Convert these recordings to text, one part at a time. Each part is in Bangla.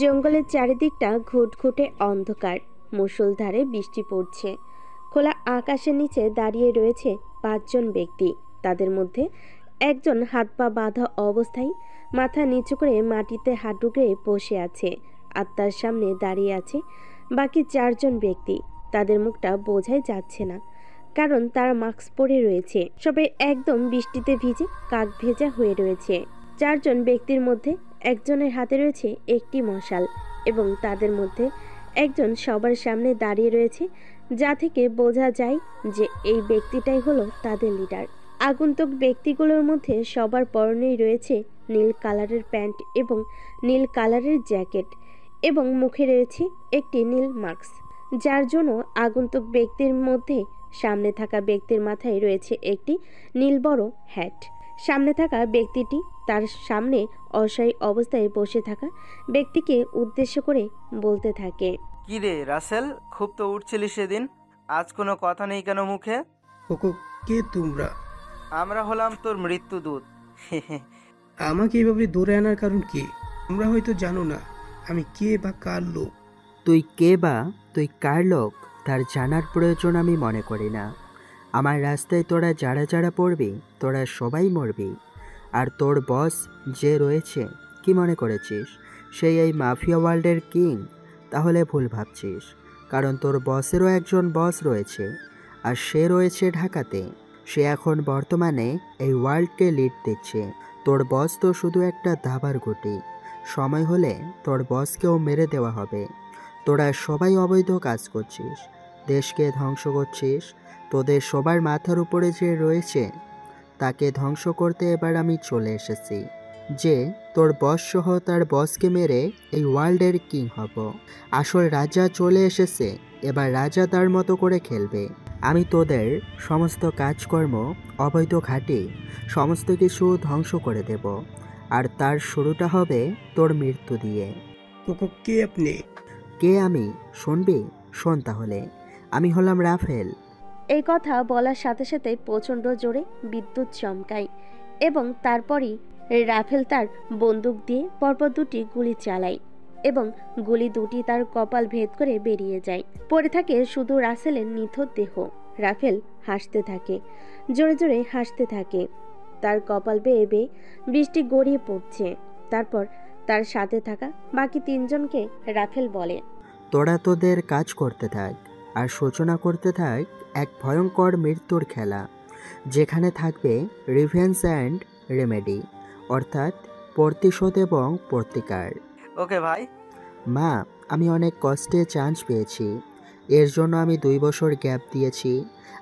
জঙ্গলের চারিদিকটা ঘুটঘুটে অন্ধকার, মুষলধারে বৃষ্টি পড়ছে। খোলা আকাশের নিচে দাঁড়িয়ে রয়েছে 5জন ব্যক্তি। তাদের মধ্যে একজন হাত পা বাঁধা অবস্থায় মাথা নিচু করে মাটিতে হাত ডুকরে বসে আছে, আর তার সামনে দাঁড়িয়ে আছে বাকি 4জন ব্যক্তি। তাদের মুখটা বোঝাই যাচ্ছে না, কারণ তারা মাস্ক পরে রয়েছে। সবাই একদম বৃষ্টিতে ভিজে কাক ভেজা হয়ে রয়েছে। 4জন ব্যক্তির মধ্যে একজনের হাতে রয়েছে একটি মশাল, এবং তাদের মধ্যে একজন সবার সামনে দাঁড়িয়ে রয়েছে, যা থেকে বোঝা যায় যে এই ব্যক্তিটাই হলো তাদের লিডার। আগন্তুক ব্যক্তিগুলোর মধ্যে সবার পরনেই রয়েছে নীল কালারের প্যান্ট এবং নীল কালারের জ্যাকেট, এবং মুখে রয়েছে একটি নীল মাস্ক, যার জন্য আগন্তুক ব্যক্তির মধ্যে সামনে থাকা ব্যক্তির মাথায় রয়েছে একটি নীল বড় হ্যাট। সামনে থাকা ব্যক্তিটি তার সামনে অসহায় অবস্থায় বসে থাকা ব্যক্তিকে উদ্দেশ্য করে বলতে থাকে, কি রে রাসেল, খুব তো উঠছিলি সেদিন, আজ কোনো কথা নেই কেন মুখে? কোকো, কে তোমরা? আমরা হলাম তোর মৃত্যুদূত। আমাকে এভাবে ধরে আনার কারণ কি? তোমরা হয়তো জানো না আমি কে বা কার লোক। তুই কে বা তুই কার লোক তার জানার প্রয়োজন আমি মনে করি না। আমার রাস্তায় তোরা যারা যারা পড়বি তোরা সবাই মরবি। আর তোর বস যে রয়েছে, কি মনে করেছিস সেই এই মাফিয়া ওয়ার্ল্ডের কিং? তাহলে ভুল ভাবছিস, কারণ তোর বসেরও একজন বস রয়েছে, আর সে রয়েছে ঢাকাতে। সে এখন বর্তমানে এই ওয়ার্ল্ডকে লিড দিচ্ছে। তোর বস তো শুধু একটা দাবার গুটি, সময় হলে তোর বসকেও মেরে দেওয়া হবে। তোরা সবাই অবৈধ কাজ করছিস, দেশকে ধ্বংস করছিস। তোদের সবার মাথার উপরে যে রয়েছে তাকে ধ্বংস করতে এবার আমি চলে এসেছি, যে তোর বস সহ তার বসকে মেরে এই ওয়ার্ল্ডের কিং হব। আসল রাজা চলে এসেছে, এবার রাজা তার মতো করে খেলবে। আমি তোদের সমস্ত কাজকর্ম অবৈধ ঘাটে সমস্ত কিছু ধ্বংস করে দেব, আর তার শুরুটা হবে তোর মৃত্যু দিয়ে। কোকো, কে আপনি? কে আমি শুনবি? শোন তাহলে, আমি হলাম রাফেল। এই কথা বলার সাথে সাথে প্রচণ্ড জোরে বিদ্যুৎ চমকায়, এবং তারপরই রাফেল তার বন্দুক দিয়ে পরপর 2টি গুলি চালায়, এবং গুলি দুটি তার কপাল ভেদ করে বেরিয়ে যায়। পড়ে থাকে শুধু রাসেলের নিথর দেহ। রাফেল হাসতে থাকে, জোরে জোরে হাসতে থাকে। তার কপাল বেয়ে বেয়ে বৃষ্টি গড়িয়ে পড়ছে। তারপর তার সাথে থাকা বাকি 3জনকে রাফেল বলে, তোরা তোদের কাজ করতে থাক, আর সূচনা করতে থাক এক ভয়ঙ্কর মৃত্যুর খেলা, যেখানে থাকবে রিভেঞ্জ অ্যান্ড রেমেডি, অর্থাৎ প্রতিশোধ এবং প্রতিকার। ওকে ভাই। মা, আমি অনেক কষ্টে চান্স পেয়েছি, এর জন্য আমি 2 বছর গ্যাপ দিয়েছি,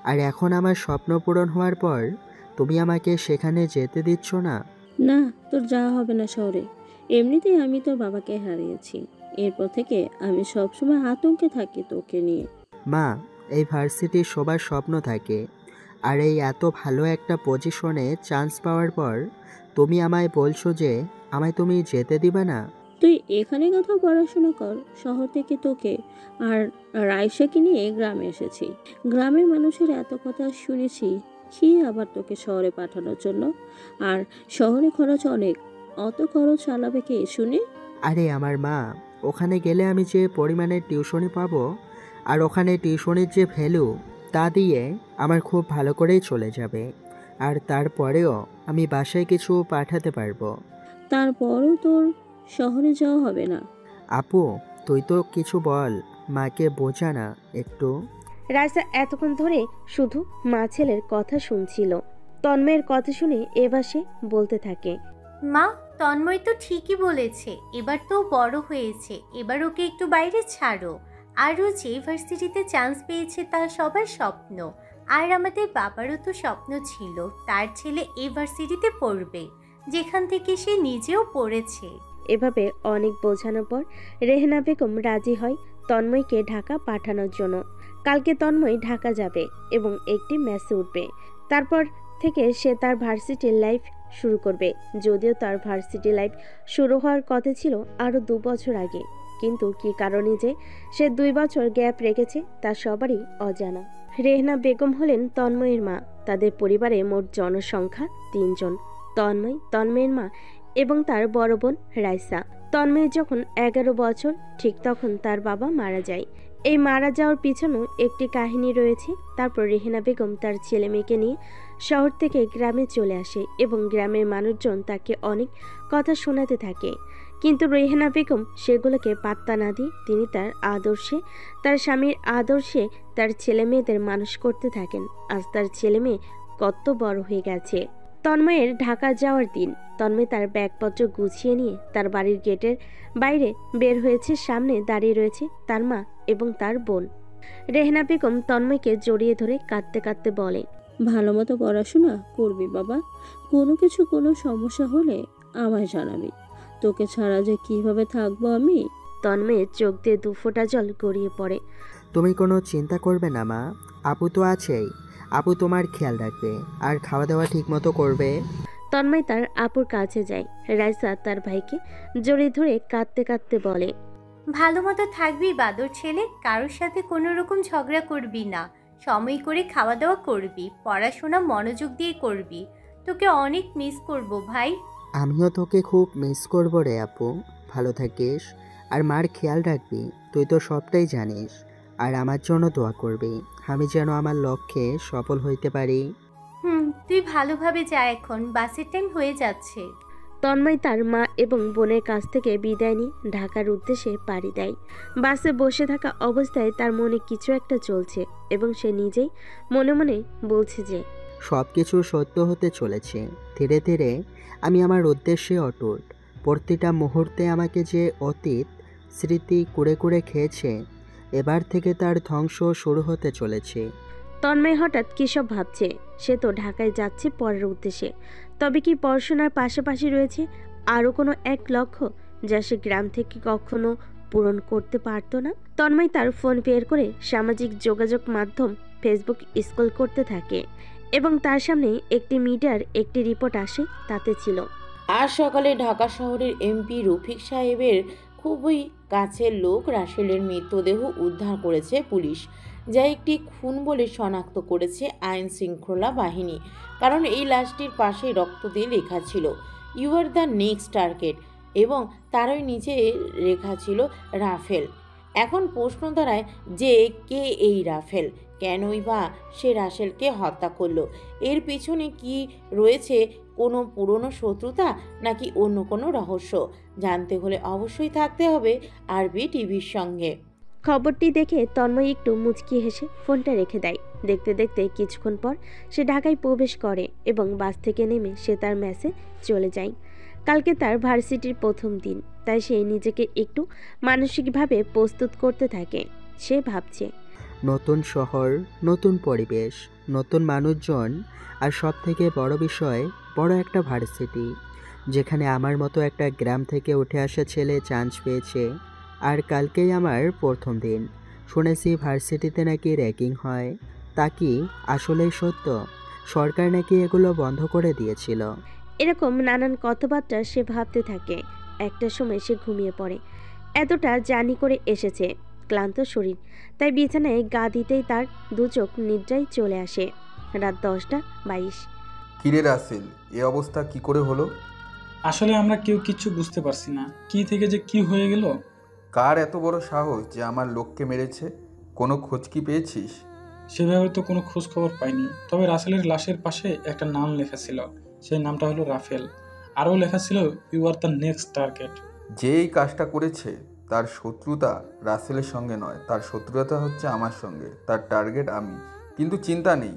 আর এখন আমার স্বপ্ন পূরণ হওয়ার পর তুমি আমাকে সেখানে যেতে দিচ্ছ না? না, তোর যাওয়া হবে না শহরে। এমনিতেই আমি তোর বাবাকে হারিয়েছি, এরপর থেকে আমি সবসময় আতঙ্কে থাকি তোকে নিয়ে। মা, এই ভার্সিটির সবার স্বপ্ন থাকে, আর এই এত ভালো একটা পজিশনে চান্স পাওয়ার পর তুমি আমায় বলছো যে আমায় তুমি যেতে দিবে না? তুই এখানে কোথাও পড়াশোনা কর, শহর থেকে তোকে আর রাইসাকে নিয়ে গ্রামে এসেছি। গ্রামের মানুষের এত কথা শুনেছি, কি আবার তোকে শহরে পাঠানোর জন্য? আর শহরে খরচ অনেক, অত খরচ চালাবে কে শুনি? আরে আমার মা, ওখানে গেলে আমি যে পরিমাণে টিউশনি পাবো, আর ওখানে টিউশনির যে ভ্যালু, তা দিয়ে আমার খুব ভালো করেই চলে যাবে। আর তারপরেও আমি বাসায় কিছু পাঠাতে পারবো। তারপরও তোর শহরে যাওয়া হবে না। আপু, তুই তো কিছু বল, মাকে বোঝা না একটু। রাইসা এতক্ষণ ধরে শুধু মা ছেলের কথা শুনছিল। তন্ময়ের কথা শুনে এবা সে বলতে থাকে, মা, তন্ময় তো ঠিকই বলেছে, এবার তো বড় হয়েছে, এবার ওকে একটু বাইরে ছাড়ো। আর ও যে ভার্সিটিতে চান্স পেয়েছে তা সবার স্বপ্ন, আর আমাদের বাবারও তো স্বপ্ন ছিল তার ছেলে এই ভার্সিটিতে পড়বে, যেখান থেকে সে নিজেও পড়েছে। এভাবে অনেক বোঝানোর পর রেহেনা বেগম রাজি হয় তন্ময়কে ঢাকা পাঠানোর জন্য। কালকে তন্ময় ঢাকা যাবে এবং একটি ম্যাচে উঠবে। তারপর থেকে সে তার ভার্সিটির লাইফ শুরু করবে। যদিও তার ভার্সিটি লাইফ শুরু হওয়ার কথা ছিল আরও 2 বছর আগে, কিন্তু কী কারণে যে সে 2 বছর গ্যাপ রেখেছে তা সবারই অজানা। রেহেনা বেগম হলেন তন্ময়ের মা। তাদের পরিবারে মোট জনসংখ্যা 3 জন। তন্ময়, তন্ময়ের মা এবং তার বড় বোন রাইসা। তন্ময়ের যখন 11 বছর ঠিক তখন তার বাবা মারা যায়। এই মারা যাওয়ার পিছনেও একটি কাহিনী রয়েছে। তারপর রেহেনা বেগম তার ছেলে মেয়েকে নিয়ে শহর থেকে গ্রামে চলে আসে এবং গ্রামের মানুষজন তাকে অনেক কথা শোনাতে থাকে, কিন্তু রেহেনা বেগম সেগুলোকে পাত্তা না দিয়ে তিনি তার আদর্শে, তার স্বামীর আদর্শে তার ছেলে মেয়েদের মানুষ করতে থাকেন। আজ তার ছেলে মেয়ে কত বড় হয়ে গেছে। তন্ময়ের ঢাকা যাওয়ার দিন। তন্ময় তার ব্যাগপত্র গুছিয়ে নিয়ে তার বাড়ির গেটের বাইরে বের হয়েছে। সামনে দাঁড়িয়ে রয়েছে তার মা এবং তার বোন। রেহেনা বেগম তন্ময়কে জড়িয়ে ধরে কাঁদতে কাঁদতে বলে, ভালো মতো পড়াশোনা করবি বাবা, কোনো সমস্যা হলে আমায় জানাবি। তোকে ছাড়া যে কিভাবে থাকবো আমি। তন্ময়ের চোখ দিয়ে দুফোঁটা জল গড়িয়ে পড়ে। তুমি কোনো চিন্তা করবে না মা, আপু তো আছেই। আপু তোমার খেয়াল রাখবে আর খাওয়া দাওয়া ঠিক মতো করবে। তন্ময় তার আপুর কাছে যায়। রাইসা তার ভাইকে জড়িয়ে ধরে কাঁদতে কাঁদতে বলে, ভালো মতো থাকবি বাদর ছেলে, কারোর সাথে কোনো রকম ঝগড়া করবি না, সময় করে খাওয়া দাওয়া করবি, পড়াশোনা মনোযোগ দিয়ে করবি। তোকে অনেক মিস করব ভাই। আমিও তোকে খুব মিস করবো রে আপু। ভালো থাকিস আর মার খেয়াল রাখবি। তুই তো সবটাই জানিস। আর আমার জন্য দোয়া করবি, আমি যেন আমার লক্ষ্যে সফল হইতে পারি। তুই ভালোভাবে যা, এখন বাসের টাইম হয়ে যাচ্ছে। তন্ময় তার মা এবং বোনের কাছ থেকে বিদায় নিয়ে ঢাকার উদ্দেশ্যে পাড়ি দেয়। বাসে বসে থাকা অবস্থায় তার মনে কিছু একটা চলছে এবং সে নিজেই মনে মনে বলছে যে সব কিছু সত্য হতে চলেছে। ধীরে ধীরে আমি আমার উদ্দেশ্যে অটুট। প্রতিটা মুহূর্তে আমাকে যে অতীত স্মৃতি কুড়ে কুড়ে খেয়েছে, এবার থেকে তার ধ্বংস শুরু হতে চলেছে। তন্ময় হঠাৎ কী সব ভাবছে। সে তো ঢাকায় যাচ্ছে পড়ার উদ্দেশ্যে, তবে কি পড়াশোনার পাশাপাশি রয়েছে আরও কোনো এক লক্ষ্য যা সে গ্রাম থেকে কখনো পূরণ করতে পারতো না? তন্ময় তার ফোন বের করে সামাজিক যোগাযোগ মাধ্যম ফেসবুক স্ক্রল করতে থাকে এবং তার সামনে একটি মিডিয়ার একটি রিপোর্ট আসে। তাতে ছিল, আজ সকালে ঢাকা শহরের এমপি রফিক সাহেবের খুবই কাছের লোক রাসেলের মৃতদেহ উদ্ধার করেছে পুলিশ, যা একটি খুন বলে শনাক্ত করেছে আইন শৃঙ্খলা বাহিনী। কারণ এই লাশটির পাশে রক্ত দিয়ে লেখা ছিল you are the next target এবং তারই নিচে লেখা ছিল রাফেল। এখন প্রশ্ন দাঁড়ায় যে কে এই রাফেল, কেনই বা সে রাসেলকে হত্যা করলো? এর পিছনে কি রয়েছে কোনো পুরনো শত্রুতা নাকি অন্য কোনো রহস্য? জানতে হলে অবশ্যই থাকতে হবে আরবি টিভির সঙ্গে। খবরটি দেখে তন্ময় একটু মুচকি হেসে ফোনটা রেখে দেয়। দেখতে দেখতে কিছুক্ষণ পর সে ঢাকায় প্রবেশ করে এবং বাস থেকে নেমে সে তার মেসে চলে যায়। কালকে তার ভার্সিটির প্রথম দিন, তাই সে নিজেকে একটু মানসিকভাবে প্রস্তুত করতে থাকে। সে ভাবছে, নতুন শহর, নতুন পরিবেশ, নতুন মানুষজন, আর সব থেকে বড় বিষয় বড় একটা ভার্সিটি, যেখানে আমার মতো একটা গ্রাম থেকে উঠে আসা ছেলে চান্স পেয়েছে। আর কালকেই আমার প্রথম দিন। শুনেছি ভার্সিটিতে নাকি র্যাগিং হয়। তা কি আসলেই সত্য? সরকার নাকি এগুলো বন্ধ করে দিয়েছিল। এরকম নানান কথাবার্তা সে ভাবতে থাকে। একটা সময় সে ঘুমিয়ে পড়ে। এতটা জার্নি করে এসেছে, ক্লান্ত শরীর, তাই বিছানায় গা দিতেই তার দু চোখ নিদ্রায় চলে আসে। রাত 10:22। কিরে রাসেল, এ অবস্থা কি করে হলো? আসলে আমরা কেউ কিচ্ছু বুঝতে পারছি না, কি থেকে যে কি হয়ে গেল। কার এত বড় সাহস যে আমার লোককে মেরেছে? কোনো খোঁজ কি পেয়েছিস? সেভাবে তো কোনো খোঁজ খবর পাইনি, তবে রাসেলের লাশের পাশে একটা নাম লেখা ছিল। সেই নামটা হলো রাফেল। আরও লেখা ছিল you are the next target. যে এই কাজটা করেছে তার শত্রুতা রাসেলের সঙ্গে নয়, তার শত্রুতা হচ্ছে আমার সঙ্গে। তার টার্গেট আমি। কিন্তু চিন্তা নেই,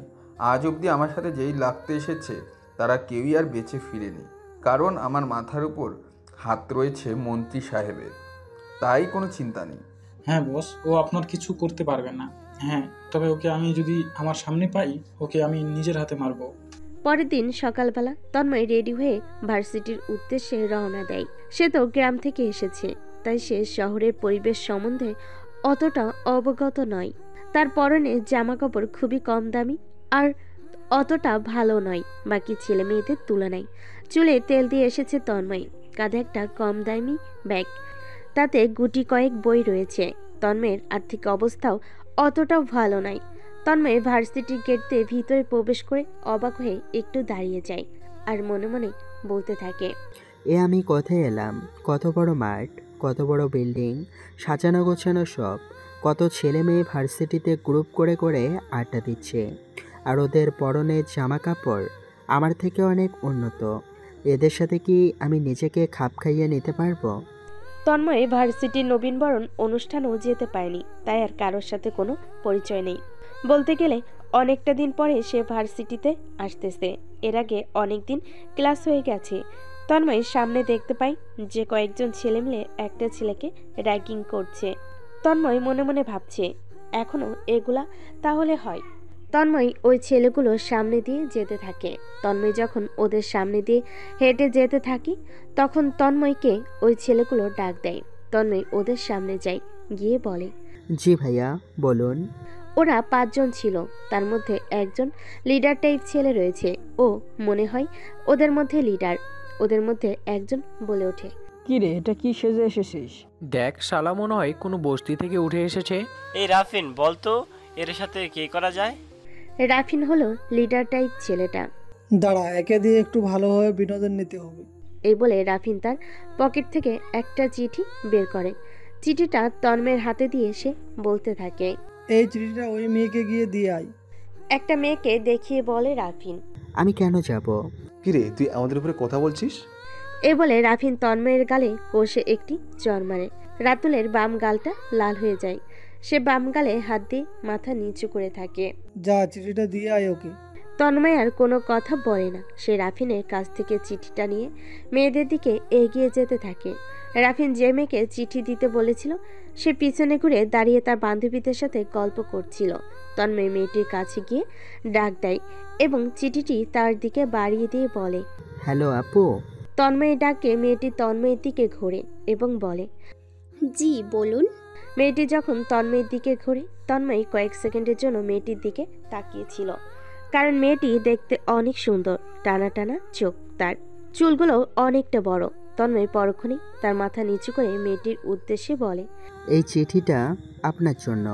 আজ অবধি আমার সাথে যেই লাগতে এসেছে তারা কেউই আর বেঁচে ফিরেনি, কারণ আমার মাথার উপর হাত রয়েছে মন্ত্রী সাহেবের। তাই কোনো চিন্তা নেই। হ্যাঁ বস, ও আপনার কিছু করতে পারবে না। হ্যাঁ, তবে ওকে আমি যদি আমার সামনে পাই, ওকে আমি নিজের হাতে মারবো। পরের দিন সকালবেলা তন্ময় রেডি হয়ে ভার্সিটির উদ্দেশ্যে রওনা দেয়। সে তো গ্রাম থেকে এসেছে, তাই সে শহরের পরিবেশ সম্বন্ধে অতটা অবগত নয়। তার পরনে জামা কাপড় খুবই কম দামি আর অতটা ভালো নয় বাকি ছেলে মেয়েদের তুলনায়। চুলে তেল দিয়ে এসেছে তন্ময়। কাঁধে একটা কম দামি ব্যাগ, তাতে গুটি কয়েক বই রয়েছে। তন্ময়ের আর্থিক অবস্থাও অতটাও ভালো নয়। তন্ময় ভার্সিটির গেট দিয়ে ভিতরে প্রবেশ করে অবাক হয়ে একটু দাঁড়িয়ে যায় আর মনে মনে বলতে থাকে। আমি কোথায় এলাম? কত বড় মাঠ, কত বড় বিল্ডিং, সাজানো গোছানো সব। কত ছেলে মেয়ে ভার্সিটিতে গ্রুপ করে করে আড্ডা দিচ্ছে, আর ওদের পরনে জামা কাপড় আমার থেকে অনেক উন্নত। এদের সাথে কি আমি নিজেকে খাপ খাইয়ে নিতে পারবো? তন্ময় ভার্সিটির নবীনবরণ অনুষ্ঠানেও যেতে পারেনি, তাই আর কারোর সাথে কোনো পরিচয় নেই। বলতে গেলে অনেকটা দিন পরে সে ভার্সিটিতে আসতেছে। এর আগে অনেক দিন ক্লাস হয়ে গেছে। তন্ময় সামনে দেখতে পাই যে কয়েকজন ছেলে মিলে একটা ছেলেকে র্যাগিং করছে। তন্ময় মনে মনে ভাবছে, এখনো এগুলা তাহলে হয়। তন্ময় ওই ছেলেগুলোর সামনে দিয়ে যেতে থাকে। তন্ময় যখন ওদের সামনে দিয়ে হেঁটে যেতে থাকি, তখন তন্ময়কে ওই ছেলেগুলো ডাক দেয়। তন্ময় ওদের সামনে যায়, গিয়ে বলে, জি ভাইয়া, বলুন। ওরা 5 জন ছিল, তার মধ্যে একজন লিডার টাইপ ছেলে রয়েছে। ও মনে হয় ওদের মধ্যে লিডার। ওদের মধ্যে একজন বলে ওঠে, কি রে, এটা কি সেজে এসেছিস? দেখ, শালা মনে হয় কোনো বস্তি থেকে উঠে এসেছে। এই রাফিন, বলতো এর সাথে কি করা যায়? রাফিন হলো লিডার টাইপ ছেলেটা। দাঁড়া, একে দিয়ে একটু ভালোভাবে বিনোদন নিতে হবে। এই বলে রাফিন তার পকেট থেকে একটা চিঠি বের করে। চিঠিটা তন্ময়ের হাতে দিয়ে সে বলতে থাকে, এই চিঠিটা ওই মেয়েকে গিয়ে দিয়ে আয়। একটা মেয়েকে দেখিয়ে বলে রাফিন, আমি কেন যাব? কিরে, তুই আমাদের উপরে কথা বলছিস? এই বলে রাফিন তন্ময়ের গালে কষে একটি চড় মারে। রাতুলের বাম গালটা লাল হয়ে যায়। সে বাম গালে হাত দিয়ে মাথা নিচু করে থাকে। যা, চিঠিটা দিয়ে আয় ওকে। তন্ময় আর কোনো কথা বলে না। সে রাফিনের কাছ থেকে চিঠিটা নিয়ে মেয়েদের দিকে এগিয়ে যেতে থাকে। রাফিন যে মেয়েকে চিঠি দিতে বলেছিল, সে পিছনে ঘুরে দাঁড়িয়ে তার বান্ধবীদের সাথে গল্প করছিল। তন্ময় মেয়েটির কাছে গিয়ে ডাক দেয় এবং চিঠিটি তার দিকে বাড়িয়ে দিয়ে বলে, হ্যালো আপু। তন্ময়ের ডাকে মেয়েটি তন্ময়ের দিকে ঘোরে এবং বলে, জি বলুন। মেয়েটি যখন তন্ময়ের দিকে ঘোরে, তন্ময় কয়েক সেকেন্ডের জন্য মেয়েটির দিকে তাকিয়েছিল, কারণ মেয়েটি দেখতে অনেক সুন্দর। টানা টানা চোখ, তার চুলগুলো অনেকটা বড়। তন্ময় পরক্ষণেই তার মাথা নিচু করে মেয়েটির উদ্দেশ্যে বলে, এই চিঠিটা আপনার জন্য।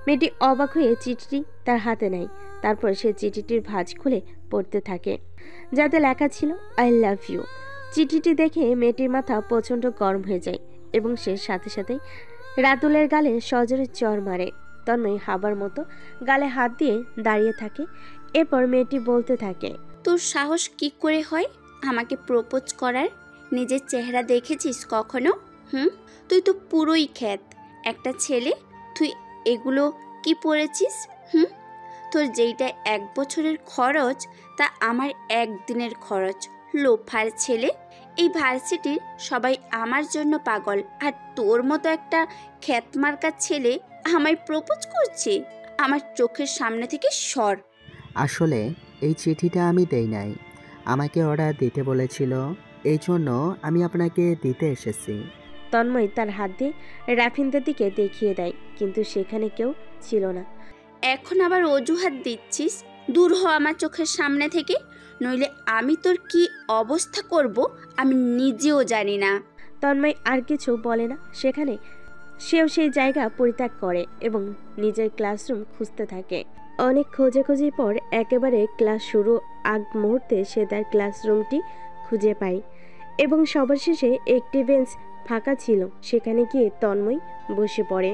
মেয়েটি অবাক হয়ে চিঠিটি তার হাতে নেয়। তারপর সে চিঠিটির ভাঁজ খুলে পড়তে থাকে, যাতে লেখা ছিল আই লাভ ইউ। চিঠিটি দেখে মেয়েটির মাথা প্রচণ্ড গরম হয়ে যায় এবং সে সাথে সাথেই রাতুলের গালে সজোরে চড় মারে। তন্ময় হাবার মতো গালে হাত দিয়ে দাঁড়িয়ে থাকে। এরপর মেয়েটি বলতে থাকে, তোর সাহস কি করে হয় আমাকে প্রপোজ করার? নিজের চেহারা দেখেছিস কখনো? তুই তো পুরোই খ্যাত একটা ছেলে। তুই এগুলো কি পড়েছিস? তোর যেইটা 1 বছরের খরচ, তা আমার 1 দিনের খরচ। লোফার ছেলে। এই ভার্সিটির সবাই আমার জন্য পাগল, আর তোর মতো একটা খ্যাতমার্কা ছেলে আমায় প্রপোজ করছে? আমার চোখের সামনে থেকে সর। আসলে এই চিঠিটা আমি দেই নাই, আমাকে ওরা দিতে বলেছিল, এই জন্য আমি আপনাকে দিতে এসেছি। তন্ময় তার হাত দিয়ে রাফিনদের দিকে দেখিয়ে দেয়, কিন্তু সেখানে কেউ ছিল না। এখন আবার অজুহাত দিচ্ছিস? দূর হ আমার চোখের সামনে থেকে, নইলে আমি তোর কি অবস্থা করব আমি নিজেও জানি না। তন্ময় আর কিছু বলে না। সেও সেই জায়গা পরিত্যাগ করে এবং নিজের ক্লাসরুম খুঁজতে থাকে। অনেক খোঁজাখুঁজির পর একেবারে ক্লাস শুরু আগ মুহূর্তে সে তার ক্লাসরুমটি খুঁজে পায় এবং সবার শেষে একটি বেঞ্চ ফাঁকা ছিল। সেখানে গিয়ে তন্ময় বসে পড়ে।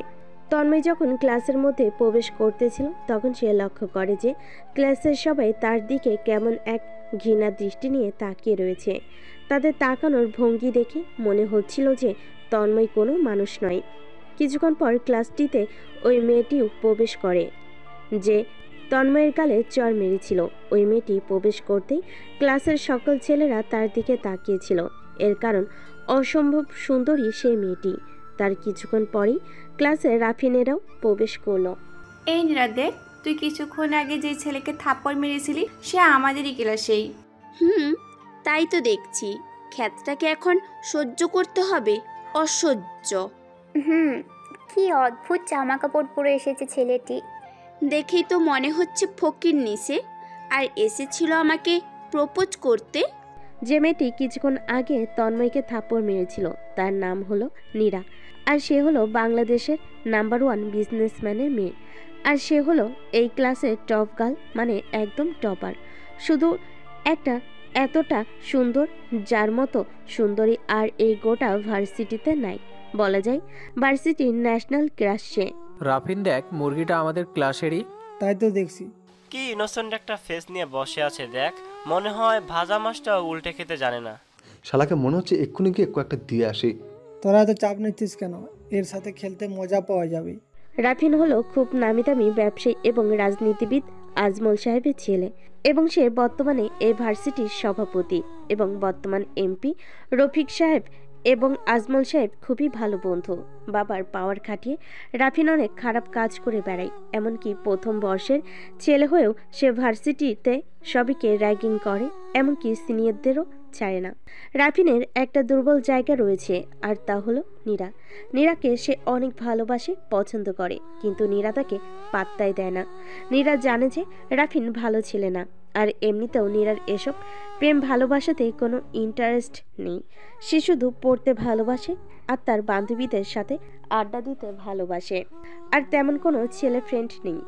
তন্ময় যখন ক্লাসের মধ্যে প্রবেশ করতেছিল, তখন সে লক্ষ্য করে যে ক্লাসের সবাই তার দিকে কেমন এক ঘৃণা দৃষ্টি নিয়ে তাকিয়ে রয়েছে। তাদের তাকানোর ভঙ্গি দেখে মনে হচ্ছিল যে তন্ময় কোনো মানুষ নয়। কিছুক্ষণ পর ক্লাসটিতে ওই মেয়েটিও প্রবেশ করে যে তন্ময়ের গালে চড় মেরেছিল। ওই মেয়েটি প্রবেশ করতেই ক্লাসের সকল ছেলেরা তার দিকে তাকিয়েছিল। এর কারণ অসম্ভব সুন্দরী সেই মেয়েটি। তার কিছুক্ষণ পরেই ক্লাসে রাফিনেরাও প্রবেশ করলো। এই নীরা, দেখ, তুই কিছুক্ষণ আগে যে ছেলেকে থাপ্পড় মেরেছিলি সে আমাদেরই ক্লাসেই। তাই তো দেখছি। খ্যাতটাকে এখন সহ্য করতে হবে। অসহ্য। কি অদ্ভুত জামা কাপড় পরে এসেছে ছেলেটি। দেখেই তো মনে হচ্ছে ফকির নিছে, আর এসেছিল আমাকে প্রপোজ করতে। যে মেয়েটি কিছুক্ষণ আগে তন্ময়কে থাপ্পড় মেরেছিল তার নাম হলো নীরা, আর সে হলো বাংলাদেশের নাম্বার 1 বিজনেসম্যানের মেয়ে। আর সে হলো এই ক্লাসের টপ গার্ল, মানে একদম টপার। শুধু একটা এতটা সুন্দর, যার মতো সুন্দরী আর এই গোটা ভার্সিটিতে নাই। বলা যায় ভার্সিটির ন্যাশনাল ক্রাশ সে। রাফিন দেখ, মুরগিটা আমাদের ক্লাসেরই। তাই তো দেখছি। কি ইনোসেন্ট একটা ফেস নিয়ে বসে আছে দেখ, মনে হয় ভাজা মাছটা উল্টে খেতে জানে না। শালাকে মনে হচ্ছে এক্ষুনি গিয়ে কয়েকটা দিয়ে আসি। তোরা এত চাপ নিচ্ছিস কেন? এর সাথে খেলতে মজা পাওয়া যাবে। রাফিন হলো খুব নামি দামি ব্যবসায়ী এবং রাজনীতিবিদ আজমল সাহেবের ছেলে, এবং সে বর্তমানে এই ভার্সিটির সভাপতি এবং বর্তমান এমপি রফিক সাহেব এবং আজমল সাহেব খুবই ভালো বন্ধু। বাবার পাওয়ার খাটিয়ে রাফিন অনেক খারাপ কাজ করে বেড়ায়, এমনকি প্রথম বর্ষের ছেলে হয়েও সে ভার্সিটিতে সবাইকে র্যাগিং করে, এমনকি সিনিয়রদেরও ছাড়ে না। রাফিনের একটা দুর্বল জায়গা রয়েছে, আর তা হলো নীরা। নীরাকে সে অনেক ভালোবাসে, পছন্দ করে, কিন্তু নীরা তাকে পাত্তাই দেয় না। নীরা জানে যে রাফিন ভালো ছেলে না, আর এমনিতেও নীরার এসব প্রেম ভালোবাসাতে কোনো ইন্টারেস্ট নেই। সে শুধু পড়তে ভালোবাসে আর তার বান্ধবীদের সাথে আড্ডা দিতে ভালোবাসে, আর তেমন কোনো ছেলে ফ্রেন্ড নেই।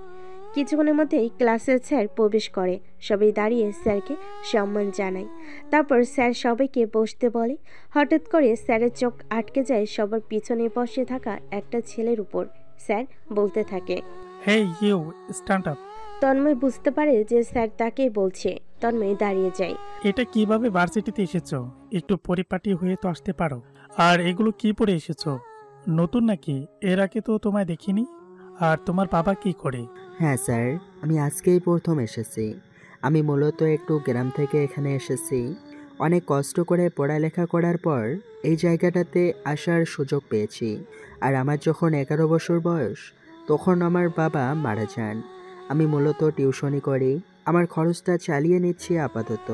কিছুক্ষণের মধ্যেই ক্লাসের স্যার প্রবেশ করে। সবাই দাঁড়িয়ে স্যারকে সম্মান জানায়। তারপর স্যার সবাইকে বসতে বলে। হঠাৎ করে স্যারের চোখ আটকে যায় সবার পিছনে বসে থাকা একটা ছেলের উপর। স্যার বলতে থাকে, hey you, stand up. Tanmoy বুঝতে পারে যে স্যার তাকেই বলছে। তন্ময় দাঁড়িয়ে যায়। এটা কিভাবে ভার্সিটিতে এসেছো? একটু পরিপাটি হয়ে তো আসতে পারো। আর এগুলো কি পরে এসেছো? নতুন নাকি? এর আগে তো তোমায় দেখিনি। আর তোমার বাবা কি করে? হ্যাঁ স্যার, আমি আজকেই প্রথম এসেছি। আমি মূলত একটু গ্রাম থেকে এখানে এসেছি। অনেক কষ্ট করে পড়ালেখা করার পর এই জায়গাটাতে আসার সুযোগ পেয়েছি। আর আমার যখন 11 বছর বয়স, তখন আমার বাবা মারা যান। আমি মূলত টিউশনি করি, আমার খরচটা চালিয়ে নিচ্ছি আপাতত।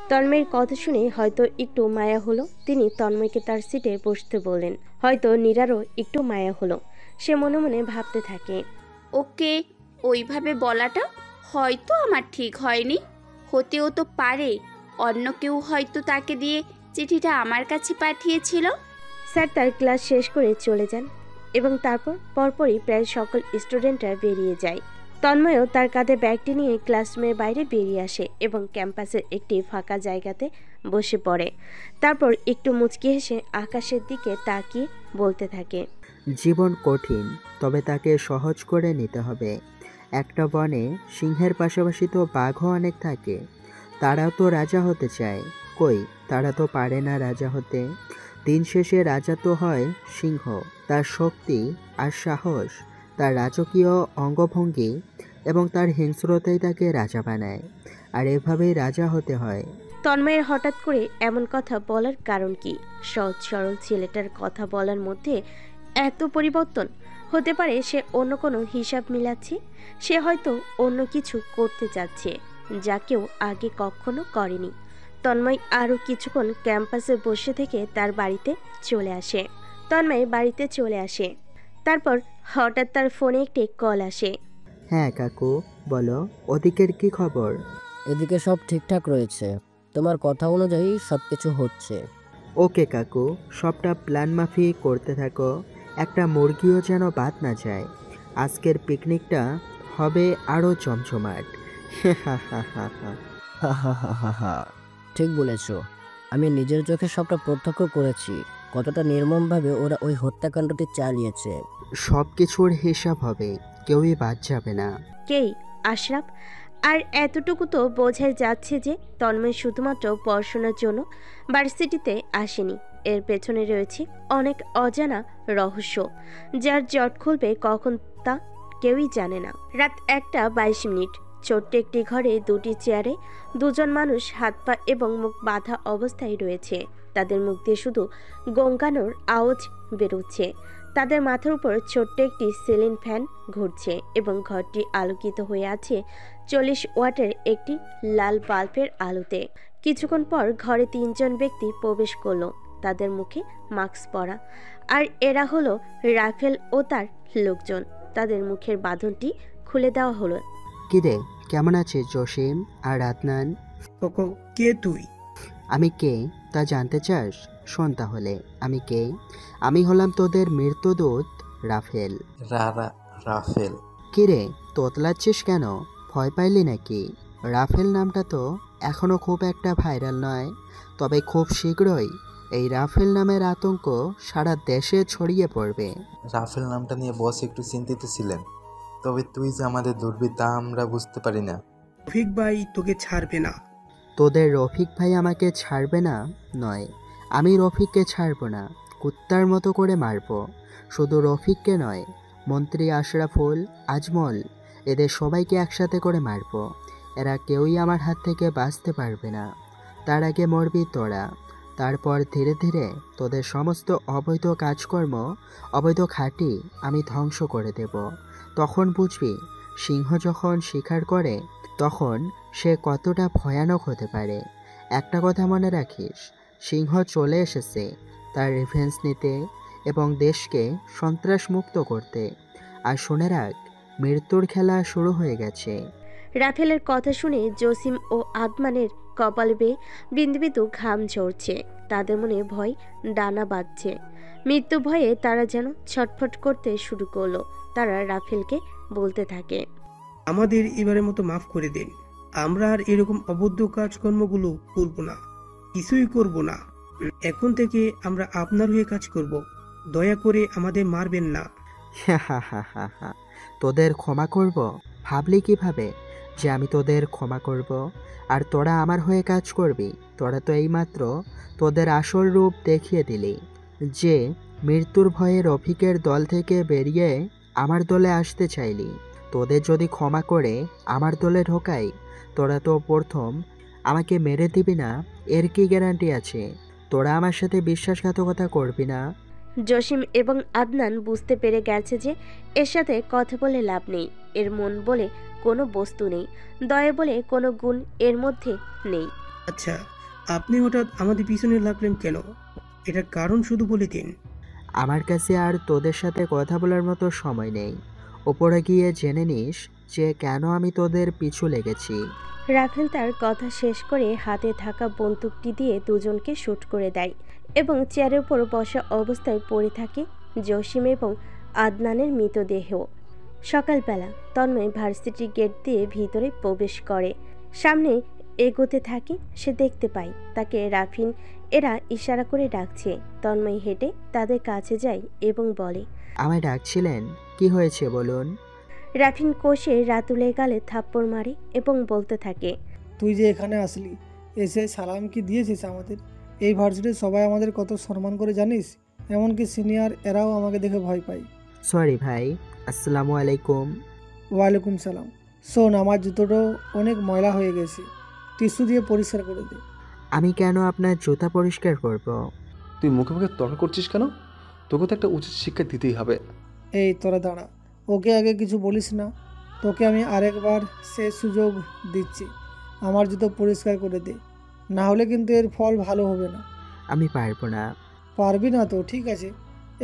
তন্ময়ের কথা শুনে হয়তো একটু মায়া হলো। তিনি তন্ময়কে তার সিটে বসতে বললেন। হয়তো নীরারও একটু মায়া হলো। সে মনে মনে ভাবতে থাকে, ওকে ওইভাবে বলাটা হয়তো আমার ঠিক হয়নি, হতেও তো পারে অন্য কেউ হয়তো তাকে দিয়ে চিঠিটা আমার কাছে পাঠিয়েছিল। স্যার তার ক্লাস শেষ করে চলে যান এবং তারপর পরপরই প্রায় সকল স্টুডেন্টরা বেরিয়ে যায়। তন্ময়ও তার কাঁধে ব্যাগটি নিয়ে ক্লাসরুমের বাইরে বেরিয়ে আসে এবং ক্যাম্পাসের একটি ফাঁকা জায়গাতে বসে পড়ে। তারপর একটু মুচকি হেসে আকাশের দিকে তাকিয়ে বলতে থাকে, জীবন কঠিন, তবে তাকে সহজ করে নিতে হবে। একটা বনে সিংহের পাশাপাশি তো বাঘও অনেক থাকে। তারাও তো রাজা হতে চায়, কই তারা তো পারে না রাজা হতে। দিন শেষে রাজা তো হয় সিংহ। তার শক্তি আর সাহস, তার রাজকীয় অঙ্গভঙ্গি এবং তার হিংস্রতাই তাকে রাজা বানায়। আর এভাবেই রাজা হতে হয়। তন্ময়ের হঠাৎ করে এমন কথা বলার কারণ কি? সহজ সরল ছেলেটার কথা বলার মধ্যে এত পরিবর্তন? হতে পারে সে অন্য কোনো হিসাব মিলাচ্ছে। সে হয়তো অন্য কিছু করতে যাচ্ছে যা কেউ আগে কখনো করেনি। তন্ময় আরও কিছুক্ষণ ক্যাম্পাসে বসে থেকে তার বাড়িতে চলে আসে। তন্ময় বাড়িতে চলে আসে। তারপর হঠাৎ তার ফোনে একটি কল আসে। হ্যাঁ কাকু, বলো, ওদিকের কি খবর? এদিকে সব ঠিকঠাক রয়েছে, তোমার কথা অনুযায়ী সব কিছু হচ্ছে। ওকে কাকু, সবটা প্ল্যান মাফিক করতে থাকো। একটা মুরগিও যেন বাদ না যায়। আজকের পিকনিকটা হবে আরও জমজমাট। ঠিক বলেছ, আমি নিজের চোখে সবটা প্রত্যক্ষ করেছি, কতটা নির্মমভাবে ওরা ওই হত্যাকাণ্ডটি চালিয়েছে। সব কিছুর হিসাব হবে, কেউই বাদ যাবে না। কেই? আশরাফ? আর এতটুকু তো বোঝাই যাচ্ছে যে তন্ময় শুধুমাত্র পড়াশোনার জন্য ভার্সিটিতে আসেনি। এর পেছনে রয়েছে অনেক অজানা রহস্য, যার জট খুলবে কখন তা কেউই জানে না। রাত 1:22। ছোট্ট একটি ঘরে দুটি চেয়ারে দুজন মানুষ হাত পা এবং মুখ বাঁধা অবস্থায় রয়েছে। তাদের মুখ দিয়ে শুধু গঙ্গানোর আওয়াজ বেরোচ্ছে। তাদের মাথার উপর ছোট্ট একটি সিলিং ফ্যান ঘুরছে এবং ঘরটি আলোকিত হয়ে আছে 40 ওয়াটের একটি লাল বাল্বের আলোতে। কিছুক্ষণ পর ঘরে 3 জন ব্যক্তি প্রবেশ করলো। তাদের মুখে মাস্ক পরা, আর এরা হলো রাফেল ও তার লোকজন। তাদের মুখের বাঁধনটি খুলে দেওয়া হলো। কিরে, কেমন আছিস জসিম আর আদনান? কে তুই? আমি কে তা জানতে চাস? শোন তাহলে, আমি কে। আমি হলাম তোদের মৃত্যুদূত রাফেল। রাফেল? কিরে, তোতলাচ্ছিস কেন? ভয় পাইলি নাকি? রাফেল নামটা তো এখনও খুব একটা ভাইরাল নয়, তবে খুব শীঘ্রই এই রাফেল নামের আতঙ্ক সারা দেশে ছড়িয়ে পড়বে। রাফেল নামটা নিয়ে বস একটু চিন্তিত ছিলেন, তবে তুই যে আমাদের ধরবি তা আমরা বুঝতে পারি না। রফিক ভাই তোকে ছাড়বে না। তোদের রফিক ভাই আমাকে ছাড়বে না নয়, আমি রফিককে ছাড়ব না, কুত্তার মতো করে মারব। শুধু রফিককে নয়, মন্ত্রী আশরাফুল, আজমল, এদের সবাইকে একসাথে করে মারব। এরা কেউই আমার হাত থেকে বাঁচতে পারবে না। তার আগে মরবি তোরা। তারপর ধীরে ধীরে তোদের সমস্ত অবৈধ কাজকর্ম, অবৈধ খাঁটি আমি ধ্বংস করে দেব। তখন বুঝবি সিংহ যখন শিকার করে তখন সে কতটা ভয়ানক হতে পারে। একটা কথা মনে রাখিস, সিংহ চলে এসেছে তার রিভেঞ্জ নিতে এবং দেশকে সন্ত্রাসমুক্ত করতে। আর শুনে রাখ, মৃত্যুর খেলা শুরু হয়ে গেছে। রাফেলের কথা শুনে জসিম ও আদনানের কপাল বেয়ে বিন্দু বিন্দু ঘাম ঝরছে। তাদের মনে ভয় ডানা বাঁধছে। মৃত্যু ভয়ে তারা যেন ছটফট করতে শুরু করলো। তারা রাফেলকে বলতে থাকে, আমাদের এবারের মতো মাফ করে দিন। আমরা আর এরকম অবৈধ কাজকর্মগুলো করব না, কিছুই করব না। এখন থেকে আমরা আপনার হয়ে কাজ করব। দয়া করে আমাদের মারবেন না। তোদের ক্ষমা করব? ভাবলি কিভাবে যে আমি তোদের ক্ষমা করব আর তোরা আমার হয়ে কাজ করবি? তোরা তো এইমাত্র তোদের আসল রূপ দেখিয়ে দিলি, যে মৃত্যুর ভয়ে রফিকের দল থেকে বেরিয়ে আমার দলে আসতে চাইলি। তোদের যদি ক্ষমা করে আমার দলে ঢোকাই, তোরা তো প্রথম আমাকে মেরে দিবি না, এর কি গ্যারান্টি আছে? তোরা আমার সাথে বিশ্বাসঘাতকতা করবি না? জসিম এবং আদনান বুঝতে পেরে গেছে যে এর সাথে কথা বলে লাভ নেই। এর মন বলে কোনো বস্তু নেই, দয়া বলে কোনো গুণ এর মধ্যে নেই। আচ্ছা, আপনি হঠাৎ আমাদের পিছনে লাগলেন কেন? এটার কারণ শুধু বলে দিন। আমার কাছে আর তোদের সাথে কথা বলার মতো সময় নেই। ওপরে গিয়ে জেনে নিস যে কেন আমি তোদের পিছু লেগেছি। রাফেল তার কথা শেষ করে হাতে থাকা বন্দুকটি দিয়ে দুজনকে শুট করে দেয় এবং চেয়ারের উপর বসা অবস্থায় পড়ে থাকে জসিম এবং আদনানের মৃতদেহ। সকালবেলা তন্ময় ভার্সিটি গেট দিয়ে ভিতরে প্রবেশ করে। সামনে এগোতে থাকে, সে দেখতে পায় তাকে রাফিন এরা ইশারা করে ডাকছে। তন্ময় হেঁটে তাদের কাছে যায় এবং বলে, আমায় ডাকছিলেন? কি হয়েছে বলুন। রাফিন কোষে রাতুলের গালে থাপ্পড় মারে এবং বলতে থাকে, তুই যে এখানে আসলি, এসে সালাম কি দিয়েছিস আমাদের? এই ভার্সিটির সবাই আমাদের কত সম্মান করে জানিস? এমনকি সিনিয়র এরাও আমাকে দেখে ভয় পায়। সরি ভাই, আসসালামু আলাইকুম। ওয়ালাইকুম সালাম। শোন, আমার জুতোটাও অনেক ময়লা হয়ে গেছে, টিস্যু দিয়ে পরিষ্কার করে দে। আমি কেন আপনার জুতা পরিষ্কার করব? তুই মুখে মুখে তর্ক করছিস কেন? তোকে তো একটা উচিত শিক্ষা দিতেই হবে। এই তোরা দাঁড়া, ওকে আগে কিছু বলিস না। তোকে আমি আরেকবার সে সুযোগ দিচ্ছি, আমার জুতো পরিষ্কার করে দে, না হলে কিন্তু এর ফল ভালো হবে না। আমি পারবো না। পারবি না তো ঠিক আছে।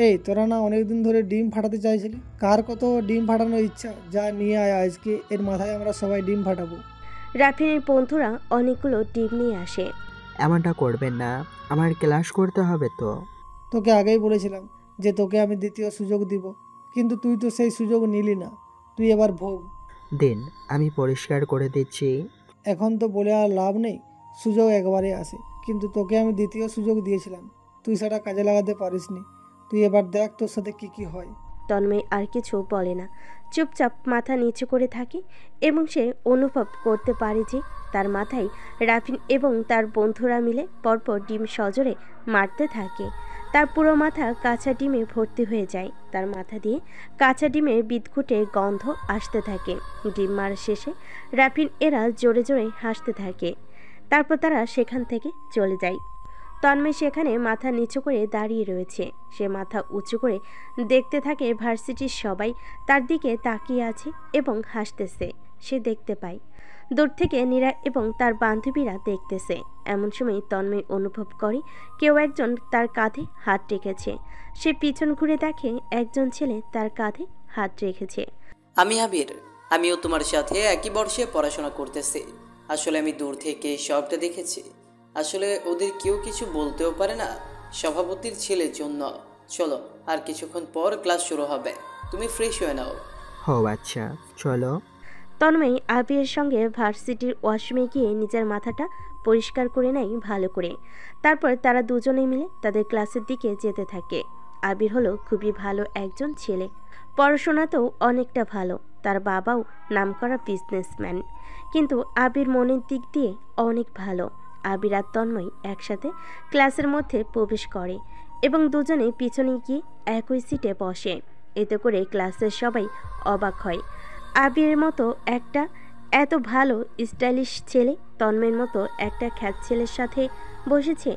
এই তোরা না অনেকদিন ধরে ডিম ফাটাতে চাইছিলি, কার কত ডিম ফাটানোর ইচ্ছা? যা নিয়ে আয়, আজকে এর মাথায় আমরা সবাই ডিম ফাটাবো। রাফিনের বন্ধুরা অনেকগুলো ডিম নিয়ে আসে। এমনটা করবেন না, আমার ক্লাস করতে হবে তো। তোকে আগেই বলেছিলাম যে তোকে আমি দ্বিতীয় সুযোগ দিব, কিন্তু তুই তো সেই সুযোগ নিলি না। তুই এবার ভোগ। দিন, আমি পরিষ্কার করে দিচ্ছি। এখন তো বলে আর লাভ নেই, সুযোগ একবারে আসে, কিন্তু তোকে আমি দ্বিতীয় সুযোগ দিয়েছিলাম, তুই সেটা কাজে লাগাতে পারিসনি। তুই এবার দেখ তোর সাথে কি কি হয়। তন্ময় আর কিছু বলে না, চুপচাপ মাথা নিচু করে থাকে এবং সে অনুভব করতে পারে যে তার মাথায় রাফিন এবং তার বন্ধুরা মিলে পরপর ডিম সজোরে মারতে থাকে। তার পুরো মাথা কাঁচা ডিমে ভর্তি হয়ে যায়। তার মাথা দিয়ে কাঁচা ডিমের বিদঘুটে গন্ধ আসতে থাকে। ডিম মারা শেষে রাফিন এরা জোরে জোরে হাসতে থাকে। তারপর তারা সেখান থেকে চলে যায়। তন্ময় সেখানে মাথা নিচু করে দাঁড়িয়ে রয়েছে। সে মাথা উঁচু করে দেখতে থাকে ভার্সিটির সবাই তার দিকে তাকিয়ে আছে এবং হাসতেছে। সে দেখতে পায় দূর থেকে নীরা এবং তার বান্ধবীরা দেখতেছে। এমন সময় তন্ময় অনুভব করে কেউ একজন তার কাঁধে হাত রেখেছে। সে পিছন ঘুরে দেখে একজন ছেলে তার কাঁধে হাত রেখেছে। আমি আবির, আমিও তোমার সাথে একই বর্ষে পড়াশোনা করতেছি। আসলে আমি দূর থেকে সবটা দেখেছি। আসলে ওদের কেউ কিছু বলতেও পারে না, সভাপতির ছেলের জন্য। চলো, আর কিছুক্ষণ পর ক্লাস শুরু হবে, তুমি ফ্রেশ হয়ে নাও। ও আচ্ছা, চলো। তন্ময় আবিরের সঙ্গে ভার্সিটির ওয়াশরুমে গিয়ে নিজের মাথাটা পরিষ্কার করে নেয় ভালো করে। তারপর তারা দুজনে মিলে তাদের ক্লাসের দিকে যেতে থাকে। আবির হলো খুবই ভালো একজন ছেলে, পড়াশোনাতেও অনেকটা ভালো। তার বাবাও নামকরা বিজনেসম্যান, কিন্তু আবির মনের দিক দিয়ে অনেক ভালো। আবির আর তন্ময় একসাথে ক্লাসের মধ্যে প্রবেশ করে এবং দুজনে পিছনে গিয়ে একই সিটে বসে। এতে করে ক্লাসের সবাই অবাক হয়। আবিরের মতো একটা এত ভালো স্টাইলিশ ছেলে তন্ময়ের মতো একটা খ্যাত ছেলের সাথে বসেছে।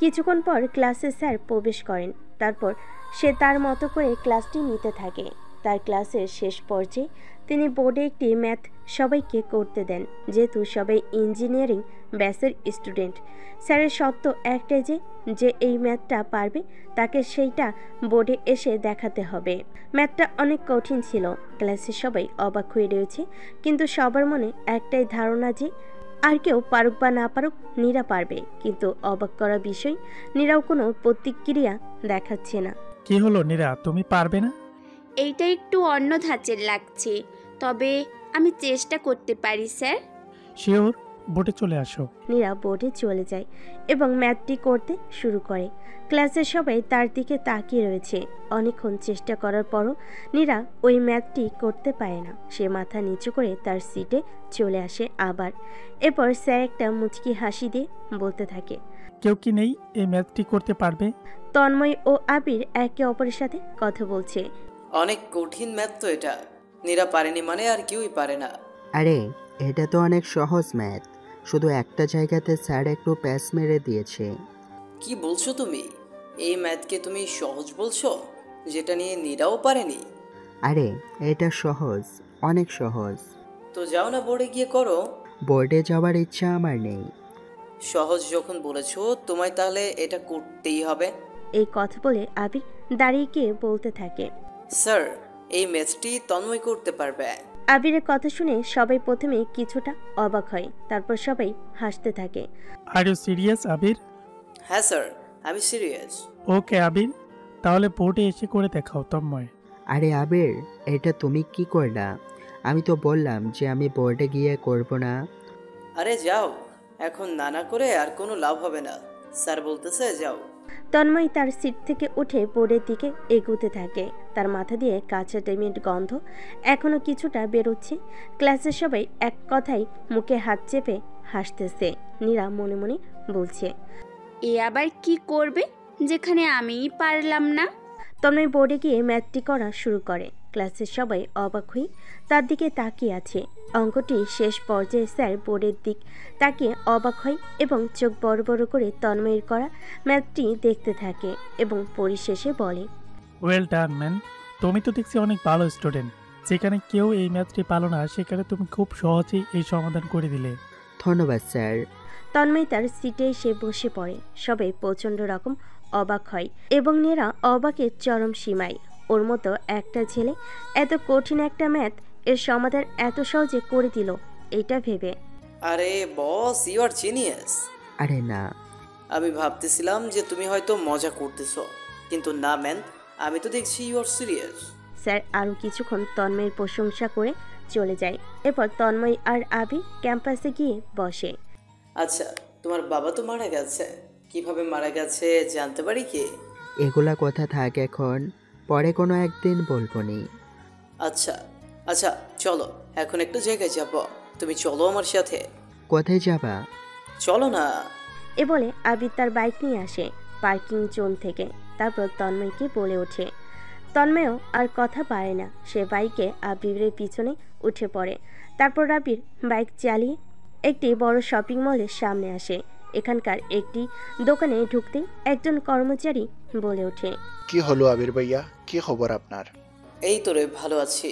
কিছুক্ষণ পর ক্লাসে স্যার প্রবেশ করেন। তারপর সে তার মতো করে ক্লাসটি নিতে থাকে। তার ক্লাসের শেষ পর্যায়ে তিনি বোর্ডে একটি ম্যাথ সবাইকে করতে দেন, যেহেতু সবাই ইঞ্জিনিয়ারিং ব্যাচের স্টুডেন্ট। স্যারের শর্ত একটাই যে এই ম্যাথটা পারবে তাকে সেইটা বোর্ডে এসে দেখাতে হবে। ম্যাথটা অনেক কঠিন ছিল। ক্লাসের সবাই অবাক হয়ে রয়েছে, কিন্তু সবার মনে একটাই ধারণা যে আর কেউ পারুক বা না পারুক নীরা পারবে। কিন্তু অবাক করা বিষয়, নীরাও কোনো প্রতিক্রিয়া দেখাচ্ছে না। কি হলো নীরা, তুমি পারবে না? এইটা একটু অন্য ধাঁচের লাগছে, তবে আমি চেষ্টা করতে পারি স্যার। শিওর? বোর্ডে চলে আসো। নীরা বোর্ডে চলে যায় এবং ম্যাথটি করতে শুরু করে। ক্লাসের সবাই তার দিকে তাকিয়ে রয়েছে। অনেকক্ষণ চেষ্টা করার পরও নীরা ওই ম্যাথটি করতে পারে না। সে মাথা নিচু করে তার সিটে চলে আসে আবার। এরপর স্যার একটা মুচকি হাসি দিয়ে বলতে থাকে, কেউ কি নেই এই ম্যাথটি করতে পারবে? তন্ময় ও আবির একে অপরের সাথে কথা বলছে। অনেক কঠিন ম্যাথ তো এটা, নীরা পারেনি মানে আর কেউই পারে না। আরে এটা তো অনেক সহজ ম্যাথ, শুধু একটা জায়গাতে স্যার একটু প্যাচ মেরে দিয়েছে। কি বলছো তুমি? এই ম্যাথকে তুমি সহজ বলছো, যেটা নিয়ে নীরাও পারেনি? আরে এটা সহজ, অনেক সহজ। তো যাও না বোর্ডে গিয়ে করো। বোর্ডে যাওয়ার ইচ্ছা আমার নেই। সহজ যখন বলেছো তোমায়, তাহলে এটা করতেই হবে। এই কথা বলে আবির দাঁড়িয়ে গিয়ে বলতে থাকে, স্যার এই ম্যাথটি তন্ময় করতে পারবে। আবিরের কথা শুনে সবাই প্রথমে কিছুটা অবাক হয়, তারপর সবাই হাসতে থাকে। আর ইউ সিরিয়াস আবির? হ্যাঁ স্যার, আমি সিরিয়াস। ওকে আবির, তাহলে বোর্ডে এসে করে দেখাও তন্ময়। আরে আবির, এটা তুমি কি করলা? আমি তো বললাম যে আমি বোর্ডে গিয়ে করব না। আরে যাও, এখন নানা করে আর কোনো লাভ হবে না, স্যার বলতেছে যাও। তন্ময় তার সিট থেকে উঠে বোর্ডের দিকে এগোতে থাকে। তার মাথা দিয়ে কাঁচা টেমের গন্ধ এখনো কিছুটা বেরোচ্ছে। ক্লাসের সবাই এক কথায় মুখে হাত চেপে হাসতেছে। নীরা মনে মনে বলছে, এ আবার কি করবে যেখানে আমিই পারলাম না। তন্ময় বোর্ডে গিয়ে ম্যাথটি করা শুরু করে। ক্লাসের সবাই অবাক হয়ে তার দিকে তাকিয়ে আছে। অঙ্কটি শেষ পর্যায়ে স্যার বোর্ডের দিক তাকিয়ে অবাক হয় এবং চোখ বড় বড় করে তন্ময়ের করা ম্যাথটি দেখতে থাকে এবং পরিশেষে বলে, ওয়েল ডান ম্যান, তুমি তো দেখছি অনেক ভালো স্টুডেন্ট। যেখানে কেউ এই ম্যাথটি পারো না সেখানে তুমি খুব সহজেই এই সমাধান করে দিলে। ধন্যবাদ স্যার। তন্ময় তার সিটে এসে বসে পড়ে। সবাই প্রচণ্ড রকম অবাক হয় এবং নীরা অবাকের চরম সীমায়। ওর মতো একটা ছেলে এত কঠিন একটা ম্যাথ এর সমাধান এত সহজে করে দিল, এটা ভেবে। আরে বস, ইউ আর জিনিয়াস। আরে না, আমি ভাবতেছিলাম যে তুমি হয়তো মজা করতেছো, কিন্তু না ম্যান, আমি তো দেখছি ইউ আর সিরিয়াস। স্যার আরও কিছুক্ষণ তন্ময়ের প্রশংসা করে চলে যায়। এরপর তন্ময় আর আবি ক্যাম্পাসে গিয়ে বসে। আচ্ছা, তোমার বাবা তো মারা গেছে, কিভাবে মারা গেছে জানতে পারি কি? এগুলা কথা থাক, এখন পরে কোনো একদিন বলবো নি। আচ্ছা আচ্ছা, চলো এখন একটু জায়গায় যাব, তুমি চলো আমার সাথে। কোথায় যাবা? চলো না। এ বলে আবির তার বাইক নিয়ে আসে পার্কিং জোন থেকে। তারপর তন্ময়কে বলে ওঠে। তন্ময়ও আর কথা পারে না, সে বাইকে আবিরের পিছনে উঠে পড়ে। তারপর আবির বাইক চালিয়ে একটি বড় শপিং মলের সামনে আসে। এখানকার একটি দোকানে ঢুকতেই একজন কর্মচারী বলে ওঠে, কি হলো আবির ভাইয়া, কি খবর আপনার? এই তো রে, ভালো আছি।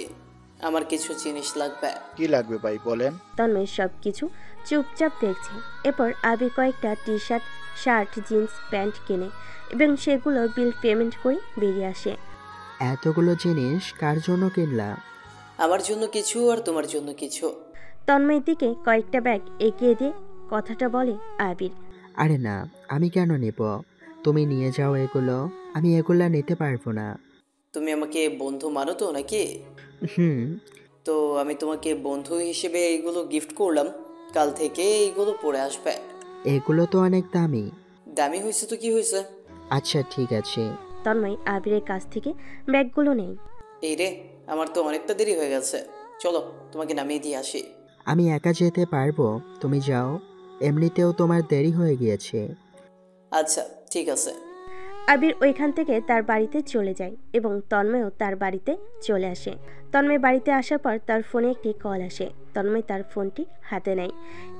আমার কিছু জিনিস লাগবে। কি লাগবে ভাই বলেন? তন্ময় সব কিছু চুপচাপ দেখছে। এরপর আবির কয়েকটা T shirt, shirt, jeans pant কেনে এবং সেগুলো বিল পেমেন্ট করে বেরিয়ে আসে। এতগুলো জিনিস কার জন্য কিনলা? আমার জন্য কিছু আর তোমার জন্য কিছু। তন্ময়ের দিকে কয়েকটা ব্যাগ এগিয়ে দিয়ে কথাটা বলে আবির। আরে না, আমি কেন নেব? তুমি নিয়ে যাও এগুলো, আমি এগুলা নিতে পারবো না। তুমি আমাকে বন্ধু মানো তো নাকি? তো আমি তোমাকে বন্ধু হিসেবে এইগুলো গিফট করলাম, কাল থেকে এইগুলো পরে আসবে। এগুলো তো অনেক দামি। দামি হয়েছে তো কি হয়েছে? আচ্ছা ঠিক আছে। তন্ময় আবিরের কাছ থেকে ব্যাগগুলো নেই। এই রে, আমার তো অনেকটা দেরি হয়ে গেছে, চলো তোমাকে নামিয়ে দিয়ে আসি। আমি একা যেতে পারবো, তুমি যাও, এমনিতেও তোমার দেরি হয়ে গিয়েছে। আচ্ছা ঠিক আছে। আবির ওইখান থেকে তার বাড়িতে চলে যায় এবং তন্ময়ও তার বাড়িতে চলে আসে। তন্ময় বাড়িতে আসার পর তার ফোনে একটি কল আসে। তন্ময় তার ফোনটি হাতে নেয়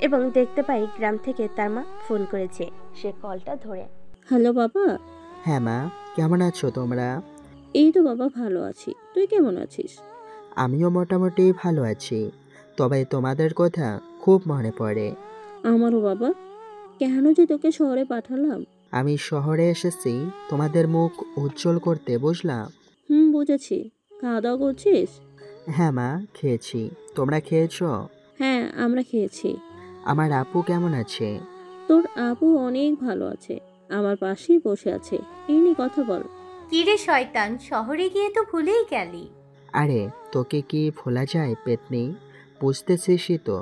এবং দেখতে পায় গ্রাম থেকে তার মা ফোন করেছে। সে কলটা ধরে। হ্যালো বাবা। হ্যাঁ মা, কেমন আছো তোমরা? এই তো বাবা ভালো আছি, তুই কেমন আছিস? আমিও মোটামুটি ভালো আছি, তবে তোমাদের কথা খুব মনে পড়ে। আমারও বাবা। কেন যে তোকে শহরে পাঠালাম? আমি শহরে এসেছি তোমাদের মুখ উজ্জ্বল করতে, বুঝলাম? বুঝেছি। খাওয়া দাওয়া করছিস? হ্যাঁ মা, খেয়েছি। তোমরা খেয়েছো? হ্যাঁ আমরা খেয়েছি। আমার আপু কেমন আছে? তোর আপু অনেক ভালো আছে, আমার পাশেই বসে আছে। এই নিয়ে কথা বল। কিরে শয়তান, শহরে গিয়ে তো ভুলেই গেলি। আরে তোকে কি ভোলা যায় পেতনি? বুঝতেছিসই তো,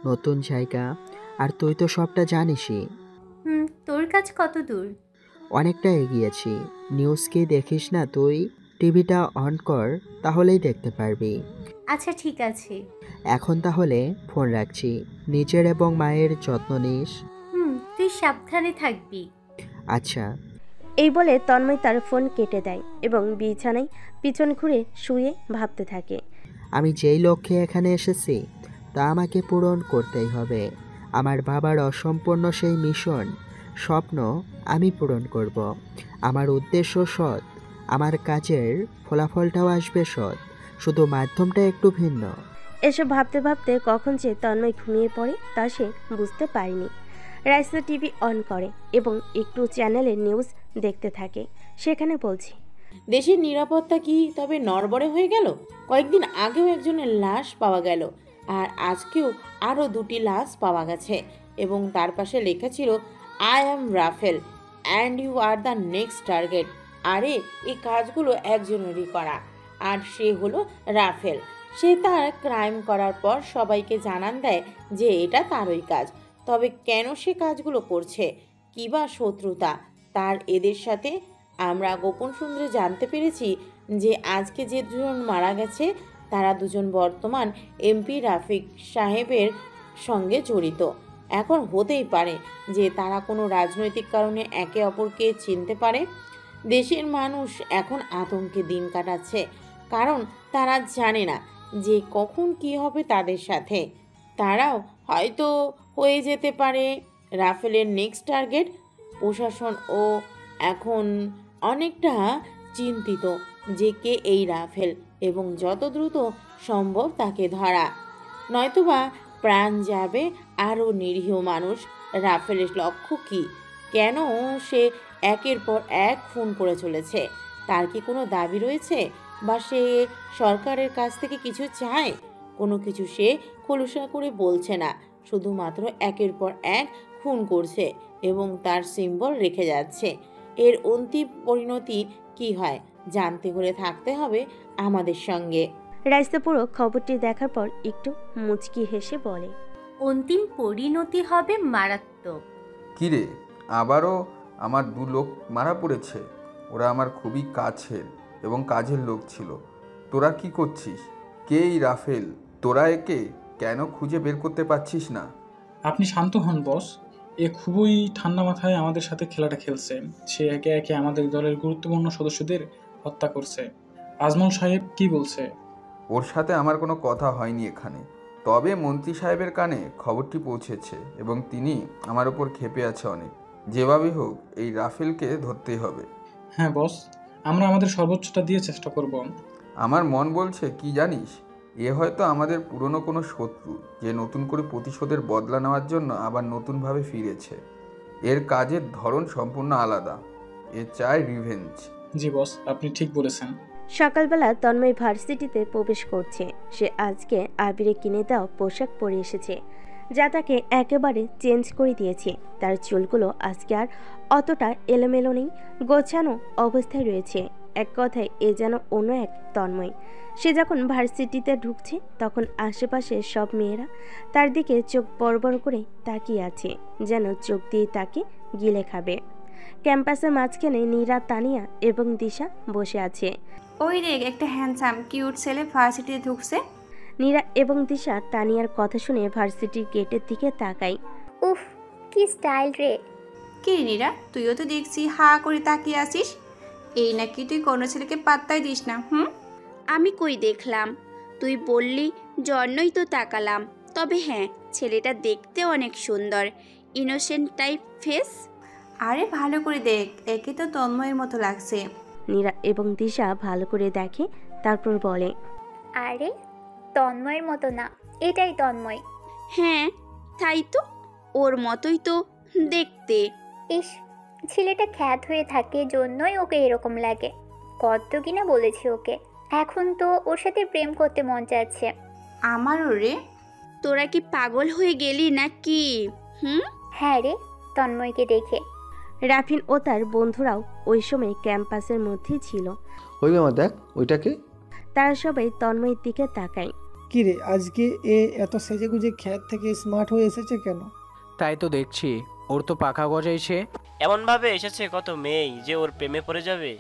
নতুন জায়গা, আর তুই তো সবটা জানিসই। তোর কাজ কত দূর? অনেকটা এগিয়েছি। নিউজ কি দেখিস না তুই? টিভিটা অন কর, তাহলেই দেখতে পারবি। আচ্ছা ঠিক আছে। এখন তাহলে ফোন রাখছি, নিজের এবং মায়ের যত্ন নিস। তুই সাবধানে থাকবি। আচ্ছা। এই বলে তন্ময় তার ফোন কেটে দেয় এবং বিছানায় পিছন ঘুরে শুয়ে ভাবতে থাকে। আমি যেই লক্ষ্যে এখানে এসেছি তা আমাকে পূরণ করতেই হবে। আমার বাবার অসম্পূর্ণ সেই মিশন, স্বপ্ন আমি পূরণ করব। আমার উদ্দেশ্য সৎ, আমার কাজের ফলাফলটাও আসবে সৎ, শুধু মাধ্যমটা একটু ভিন্ন। এসব ভাবতে ভাবতে কখন যে তন্ময় ঘুমিয়ে পড়ে তা সে বুঝতে পারেনি। রাইসা টিভি অন করে এবং একটু চ্যানেলে নিউজ দেখতে থাকে। সেখানে বলছে, দেশের নিরাপত্তা কি তবে নড়বড়ে হয়ে গেল? কয়েকদিন আগেও একজনের লাশ পাওয়া গেল, আর আজকেও আরও 2টি লাশ পাওয়া গেছে এবং তার পাশে লেখা ছিল I am Raphael and you are the next target. আরে এই কাজগুলো একজনেরই করা, আর সে হলো রাফেল। সে তার ক্রাইম করার পর সবাইকে জানান দেয় যে এটা তারই কাজ। তবে কেন সে কাজগুলো করছে, কী বা শত্রুতা তার এদের সাথে? আমরা গোপন সূত্রে জানতে পেরেছি যে আজকে যে দুজন মারা গেছে তারা দুজন বর্তমান এমপি রাফিক সাহেবের সঙ্গে জড়িত। এখন হতেই পারে যে তারা কোনো রাজনৈতিক কারণে একে অপরকে চিনতে পারে। দেশের মানুষ এখন আতঙ্কে দিন কাটাচ্ছে, কারণ তারা জানে না যে কখন কি হবে তাদের সাথে। তারাও হয়তো হয়ে যেতে পারে রাফেলের নেক্সট টার্গেট। প্রশাসন ও এখন অনেকটা চিন্তিত যে কে এই রাফেল এবং যত দ্রুত সম্ভব তাকে ধরা, নয়তোবা প্রাণ যাবে আরও নিরীহ মানুষ। রাফেলের লক্ষ্য কি? কেন সে একের পর এক খুন করে চলেছে? তার কি কোনো দাবি রয়েছে, বা সে সরকারের কাছ থেকে কিছু চায়? কোনো কিছু সে খোলসা করে বলছে না, শুধুমাত্র একের পর এক খুন করছে এবং তার সিম্বল রেখে যাচ্ছে। এর অন্তিম পরিণতি কি হয় জানতে হলে থাকতে হবে আমাদের সঙ্গে। রাইসা পুরো খবরটি দেখার পর একটু মুচকি হেসে বলে, অন্তিম পরিণতি হবে মারাত্মক। কিরে, আবারও আমার 2 লোক মারা পড়েছে। ওরা আমার খুবই কাছের এবং কাজের লোক ছিল। তোরা কি করছিস? কে এই রাফেল? তোরা একে কেন খুঁজে বের করতে পারছিস না? আপনি শান্ত হন বস। এ খুবই ঠান্ডা মাথায় আমাদের সাথে খেলাটা খেলছে। সে একে একে আমাদের দলের গুরুত্বপূর্ণ সদস্যদের হত্যা করছে। আজমল সাহেব কি বলছে? ওর সাথে আমার কোনো কথা হয়নি এখানে, তবে মন্ত্রী সাহেবের কানে খবরটি পৌঁছেছে এবং তিনি আমার উপর ক্ষেপে আছে অনেক। যেভাবে হোক এই রাফেলকে ধরতেই হবে। হ্যাঁ বস, আমরা আমাদের সর্বোচ্চটা দিয়ে চেষ্টা করব। আমার মন বলছে কি জানিস, এ হয়তো আমাদের পুরনো কোনো শত্রু যে নতুন করে প্রতিশোধের বদলা নেওয়ার জন্য আবার নতুনভাবে ফিরেছে। এর কাজের ধরন সম্পূর্ণ আলাদা। এ চায় রিভেঞ্জ। জি বস, আপনি ঠিক বলেছেন। সকালবেলা তন্ময় ভার্সিটিতে প্রবেশ করছে। সে আজকে আবিরে কিনে দেওয়া পোশাক পরে এসেছে, যা তাকে একেবারে চেঞ্জ করে দিয়েছে। তার চুলগুলো আজকে আর অতটা এলোমেলো নেই, গোছানো অবস্থায় রয়েছে। এক কথায় এ যেন অন্য এক তন্ময়। সে যখন ভার্সিটিতে ঢুকছে তখন আশেপাশে সব মেয়েরা তার দিকে চোখ বড় বড় করে তাকিয়ে আছে, যেন চোখ দিয়ে তাকে গিলে খাবে। ক্যাম্পাসের মাঝখানে নীরা, তানিয়া এবং দিশা বসে আছে। ওই দেখ, একটা হ্যান্ডসাম কিউট ছেলে ভার্সিটিতে ঢুকছে। নীরা এবং দিশা তানিয়ার কথা শুনে ভার্সিটির গেটের দিকে তাকায়। উফ, কি স্টাইল রে। কি নীরা, তুইও তো দেখছি হা করে তাকিয়ে আছিস। এই নাকি তুই কোনো ছেলেকে পাত্তাই দিস না? আমি কই দেখলাম, তুই বললি জন্যই তো তাকালাম। তবে হ্যাঁ, ছেলেটা দেখতে অনেক সুন্দর, ইনোসেন্ট টাইপ ফেস। আরে ভালো করে দেখ, একে তো তন্ময়ের মতো লাগছে। নীরা এবং দিশা ভালো করে দেখে, তারপর বলে, আরে তন্ময়ের মতো না, এটাই তন্ময়। হ্যাঁ তাই তো, ওর মতোই তো দেখতে। ইস, ছেলেটা খ্যাত হয়ে থাকে জন্যই ওকে এরকম লাগে। কত কিনা বলেছি ওকে, এখন তো ওর সাথে প্রেম করতে মন চাচ্ছে। আমারও রে। তোরা কি পাগল হয়ে গেলি নাকি? হ্যাঁ রে, তন্ময়কে দেখে। রাফিন ও তার বন্ধুরাও ওই সময় ক্যাম্পাসের মধ্যেই ছিল। ওই মামা দেখ ওইটাকে। তারা সবাই তন্ময়ের দিকে তাকায়। কি রে, আজকে এ এত সেজেগুজে খ্যাত থেকে স্মার্ট হয়ে এসেছে কেন? তাই তো দেখছি, ওর তো পাখা গজাইছে। এমন ভাবে এসেছে কত মেয়েই যে ওর প্রেমে পড়ে যাবে।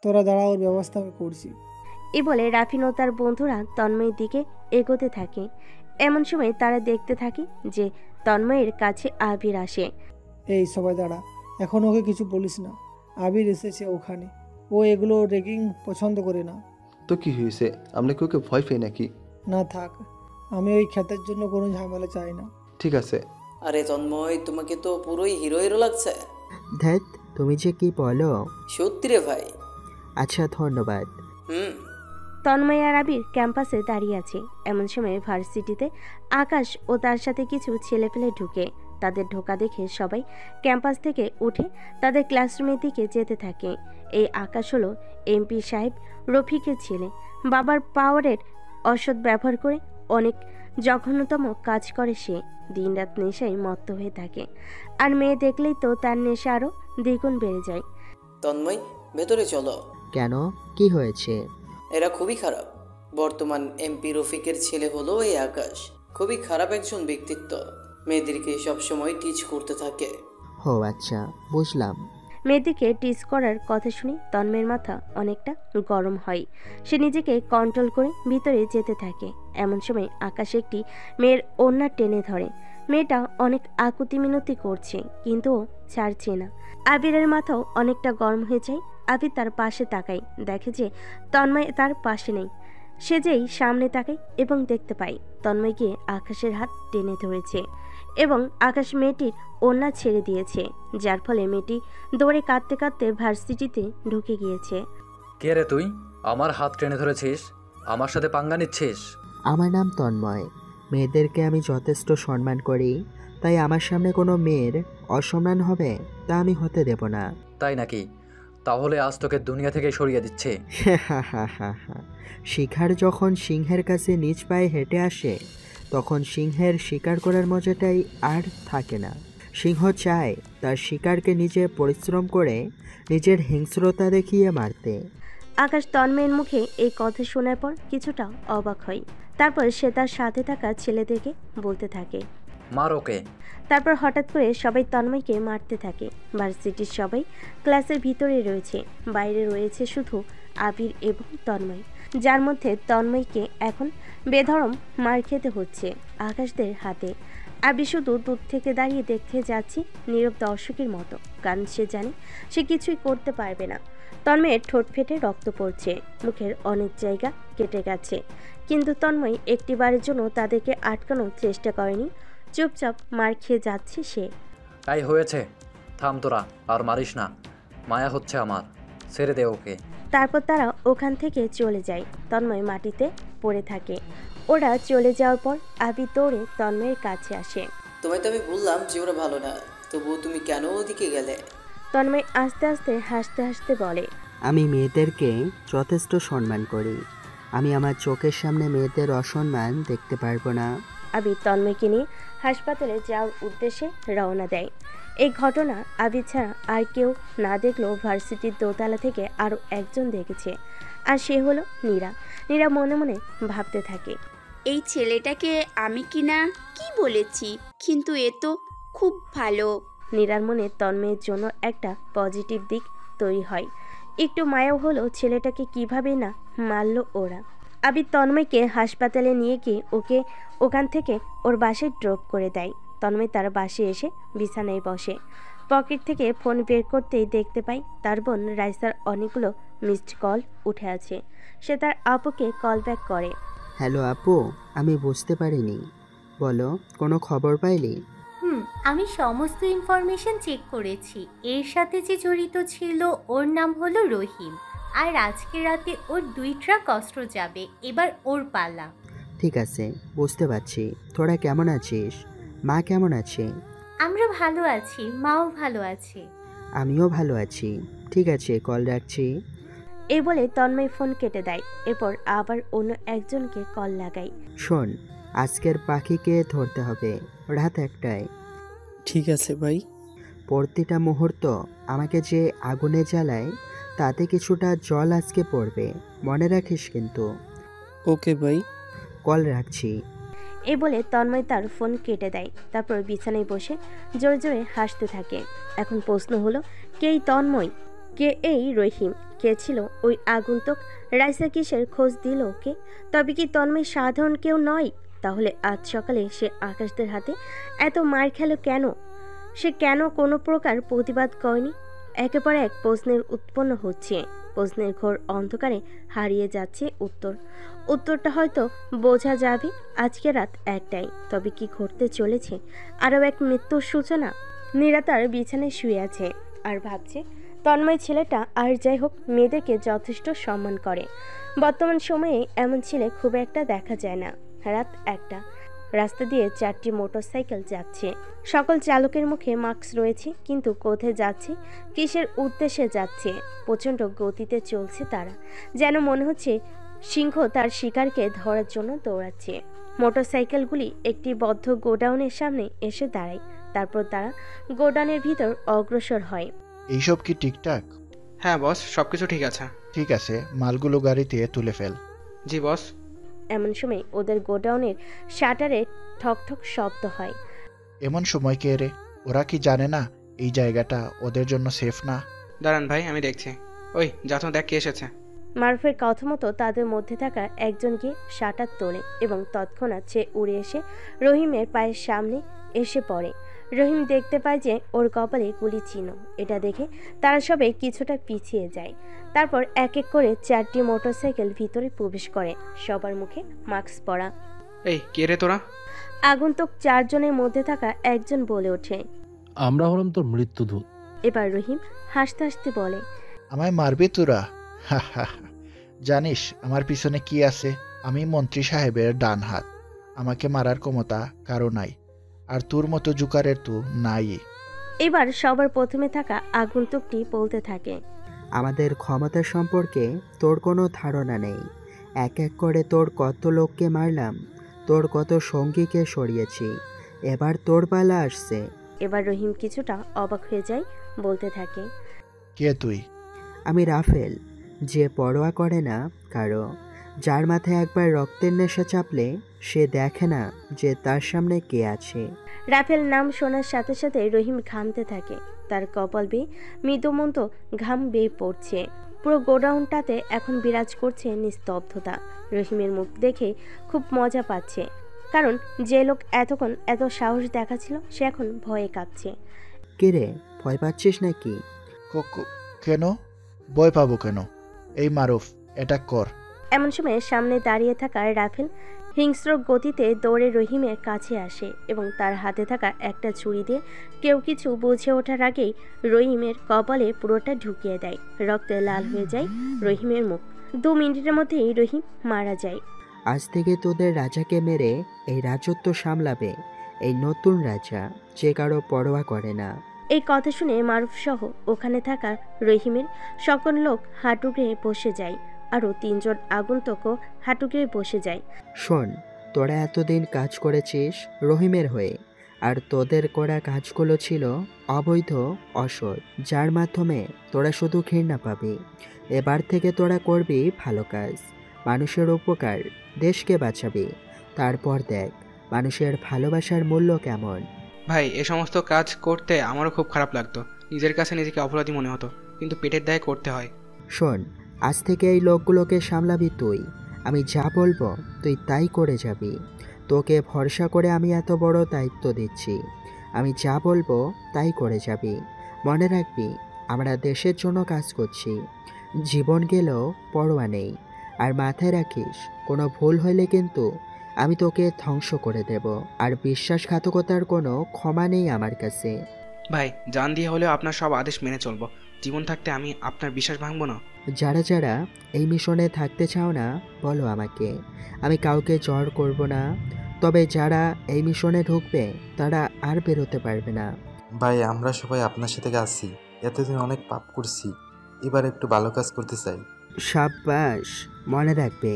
তোরা দাঁড়া, ওর ব্যবস্থা আমি করছি। এই বলে রাফিন ও তার বন্ধুরা তন্ময়ের দিকে এগোতে থাকে। এমন সময় তারা দেখতে থাকে যে তন্ময়ের কাছে আবির আসে। এই সবাই দাঁড়া, এখন ওকে কিছু বলিস না। আবির এসেছে ওখানে, ও এগুলো রেগিং পছন্দ করে না। তো কি হয়েছে, আমরা কি ওকে ভয় পাই নাকি? না থাক, আমি ওই খ্যাতের জন্য কোনো ঝামেলা চাই না। ঠিক আছে। আরে তন্ময়, তোমাকে তো পুরোই হিরো হিরো লাগছে। ধ্যাত, তুমি যে কি বলো। সত্যি রে ভাই। আচ্ছা, ধন্যবাদ। তন্ময় আর আবির ক্যাম্পাসে দাঁড়িয়ে আছে। এমন সময় ভার্সিটিতে আকাশ ও তার সাথে কিছু ছেলেপেলে ঢুকে। তাদের ঢোকা দেখে সবাই ক্যাম্পাস থেকে উঠে তাদের ক্লাসরুমের দিকে যেতে থাকে। এই আকাশ হলো এমপি সাহেব রফিকের ছেলে। বাবার পাওয়ারের অসৎ ব্যবহার করে অনেক জঘন্যতম কাজ করে সে। দিনরাত নেশায় মত্ত হয়ে থাকে, আর মেয়ে দেখলেই তো তার নেশা আরও দ্বিগুণ বেড়ে যায়। তন্ময়, ভেতরে চলো। কেন, কি হয়েছে? এরা খুবই খারাপ। বর্তমান এমপি রফিকের ছেলে হলো এই আকাশ। খুবই খারাপ একজন ব্যক্তিত্ব, মেয়েদেরকে সবসময় টিচ করতে থাকে। ও আচ্ছা, বুঝলাম। মেয়েদিকে টিচ করার কথা শুনে তন্ময়ের মাথা অনেকটা গরম হয়। সে নিজেকে কন্ট্রোল করে ভিতরে যেতে থাকে। এমন সময় আকাশ একটি মেয়ের ওড়না টেনে ধরে। মেয়েটা অনেক আকুতি মিনতি করছে, কিন্তু ও ছাড়ছে না। আবিরের মাথাও অনেকটা গরম হয়ে যায়। আবির তার পাশে তাকায়, দেখে যে তন্ময় তার পাশে নেই। সে যেই সামনে তাকায় এবং দেখতে পায় তন্ময় গিয়ে আকাশের হাত টেনে ধরেছে এবং আকাশ মেয়েটির ওড়না ছেড়ে দিয়েছে, যার ফলে মেয়েটি দৌড়ে কাঁদতে কাঁদতে ভার্সিটিতে ঢুকে গিয়েছে। কে রে তুই, আমার হাত টেনে ধরেছিস, আমার সাথে পাঙ্গা নিচ্ছিস? আমার নাম তন্ময়। মেয়েদেরকে আমি যথেষ্ট সম্মান করি, তাই আমার সামনে কোনো মেয়ের অসম্মান হবে তা আমি হতে দেব না। তাই নাকি? তাহলে আজ তোকে দুনিয়া থেকে সরিয়ে দিচ্ছে। শিকার যখন সিংহের কাছে নিজ পায়ে হেঁটে আসে, তখন সিংহের শিকার করার মজাটাই আর থাকে না। সিংহ চায় তার শিকারকে নিজে পরিশ্রম করে নিজের হিংস্রতা দেখিয়ে মারতে। আকাশ তন্ময়ের মুখে এই কথা শোনার পর কিছুটা অবাক হয়। তারপর সে তার সাথে থাকা ছেলেদেরকে বলতে থাকে, মার ওকে। তারপর হঠাৎ করে সবাই তন্ময়কে মারতে থাকে। ভার্সিটির সবাই ক্লাসের ভিতরে রয়েছে, বাইরে রয়েছে শুধু আবির এবং তন্ময়, যার মধ্যে তন্ময়কে এখন বেধরম মার খেতে হচ্ছে আকাশদের হাতে। আবির শুধু দূর থেকে দাঁড়িয়ে দেখতে যাচ্ছে নীরব দর্শকের মতো, কারণ সে জানে সে কিছুই করতে পারবে না। তন্ময়ের ঠোঁট ফেটে রক্ত পড়ছে, মুখের অনেক জায়গা কেটে গেছে, কিন্তু তন্ময় একটিবারের জন্য তাদেরকে আটকানোর চেষ্টা করেনি। চুপচাপ মার খেয়ে যাচ্ছে সে। তাই হয়েছে, থাম তোরা, আর মারিস না, মায়া হচ্ছে আমার, ছেড়ে দে ওকে। তারপর তারা ওখান থেকে চলে যায়। তন্ময় মাটিতে পড়ে থাকে। ওরা চলে যাওয়ার পর আবির দৌড়ে তন্ময়ের কাছে আসে। তোমায় তো আমি বললাম যে ওরা ভালো না, তবুও তুমি কেন ওদিকে গেলে? তন্ময় আস্তে আস্তে হাসতে হাসতে বলে, আমি মেয়েদেরকে যথেষ্ট সম্মান করি, আমি আমার চোখের সামনে মেয়েদের অসম্মান দেখতে পারবো না। আবির তন্ময়কে নিয়ে হাসপাতালে যাওয়ার উদ্দেশ্যে রওনা দেয়। এই ঘটনা আবির ছাড়া আর কেউ না দেখলেও ভার্সিটির দোতলা থেকে আরও একজন দেখেছে, আর সে হলো নীরা। নীরা মনে মনে ভাবতে থাকে, এই ছেলেটাকে আমি কিনা কি বলেছি, কিন্তু এ তো খুব ভালো। নীরার মনে তন্ময়ের জন্য একটা পজিটিভ দিক তৈরি হয়। একটু মায়াও হলো ছেলেটাকে কিভাবে না মারল ওরা। আবির তন্ময়কে হাসপাতালে নিয়ে গিয়ে ওকে ওখান থেকে ওর বাসায় ড্রপ করে দেয়। তন্ময় তার বাসে এসে বিছানায় বসে। পকেট থেকে ফোন বের করতেই দেখতে পাই তার বোন রাইসার অনেকগুলো মিসড কল উঠে আছে। সে তার আপুকে কল ব্যাক করে। হ্যালো আপু, আমি বুঝতে পারিনি, বলো কোনো খবর পাইলি? আমি সমস্ত ইনফরমেশন চেক করেছি। এর সাথে যে জড়িত ছিল ওর নাম হলো রহিম, আর আজকে রাতে ওর 2 ট্রাক অস্ত্র যাবে। এবার ওর পালা। ঠিক আছে, বুঝতে পারছি। তোরা কেমন আছিস? মা কেমন আছে? আমরা ভালো আছি, মাও ভালো আছে। আমিও ভালো আছি। ঠিক আছে, কল রাখছি। এই বলে তন্ময় ফোন কেটে দেয়। এরপর আবার অন্য একজনকে কল লাগায়। শোন, আজকের পাখিকে ধরতে হবে রাত 1টায়। ঠিক আছে ভাই। প্রতিটা মুহূর্ত আমাকে যে আগুনে জ্বালায় তাতে কিছুটা জল আজকে পড়বে, মনে রাখিস কিন্তু। ওকে ভাই। কল রাখছি। এই বলে তন্ময় তার ফোন কেটে দেয়। তারপর বিছানায় বসে জোরে জোরে হাসতে থাকে। এখন প্রশ্ন হলো, কে এই তন্ময়, কে এই রহিম, কে ছিল ওই আগন্তুক? রাইসা কিসের খোঁজ দিল ওকে? তবে কি তন্ময় সাধারণ কেউ নয়? তাহলে আজ সকালে সে আকাশদের হাতে এত মার খেল কেন? সে কেন কোনো প্রকার প্রতিবাদ করেনি? একের পর এক প্রশ্নের উৎপন্ন হচ্ছে। প্রশ্নের ঘোর অন্ধকারে হারিয়ে যাচ্ছে উত্তরটা হয়তো বোঝা যাবে আজকে রাত 1টায়। তবে কি ঘটতে চলেছে? আরও এক মৃত্যুর সূচনা। নীরা তার বিছানায় শুয়ে আছে আর ভাবছে, তন্ময় ছেলেটা আর যাই হোক মেয়েদেরকে যথেষ্ট সম্মান করে। বর্তমান সময়ে এমন ছেলে খুব একটা দেখা যায় না। রাত 1টা, রাস্তা দিয়ে 4টি মোটরসাইকেল যাচ্ছে। সকল চালকের মুখে মাস্ক রয়েছে, কিন্তু কোথায় যাচ্ছে, কিসের উদ্দেশ্যে যাচ্ছে? প্রচণ্ড গতিতে চলছে তারা, যেন মনে হচ্ছে সিংহ তার শিকারকে ধরার জন্য দৌড়াচ্ছে। মোটরসাইকেলগুলি একটি বদ্ধ গোডাউনের সামনে এসে দাঁড়ায়। তারপর তারা গোডাউনের ভিতর অগ্রসর হয়। এইসব কি ঠিকঠাক? হ্যাঁ বস, সবকিছু ঠিক আছে। ঠিক আছে, মালগুলো গাড়িতে তুলে ফেল। জি বস। এমন সময় ওদের গোডাউনের শাটারে ঠক ঠক শব্দ হয়। এমন সময় কে রে? ওরা কি জানে না এই জায়গাটা ওদের জন্য সেফ না? দাঁড়ান ভাই, আমি দেখছি। ওই যা তো দেখ কে এসেছে। মারুফের কথা মতো তাদের মধ্যে থাকা একজন গিয়ে শাটার তোলে এবং তৎক্ষণাৎ সে উড়ে এসে রহিমের পায়ের সামনে এসে পড়ে। রহিম দেখতে পায় যে ওর কপালে গুলি চিহ্ন। এটা দেখে তারা সবাই কিছুটা পিছিয়ে যায়। তারপর এক এক করে 4টি মোটরসাইকেল ভিতরে প্রবেশ করে, সবার মুখে মাস্ক পরা। এই কে রে তোরা? আগন্তুক 4 জনের মধ্যে থাকা একজন বলে ওঠে, আমরা হলাম তোর মৃত্যুদূত। এবার রহিম হাসতে হাসতে বলে, আমায় মারবে তোরা? জানিস আমার পিছনে কি আছে? আমি মন্ত্রী সাহেবের ডান হাত। আমাকে মারার ক্ষমতা কারো নাই, আর তোর মতো জুকারের তো নাই। এবার সবার প্রথমে থাকা আগন্তুকটি বলতে থাকে, আমাদের ক্ষমতা সম্পর্কে তোর কোনো ধারণা নেই। এক এক করে তোর কত লোককে মারলাম, তোর কত সঙ্গীকে সরিয়েছি, এবার তোর পালা আসছে। এবার রহিম কিছুটা অবাক হয়ে যায়, বলতে থাকে, কে তুই? আমি রাফেল, যে পরোয়া করে না কারো, যার মাথায় একবার রক্তের নেশা চাপলে সে দেখে না যে তার সামনে কে আছে। রাফেল নাম শোনার সাথে সাথে রহিম ঘামতে থাকে। তার কপাল বেয়ে মৃদুমন্ত ঘাম বেয়ে পড়ছে। পুরো গোডাউনটাতে এখন বিরাজ করছে নিস্তব্ধতা। রহিমের মুখ দেখে খুব মজা পাচ্ছে, কারণ যে লোক এতক্ষণ এত সাহস দেখাচ্ছিল সে এখন ভয়ে কাঁপছে। কে রে, ভয় পাচ্ছিস নাকি? কেন ভয় পাবো কেন? এই মারুফ, এটা কর। এমন সময় সামনে দাঁড়িয়ে থাকা রাফেল হিংস্র গতিতে দৌড়ে রহিমের কাছে আসে এবং তার হাতে থাকা একটা ছুরি দিয়ে কেউ কিছু বুঝে ওঠার আগেই রহিমের কপালে পুরোটা ঢুকিয়ে দেয়। রক্তে লাল হয়ে যায় রহিমের মুখ। 2 মিনিটের মধ্যেই রহিম মারা যায়। আজ থেকে তোদের রাজাকে মেরে এই রাজত্ব সামলাবে এই নতুন রাজা, যে কারো পরোয়া করে না। এই কথা শুনে মারুফ সহ ওখানে থাকা রহিমের সকল লোক হাঁটু গেড়ে বসে যায়। আরও 3 জন আগন্তুকও হাঁটু গেড়ে বসে যায়। শোন, তোরা এতদিন কাজ করেছিস রহিমের হয়ে, আর তোদের করা কাজগুলো ছিল অবৈধ, অসৎ, যার মাধ্যমে তোরা শুধু ঘৃণা পাবি। এবার থেকে তোরা করবি ভালো কাজ, মানুষের উপকার, দেশকে বাঁচাবি। তারপর দেখ মানুষের ভালোবাসার মূল্য কেমন। ভাই এ সমস্ত কাজ করতে আমারও খুব খারাপ লাগতো, নিজের কাছে নিজেকে অপরাধী মনে হতো, কিন্তু পেটের দায়ে করতে হয়। শোন, আজ থেকে এই লোকগুলোকে সামলাবি তুই। আমি যা বলবো তুই তাই করে যাবি। তোকে ভরসা করে আমি এত বড় দায়িত্ব দিচ্ছি। আমি যা বলবো তাই করে যাবি। মনে রাখবি আমরা দেশের জন্য কাজ করছি। জীবন গেলেও পরোয়া নেই। আর মাথায় রাখিস কোনো ভুল হলে কিন্তু আমি তোকে ধ্বংস করে দেব। আর বিশ্বাসঘাতকতার কোনো ক্ষমা নেই আমার কাছে। ভাই জান দিয়ে হলেও আপনার সব আদেশ মেনে চলবো। জীবন থাকতে আমি আপনার বিশ্বাস ভাঙবো না। যারা যারা এই মিশনে থাকতে চাও না বলো আমাকে, আমি কাউকে জোর করব না। তবে যারা এই মিশনে ঢুকবে তারা আর বেরোতে পারবে না। ভাই আমরা সবাই আপনার সাথে আছি, এতদিন অনেক পাপ করছি, এবার একটু ভালো কাজ করতে চাই। সাব্বাস, মনে রাখবে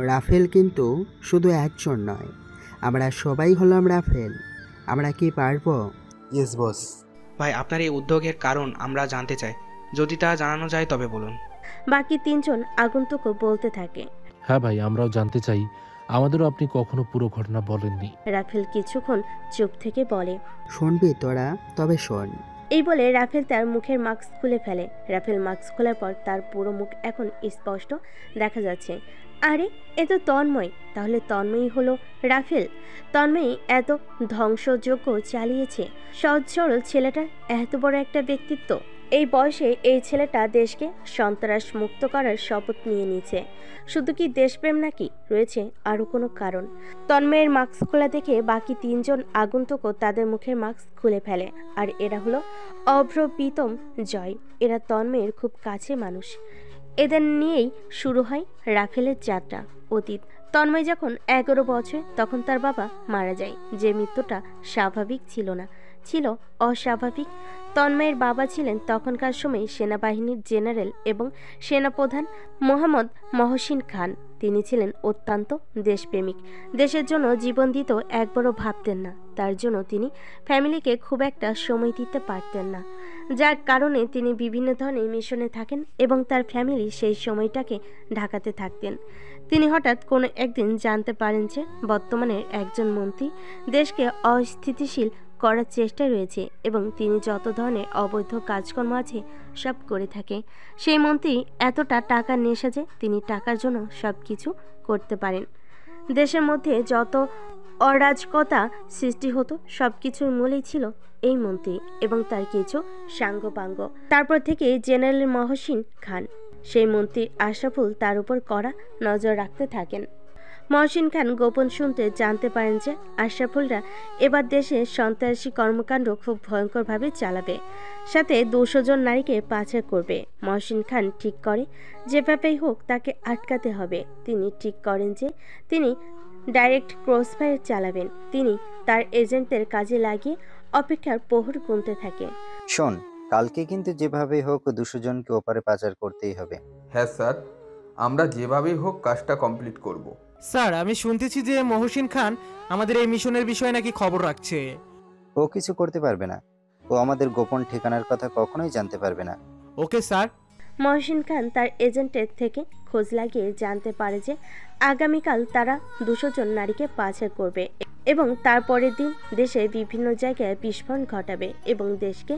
রাফেল কিন্তু শুধু একজন নয়, আমরা সবাই হলাম রাফেল। আমরা কি পারবো? Yes boss. ভাই আপনার এই উদ্যোগের কারণ আমরা জানতে চাই, যদি তা জানানো যায় তবে বলুন। বাকি তিনজন আগন্তুকও বলতে থাকে। হ্যাঁ ভাই, আমরাও জানতে চাই, আমাদেরও আপনি কখনো পুরো ঘটনা বলেননি। রাফেল কিছুক্ষণ চুপ থেকে বলে, শুনবি তোরা? তবে শোন। এই বলে রাফেল তার মুখের মাস্ক খুলে ফেলে। রাফেল মাস্ক খোলার পর তার পুরো মুখ এখন স্পষ্ট দেখা যাচ্ছে। আরে এ তো তন্ময়, তাহলে তন্ময়ই হলো রাফেল। তন্ময়ই এত ধ্বংসযজ্ঞ চালিয়েছে। সহজ সরল ছেলেটার এত বড় একটা ব্যক্তিত্ব। এই বয়সে এই ছেলেটা দেশকে সন্ত্রাস মুক্ত করার শপথ নিয়ে নিয়েছে। শুধু কি দেশপ্রেম নাকি রয়েছে আরও কোনো কারণ? তন্ময়ের মাস্ক খোলা দেখে বাকি তিনজন আগন্তুকও তাদের মুখের মাস্ক খুলে ফেলে। আর এরা হলো অভ্র, প্রীতম, জয়। এরা তন্ময়ের খুব কাছে মানুষ। এদের নিয়েই শুরু হয় রাফেলের যাত্রা। অতীত, তন্ময় যখন 11 বছর তখন তার বাবা মারা যায়। যে মৃত্যুটা স্বাভাবিক ছিল না, ছিল অস্বাভাবিক। তন্ময়ের বাবা ছিলেন তখনকার সময় সেনাবাহিনীর জেনারেল এবং সেনাপ্রধান মোহাম্মদ মহসিন খান। তিনি ছিলেন অত্যন্ত দেশপ্রেমিক। দেশের জন্য জীবন দিত একবারও ভাবতেন না। তার জন্য তিনি ফ্যামিলিকে খুব একটা সময় দিতে পারতেন না, যার কারণে তিনি বিভিন্ন ধরনের মিশনে থাকেন এবং তার ফ্যামিলি সেই সময়টাকে ঢাকাতে থাকতেন। তিনি হঠাৎ কোনো একদিন জানতে পারেন যে বর্তমানের একজন মন্ত্রী দেশকে অস্থিতিশীল করার চেষ্টা রয়েছে এবং তিনি যত ধরনের অবৈধ কাজকর্ম আছে সব করে থাকে। সেই মন্ত্রী এতটা টাকার নেশা যে তিনি টাকার জন্য সব কিছু করতে পারেন। দেশের মধ্যে যত অরাজকতা সৃষ্টি হতো সব কিছুর মূলেই ছিল এই মন্ত্রী এবং তার কিছু সাঙ্গপাঙ্গ। তারপর থেকে জেনারেল মহসিন খান, সেই মন্ত্রী আশরাফুল তার উপর কড়া নজর রাখতে থাকেন। মহসিন খান গোপন শুনতে জানতে পারেন যে আশরাফুলরা এবার দেশে সন্ত্রাসী কর্মকাণ্ড খুব ভয়ঙ্করভাবে চালাবে, সাথে 200 জন নারীকে পাচার করবে। মহসিন খান ঠিক করে যেভাবেই হোক তাকে আটকাতে হবে। তিনি ঠিক করেন যে তিনি ডাইরেক্ট ক্রসফায়ার চালাবেন। তিনি তার এজেন্টদের কাজে লাগিয়ে অপেক্ষার প্রহর গুনতে থাকে। শোন, কালকে কিন্তু যেভাবে হোক 200 জনকে ওপারে পাচার করতেই হবে। হ্যাঁ স্যার, আমরা যেভাবেই হোক কাজটা কমপ্লিট করব। স্যার, আমি শুনতেছি যে মহসিন খান আমাদের এই মিশনের বিষয়ে নাকি খবর রাখছে। ও কিছু করতে পারবে না। ও আমাদের গোপন ঠিকানার কথা কখনোই জানতে পারবে না। Okay sir. মহসিন খান তার এজেন্টের থেকে খোঁজ লাগিয়ে জানতে পারে যে আগামীকাল তারা 200 জন নারীকে পাচার করবে এবং তারপরের দিন দেশে বিভিন্ন জায়গায় বিস্ফোরণ ঘটাবে এবং দেশকে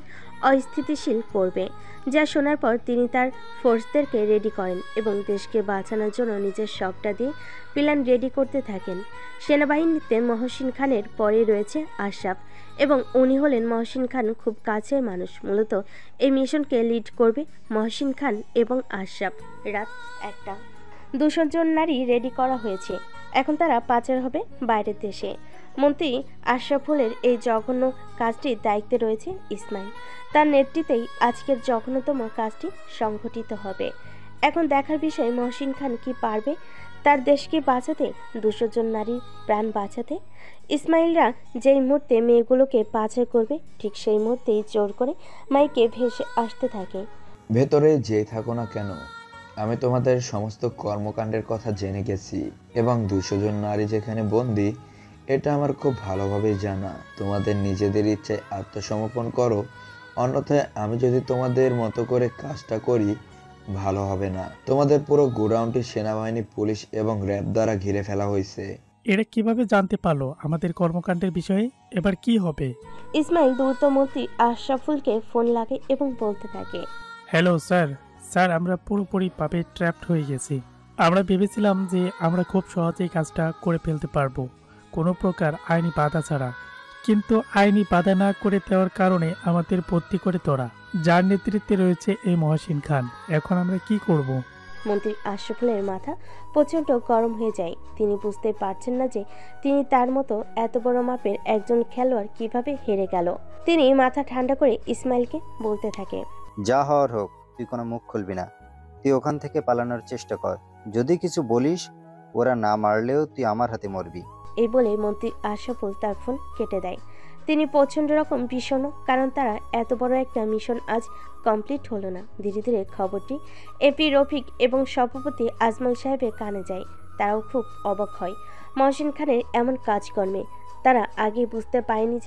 অস্থিতিশীল করবে। যা শোনার পর তিনি তার ফোর্সদেরকে রেডি করেন এবং দেশকে বাঁচানোর জন্য নিজের সবটা দিয়ে প্ল্যান রেডি করতে থাকেন। সেনাবাহিনীতে মহসিন খানের পরে রয়েছে আশরাফ এবং উনি হলেন মহসিন খান খুব কাছের মানুষ। মূলত এই মিশনকে লিড করবে মহসিন খান এবং আশরাফ। রাত 1টা। 200 জন নারী রেডি করা হয়েছে। এখন তারা পাচার হবে বাইরের দেশে। মন্ত্রী আশরাফুলের এই জঘন্য কাজটির দায়িত্বে রয়েছে ইসমাইল। তার নেতৃত্বেই আজকের জঘন্যতম কাজটি সংঘটিত হবে। এখন দেখার বিষয় মহসিন খান কি পারবে তার দেশকে বাঁচাতে, 200 জন নারীর প্রাণ বাঁচাতে। ইসমাইলরা যেই মুহূর্তে মেয়েগুলোকে পাচার করবে ঠিক সেই মুহূর্তেই জোর করে মাইকে ভেসে আসতে থাকে। ভেতরে যে থাকো না কেন, আমি তোমাদের সমস্ত কর্মকাণ্ডের কথা জেনে গেছি এবং 200 জন নারী যেখানে বন্দী এটা আমার খুব ভালোভাবেই জানা। তোমাদের নিজেদের ইচ্ছায় আত্মসমর্পণ করো, অন্যথায় আমি যদি তোমাদের মতো করে কাজটা করি ভালো হবে না। তোমাদের পুরো গোডাউনটি সেনাবাহিনী, পুলিশ এবং র্যাব দ্বারা ঘিরে ফেলা হয়েছে। এরা কিভাবে জানতে পারলো আমাদের কর্মকাণ্ডের বিষয়ে? এবার কি হবে? ইসমাইল দ্রুত মন্ত্রী আশরাফুলকে ফোন লাগে এবং বলতে থাকে, হ্যালো স্যার, স্যার আমরা পুরোপুরিভাবে ট্র্যাপড হয়ে গেছি। আমরা ভেবেছিলাম যে আমরা খুব সহজেই কাজটা করে ফেলতে পারবো, কোনো প্রকার আইনি বাধা ছাড়া। কিন্তু আইনি বাধা না করে দেওয়ার কারণে আমাদের ভর্তি করে তোরা, যার নেতৃত্বে রয়েছে এই মহসিন খান। এখন আমরা কি করব? মন্ত্রী আশরাফুলের মাথা প্রচণ্ড গরম হয়ে যায়। তিনি বুঝতে পারছেন না যে তিনি তার মতো এত বড় মাপের একজন খেলোয়াড় কিভাবে হেরে গেল। তিনি মাথা ঠান্ডা করে ইসমাইলকে বলতে থাকে, যা হওয়ার হোক, তুই কোনো মুখ খুলবি না। তুই ওখান থেকে পালানোর চেষ্টা কর। যদি কিছু বলিস, ওরা না মারলেও তুই আমার হাতে মরবি। এই বলে মন্ত্রী আশরাফুল তার ফোন কেটে দেয়। তিনি প্রচণ্ড রকম বিষণ্ণ, কারণ তারা এত বড় একটা মিশন আজ কমপ্লিট হলো না। ধীরে ধীরে খবরটি এপি রফিক এবং সভাপতি আজমল সাহেবের কানে যায়। তারাও খুব অবাক হয় মহসিন খানের এমন কাজকর্মে। তারা আগে বুঝতে পারেনি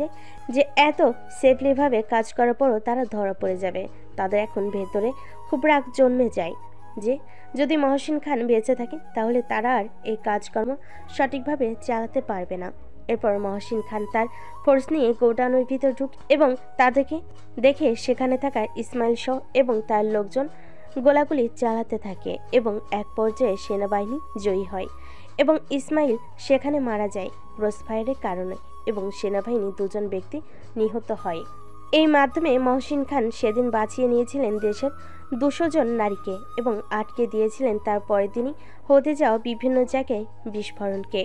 যে এত সেফলিভাবে কাজ করার পরও তারা ধরা পড়ে যাবে। তাদের এখন ভেতরে খুব রাগ জন্মে যায় যে যদি মহসিন খান বেঁচে থাকে তাহলে তারা আর এই কাজকর্ম সঠিকভাবে চালাতে পারবে না। এরপর মহসিন খান তার ফোর্স নিয়ে গোডাউনের ভিতর ঢুকে এবং তাদেরকে দেখে সেখানে থাকা ইসমাইল সহ এবং তার লোকজন গোলাগুলি চালাতে থাকে এবং এক পর্যায়ে সেনাবাহিনী জয়ী হয় এবং ইসমাইল সেখানে মারা যায় ক্রসফায়ারের কারণে এবং সেনাবাহিনী 2 জন ব্যক্তি নিহত হয়। এই মাধ্যমে মহসিন খান সেদিন বাঁচিয়ে নিয়েছিলেন দেশের 200 জন নারীকে এবং আটকে দিয়েছিলেন তার পরের দিনই হতে যাওয়া বিভিন্ন জায়গায় বিস্ফোরণকে।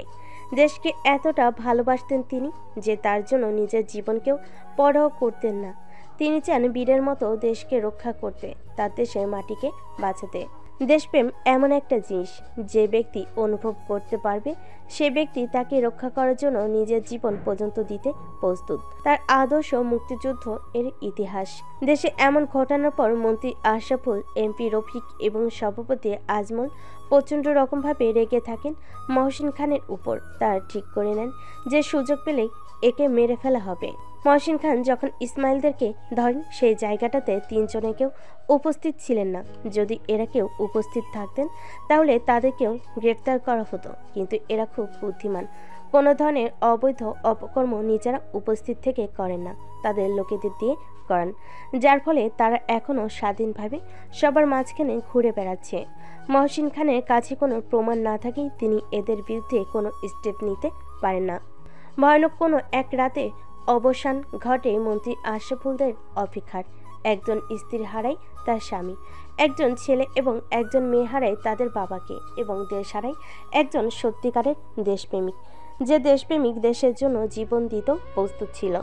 দেশকে এতটা ভালোবাসতেন তিনি যে তার জন্য নিজের জীবনকেও পরোয়া করতেন না। তিনি চান বীরের মতো দেশকে রক্ষা করতে, তার দেশের মাটিকে বাঁচাতে। দেশপ্রেম এমন একটা জিনিস যে ব্যক্তি অনুভব করতে পারবে সে ব্যক্তি তাকে রক্ষা করার জন্য নিজের জীবন পর্যন্ত দিতে প্রস্তুত। তার আদর্শ মুক্তিযুদ্ধ এর ইতিহাস। দেশে এমন ঘটনার পর মন্ত্রী আশরাফুল, এমপি রফিক এবং সভাপতি আজমল প্রচণ্ড রকমভাবে রেগে থাকেন মহসিন খানের উপর। তারা ঠিক করে নেন যে সুযোগ পেলেই একে মেরে ফেলা হবে। মহসিন খান যখন ইসমাইলদেরকে ধরেন সেই জায়গাটাতে 3 জনে কেউ উপস্থিত ছিলেন না। যদি এরা কেউ উপস্থিত থাকতেন তাহলে তাদেরকেও গ্রেফতার করা হতো, কিন্তু এরা খুব বুদ্ধিমান। কোনো ধরনের অবৈধ অপকর্ম নিজেরা উপস্থিত থেকে করেন না, তাদের লোকেদের দিয়ে করান, যার ফলে তারা এখনও স্বাধীনভাবে সবার মাঝখানে ঘুরে বেড়াচ্ছে। মহসিন খানের কাছে কোনো প্রমাণ না থাকেই তিনি এদের বিরুদ্ধে কোনো স্টেপ নিতে পারেন না। ভয়ানক কোনো এক রাতে অবসান ঘটে মন্ত্রী আশরাফুলদের অপেক্ষার। একজন স্ত্রী হারায় তার স্বামী, একজন ছেলে এবং একজন মেয়ে হারায় তাদের বাবাকে এবং দেশ হারায় একজন সত্যিকারের দেশপ্রেমিক। যে দেশপ্রেমিক দেশের জন্য জীবন দিতে প্রস্তুত ছিল,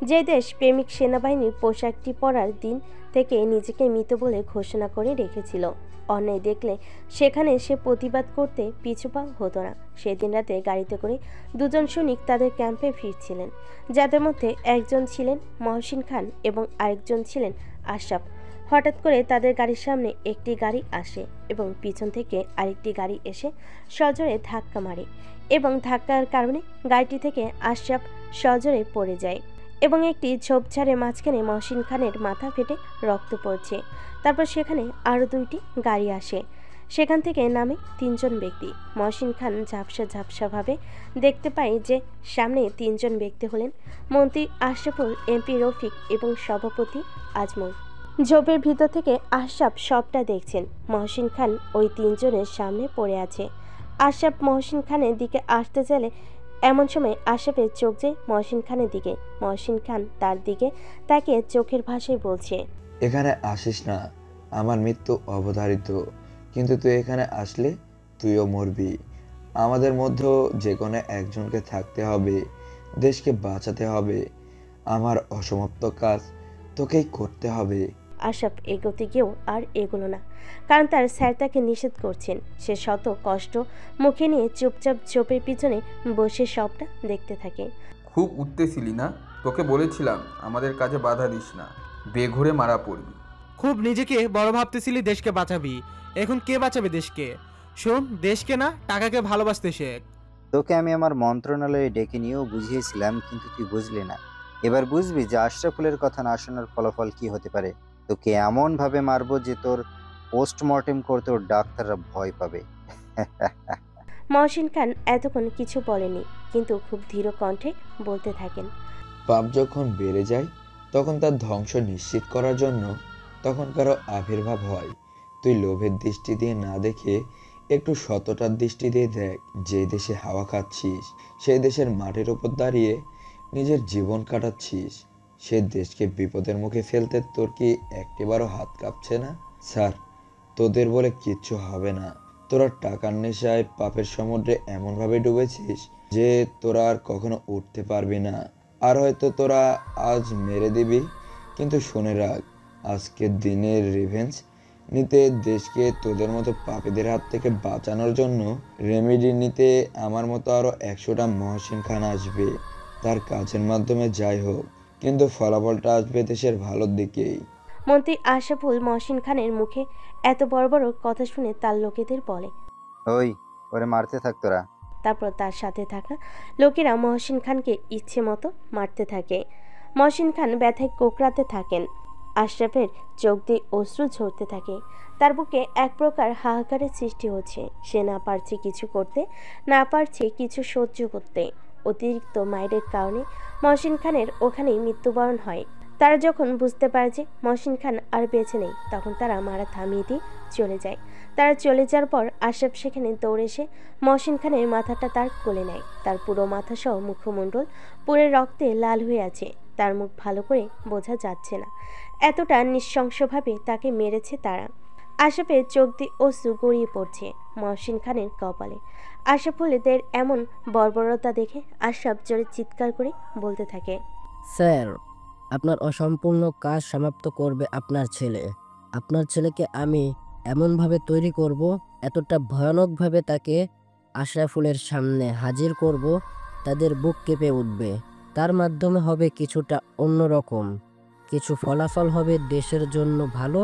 যে দেশপ্রেমিক সেনাবাহিনীর পোশাকটি পরার দিন থেকে নিজেকে মৃত বলে ঘোষণা করে রেখেছিল। অন্যায় দেখলে সেখানে সে প্রতিবাদ করতে পিছুপা হতো না। সেদিন রাতে গাড়িতে করে 2 জন সৈনিক তাদের ক্যাম্পে ফিরছিলেন, যাদের মধ্যে একজন ছিলেন মহসিন খান এবং আরেকজন ছিলেন আশরাফ। হঠাৎ করে তাদের গাড়ির সামনে একটি গাড়ি আসে এবং পিছন থেকে আরেকটি গাড়ি এসে সজোরে ধাক্কা মারে এবং ধাক্কার কারণে গাড়িটি থেকে আশরাফ সজোরে পড়ে যায় এবং একটি ঝোপঝাড়ের মাঝখানে মহসিন খানের মাথা ফেটে রক্ত পড়ছে। তারপর সেখানে আরও 2টি গাড়ি আসে, সেখান থেকে নামে 3 জন ব্যক্তি। মহসিন খান ঝাপসাভাবে দেখতে পায় যে সামনে 3 জন ব্যক্তি হলেন মন্ত্রী আশরাফুল, এমপি রফিক এবং সভাপতি আজমল। ঝোপের ভিতর থেকে আশরাফ সবটা দেখছেন। মহসিন খান ওই 3 জনের সামনে পড়ে আছে। আশরাফ মহসিন খানের দিকে আসতে চাইলে এমন সময় আশরাফের চোখ যায় মহসিন খানের দিকে। মহসিন খান তার দিকে তাকে চোখের ভাষায় বলছে, এখানে আসিস না, আমার মৃত্যু অবধারিত, কিন্তু তুই এখানে আসলে তুইও মরবি। আমাদের মধ্যে যে কোনো একজনকে থাকতে হবে, দেশকে বাঁচাতে হবে। আমার অসমাপ্ত কাজ তোকেই করতে হবে। আশরাফ এগোতে গিয়েও আর এগোলো না, কারণ তার স্যার তাকে নিষেধ করছেন। সে শত কষ্ট মুখে নিয়ে চুপচাপ ঝোপের পিছনে বসে সবটা দেখতে থাকে। খুব উঠতেছিলি না? তোকে বলেছিলাম আমাদের কাজে বাধা দিস না, বেঘুরে মারা পড়বি। খুব নিজেকে বড় ভাবতেছিলি দেশকে বাঁচাবি, এখন কে বাঁচাবে দেশকে? শোন, দেশকে না টাকাকে ভালোবাসতে শেখ। তোকে আমি আমার মন্ত্রণালয়ে ডেকে নিয়েও বুঝিয়েছিলাম, কিন্তু তুই বুঝলি না। এবার বুঝবি যে আশরাফুলের কথা না শোনার ফলাফল কি হতে পারে। তোকে এমন ভাবে মারবো যে তোর পোস্টমর্টেম করতেও ডাক্তাররা ভয় পাবে। মহসিন খান এতক্ষণ কিছু বলেনি, কিন্তু খুব ধীর কণ্ঠে বলতে থাকেন। পাপ যখন বেড়ে যায় তখন তার ধ্বংস নিশ্চিত করার জন্য তখন কারো আবির্ভাব হয়। তুই লোভের দৃষ্টি দিয়ে না দেখে একটু সততার দৃষ্টি দিয়ে দেখ। যে দেশে হাওয়া খাচ্ছিস, সেই দেশের মাটির ওপর দাঁড়িয়ে নিজের জীবন কাটাচ্ছিস, সে দেশকে বিপদের মুখে ফেলতে তোর কি একটিবারও হাত কাঁপছে না? স্যার, তোদের বলে কিচ্ছু হবে না। তোরা টাকার নেশায় পাপের সমুদ্রে এমনভাবে ডুবেছিস যে তোরা আর কখনো উঠতে পারবি না। আর হয়তো তোরা আজ মেরে দিবি, কিন্তু শুনে রাখ, আজকের দিনের রিভেঞ্জ নিতে, দেশকে তোদের মতো পাপীদের হাত থেকে বাঁচানোর জন্য রেমেডি নিতে আমার মতো আরও 100টা মহসিন খান আসবে। তার কাজের মাধ্যমে যাই হোক, কিন্তু ফলাফলটা আসবে দেশের ভালোর দিকেই। মন্ত্রী আশরাফুল মহসিন খানের মুখে এত বড় বড় কথা শুনে তার লোকেদের বলে, ওই ওরে মারতে থাক তোরা। তারপর তার সাথে থাকা লোকেরা মহসিন খানকে ইচ্ছে মতো মারতে থাকে। মহসিন খান ব্যথায় কোকড়াতে থাকেন। আশরাফের চোখ দিয়ে অশ্রু ঝরতে থাকে। তার বুকে এক প্রকার হাহাকারের সৃষ্টি হচ্ছে। সে না পারছে কিছু করতে, না পারছে কিছু সহ্য করতে। অতিরিক্ত মায়ের কারণে মহসিন খানের ওখানেই মৃত্যুবরণ হয়। তারা যখন বুঝতে পারে যে মহসিন খান আর বেঁচে নেই, তখন তারা মারা থামিয়ে দিয়ে চলে যায়। তারা চলে যাওয়ার পর আশরাফ সেখানে দৌড়ে এসে মহসিন খানের মাথাটা তার কোলে নেয়। তার পুরো মাথা সহ মুখমণ্ডল পুরো রক্তে লাল হয়ে আছে। তার মুখ ভালো করে বোঝা যাচ্ছে না, এতটা নৃশংসভাবে তাকে মেরেছে তারা। আশরাফের চোখ দিয়ে অশ্রু গড়িয়ে পড়ছে মহসিন খানের কপালে। আশরাফুলদের এমন বর্বরতা দেখে আশরাফ জোরে চিৎকার করে বলতে থাকে, স্যার, আপনার অসম্পূর্ণ কাজ সমাপ্ত করবে আপনার ছেলে। আপনার ছেলেকে আমি এমনভাবে তৈরি করব, এতটা ভয়ানকভাবে তাকে আশরাফুলের সামনে হাজির করব, তাদের বুক কেঁপে উঠবে। তার মাধ্যমে হবে কিছুটা অন্যরকম কিছু, ফলাফল হবে দেশের জন্য ভালো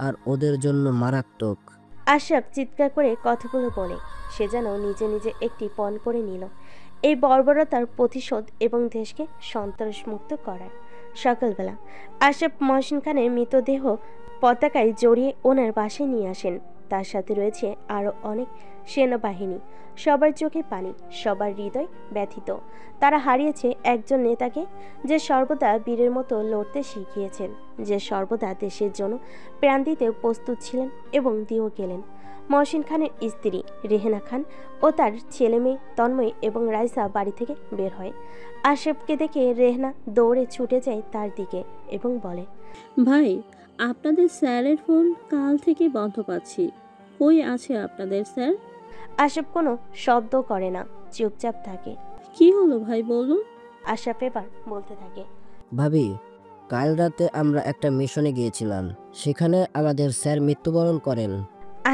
আর ওদের জন্য মারাত্মক। আশরাফ চিৎকার করে কথাগুলো বলে সে যেন নিজে নিজে একটি পণ করে নিল এই বর্বরতার প্রতিশোধ এবং দেশকে সন্ত্রাসমুক্ত করার। সকালবেলা আশরাফ মহসিন খানের মৃতদেহ পতাকায় জড়িয়ে ওনার বাসায় নিয়ে আসেন। তার সাথে রয়েছে আরও অনেক সেনাবাহিনী। সবার চোখে পানি, সবার হৃদয় ব্যথিত। তারা হারিয়েছে একজন নেতাকে, যে সর্বদা বীরের মতো লড়তে শিখিয়েছেন, যে সর্বদা দেশের জন্য প্রাণ দিতে প্রস্তুত ছিলেন এবং দিয়েও গেলেন। মহসিন খানের স্ত্রী রেহেনা খান ও তার ছেলে মেয়ে তন্ময় এবং রাইসা বাড়ি থেকে বের হয়। আশরাফকে দেখে রেহেনা দৌড়ে ছুটে যায় তার দিকে এবং বলে, ভাই, আপনাদের স্যারের ফোন কাল থেকে বন্ধ পাচ্ছি। কই আছে আপনাদের স্যার? আশরাফ কোনো শব্দ করে না, চুপচাপ থাকে। কি হলো ভাই, বলুন। আশরাফ এবার বলতে থাকে, ভাবি, কাল রাতে আমরা একটা মিশনে গিয়েছিলাম, সেখানে আমাদের স্যার মৃত্যুবরণ করেন।